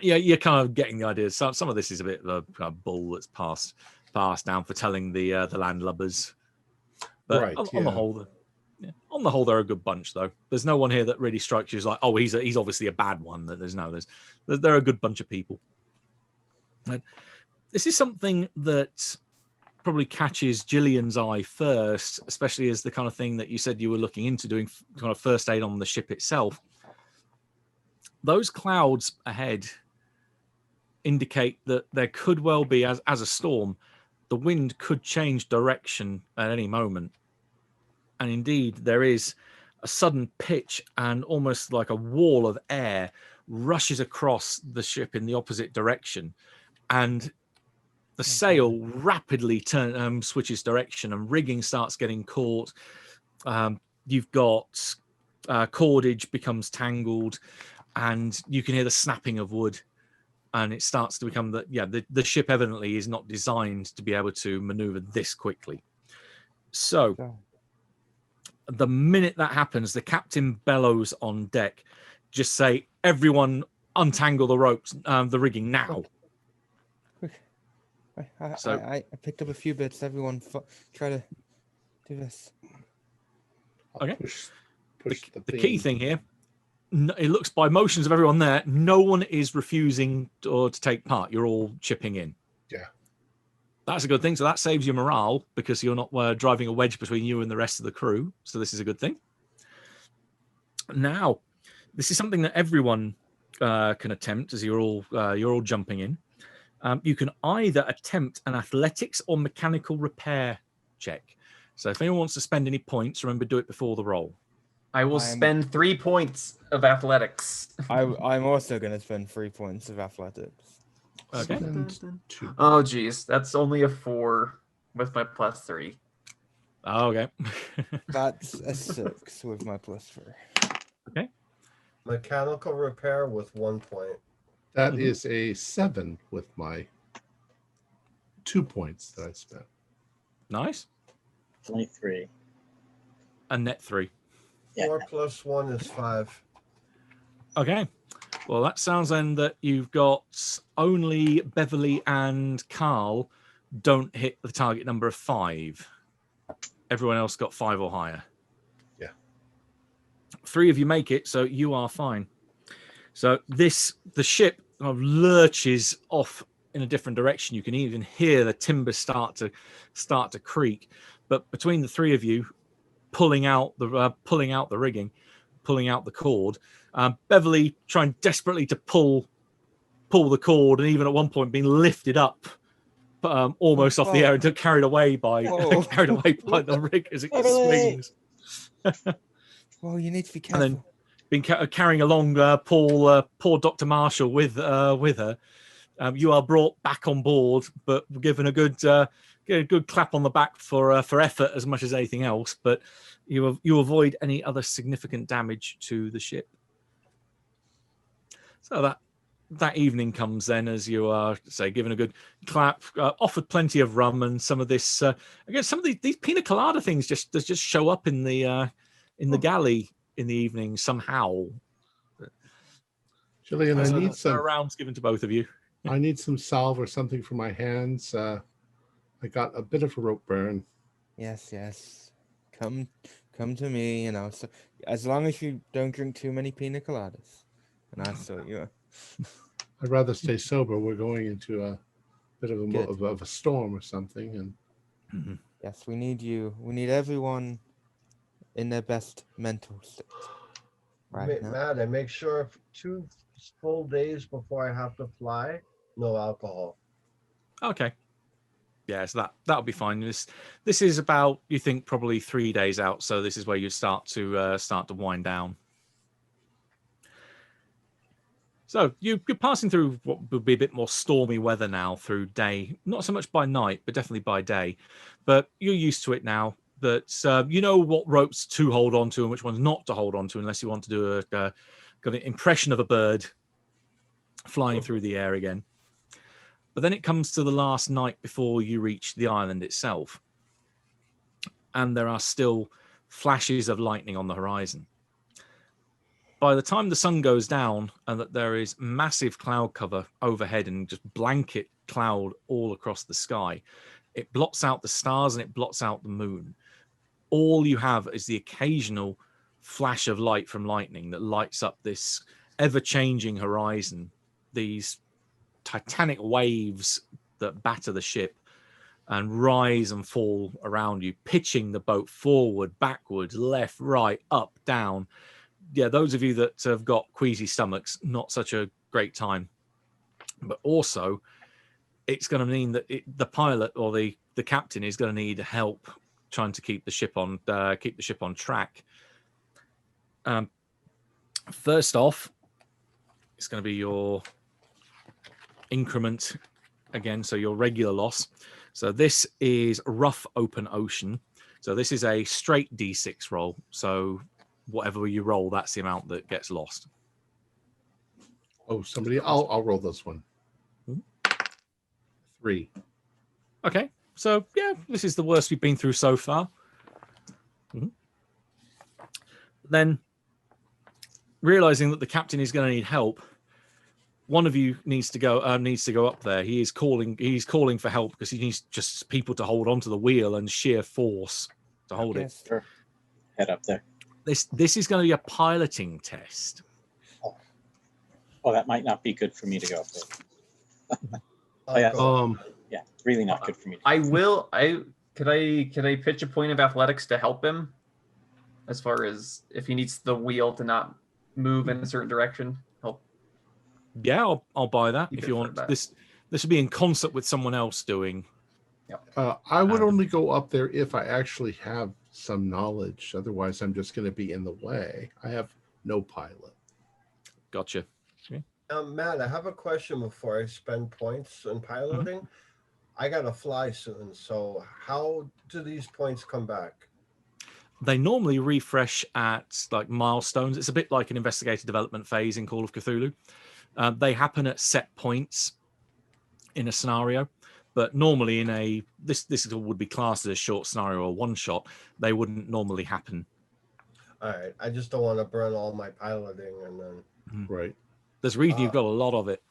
yeah, you're kind of getting the idea. Some of this is a bit of a kind of bull that's passed down for telling the landlubbers. But Right, on the whole, on the whole, they're a good bunch, though. There's no one here that really strikes you as like, oh, he's obviously a bad one. They're a good bunch of people. And this is something that probably catches Gillian's eye first, especially as the kind of thing that you said you were looking into doing kind of first aid on the ship itself. Those clouds ahead indicate that there could well be, as a storm, the wind could change direction at any moment. And indeed, there is a sudden pitch and almost like a wall of air rushes across the ship in the opposite direction. And the sail rapidly switches direction and rigging starts getting caught. You've got cordage becomes tangled and you can hear the snapping of wood. And it starts to become the ship evidently is not designed to be able to maneuver this quickly. So the minute that happens, the captain bellows on deck, just say, everyone untangle the ropes, the rigging now. I picked up a few bits. Everyone try to do this. Okay. Push the key thing here, it looks by motions of everyone there, no one is refusing to take part. You're all chipping in. Yeah. That's a good thing. So that saves you morale because you're not driving a wedge between you and the rest of the crew. So this is a good thing. Now, this is something that everyone can attempt as you're all jumping in. You can either attempt an athletics or mechanical repair check. So if anyone wants to spend any points, remember, do it before the roll. I will spend 3 points of athletics. I'm also going to spend 3 points of athletics. Okay. Oh, geez. That's only a 4 with my +3. Oh, okay. That's a 6 with my +3. Okay. Mechanical repair with 1 point. That is a 7 with my 2 points that I spent. Nice. 23. A net 3. Yeah. 4 + 1 is 5. Okay. Well, that sounds then that you've got only Beverly and Carl don't hit the target number of 5. Everyone else got 5 or higher. Yeah. 3 of you make it, so you are fine. So the ship kind of lurches off in a different direction. You can even hear the timbers start to creak. But between the 3 of you, pulling out the rigging, pulling out the cord, Beverly trying desperately to pull the cord, and even at one point being lifted up, almost off the air and carried away by the rig as it swings. Well, you need to be And careful. then been carrying along poor Dr. Marshall with her. You are brought back on board, but given a good clap on the back for effort as much as anything else. But you avoid any other significant damage to the ship. So that evening comes then as you are, say, given a good clap, offered plenty of rum and some of this. Again, some of these pina colada things just show up in the galley in the evening somehow. Gillian, I need there are rounds given to both of you. I need some salve or something for my hands. I got a bit of a rope burn. Yes. Come to me, So as long as you don't drink too many pina coladas, and I sort you. I'd rather stay sober. We're going into a bit of a storm or something, and yes, we need you. We need everyone in their best mental state. Right now. Matt, I make sure 2 full days before I have to fly, no alcohol. Okay. Yeah, so that'll be fine. This is about, you think, probably 3 days out. So this is where you start to wind down. So you're passing through what would be a bit more stormy weather now through day, not so much by night, but definitely by day. But you're used to it now. That you know what ropes to hold on to and which ones not to hold on to, unless you want to do got an impression of a bird flying through the air again. But then it comes to the last night before you reach the island itself, and there are still flashes of lightning on the horizon. By the time the sun goes down and that there is massive cloud cover overhead and just blanket cloud all across the sky, it blots out the stars and it blots out the moon. All you have is the occasional flash of light from lightning that lights up this ever-changing horizon, these titanic waves that batter the ship and rise and fall around you, pitching the boat forward, backwards, left, right, up, down. Yeah, those of you that have got queasy stomachs, not such a great time. But also, it's going to mean that the pilot or the captain is going to need help trying to keep the ship on track. First off, it's going to be your increment again, so your regular loss. So this is rough open ocean. So this is a straight D6 roll. So whatever you roll, that's the amount that gets lost. Oh, I'll roll this one. 3. Okay, so yeah, this is the worst we've been through so far. Then, realizing that the captain is going to need help, one of you needs to go up there. He's calling for help because he needs just people to hold onto the wheel and sheer force to hold it. Sure. Head up there. This is going to be a piloting test. Oh, that might not be good for me to go up there. Yeah, really not good for me. Could I pitch a point of athletics to help him, as far as if he needs the wheel to not move in a certain direction? Help. Yeah, I'll buy that if you want. This would be in concert with someone else doing. I would only go up there if I actually have some knowledge. Otherwise, I'm just going to be in the way. I have no pilot. Gotcha. Okay. Matt, I have a question before I spend points in piloting. Mm-hmm. I got to fly soon, so how do these points come back? They normally refresh at like milestones. It's a bit like an investigative development phase in Call of Cthulhu. They happen at set points in a scenario, but normally in this would be classed as a short scenario or one shot. They wouldn't normally happen. All right, I just don't want to burn all my piloting and then right. There's a reason you've got a lot of it.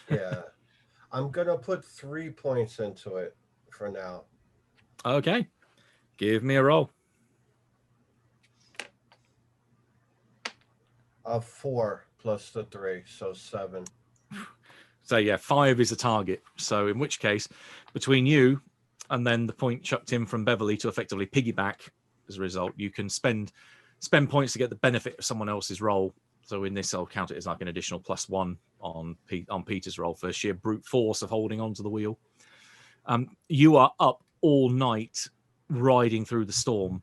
Yeah. I'm going to put 3 points into it for now. Okay. Give me a roll. 4 plus the 3, so 7. So yeah, 5 is the target. So in which case, between you and then the point chucked in from Beverly to effectively piggyback as a result, you can spend points to get the benefit of someone else's roll. So in this, I'll count it as like an additional +1 on Peter's roll for sheer brute force of holding onto the wheel. You are up all night riding through the storm,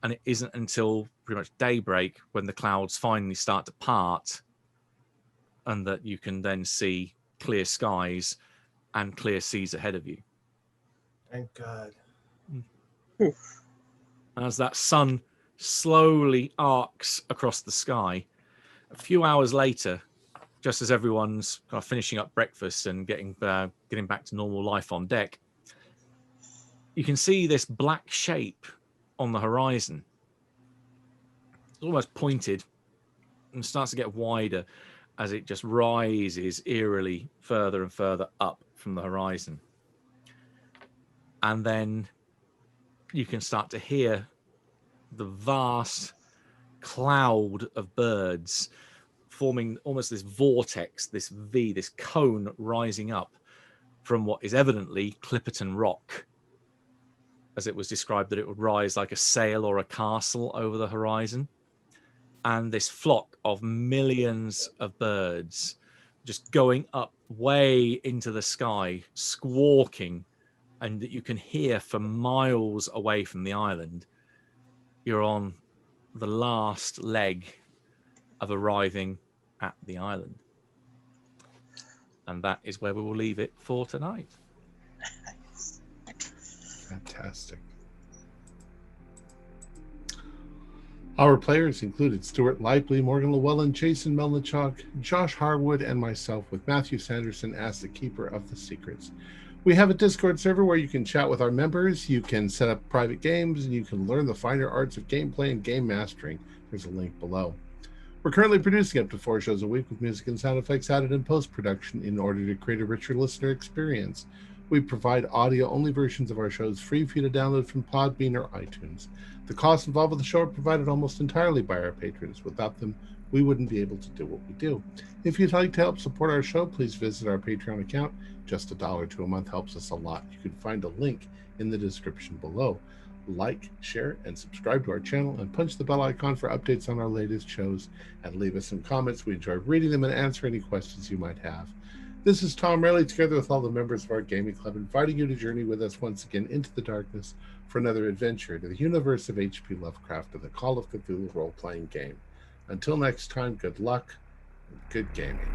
and it isn't until pretty much daybreak when the clouds finally start to part and that you can then see clear skies and clear seas ahead of you. Thank God. As that sun slowly arcs across the sky, a few hours later, just as everyone's kind of finishing up breakfast and getting back to normal life on deck, you can see this black shape on the horizon. It's almost pointed and starts to get wider as it just rises eerily further and further up from the horizon. And then you can start to hear the vast cloud of birds forming almost this vortex, this V, this cone rising up from what is evidently Clipperton Rock, as it was described that it would rise like a sail or a castle over the horizon. And this flock of millions of birds just going up way into the sky, squawking, and that you can hear for miles away from the island. You're on the last leg of arriving at the island. And that is where we will leave it for tonight. Fantastic. Our players included Stuart Lively, Morgan Llewellyn, Jason Melnichuk, Josh Harwood, and myself, with Matthew Sanderson as the keeper of the secrets. We have a Discord server where you can chat with our members, you can set up private games, and you can learn the finer arts of gameplay and game mastering. There's a link below. We're currently producing up to 4 shows a week with music and sound effects added in post-production in order to create a richer listener experience. We provide audio-only versions of our shows free for you to download from Podbean or iTunes. The costs involved with the show are provided almost entirely by our patrons. Without them, we wouldn't be able to do what we do. If you'd like to help support our show, please visit our Patreon account. Just $1 a month helps us a lot. You can find a link in the description below. Like, share, and subscribe to our channel, and punch the bell icon for updates on our latest shows, and leave us some comments. We enjoy reading them and answer any questions you might have. This is Tom Rayleigh, together with all the members of our gaming club, inviting you to journey with us once again into the darkness for another adventure to the universe of H.P. Lovecraft and the Call of Cthulhu role-playing game. Until next time, good luck and good gaming.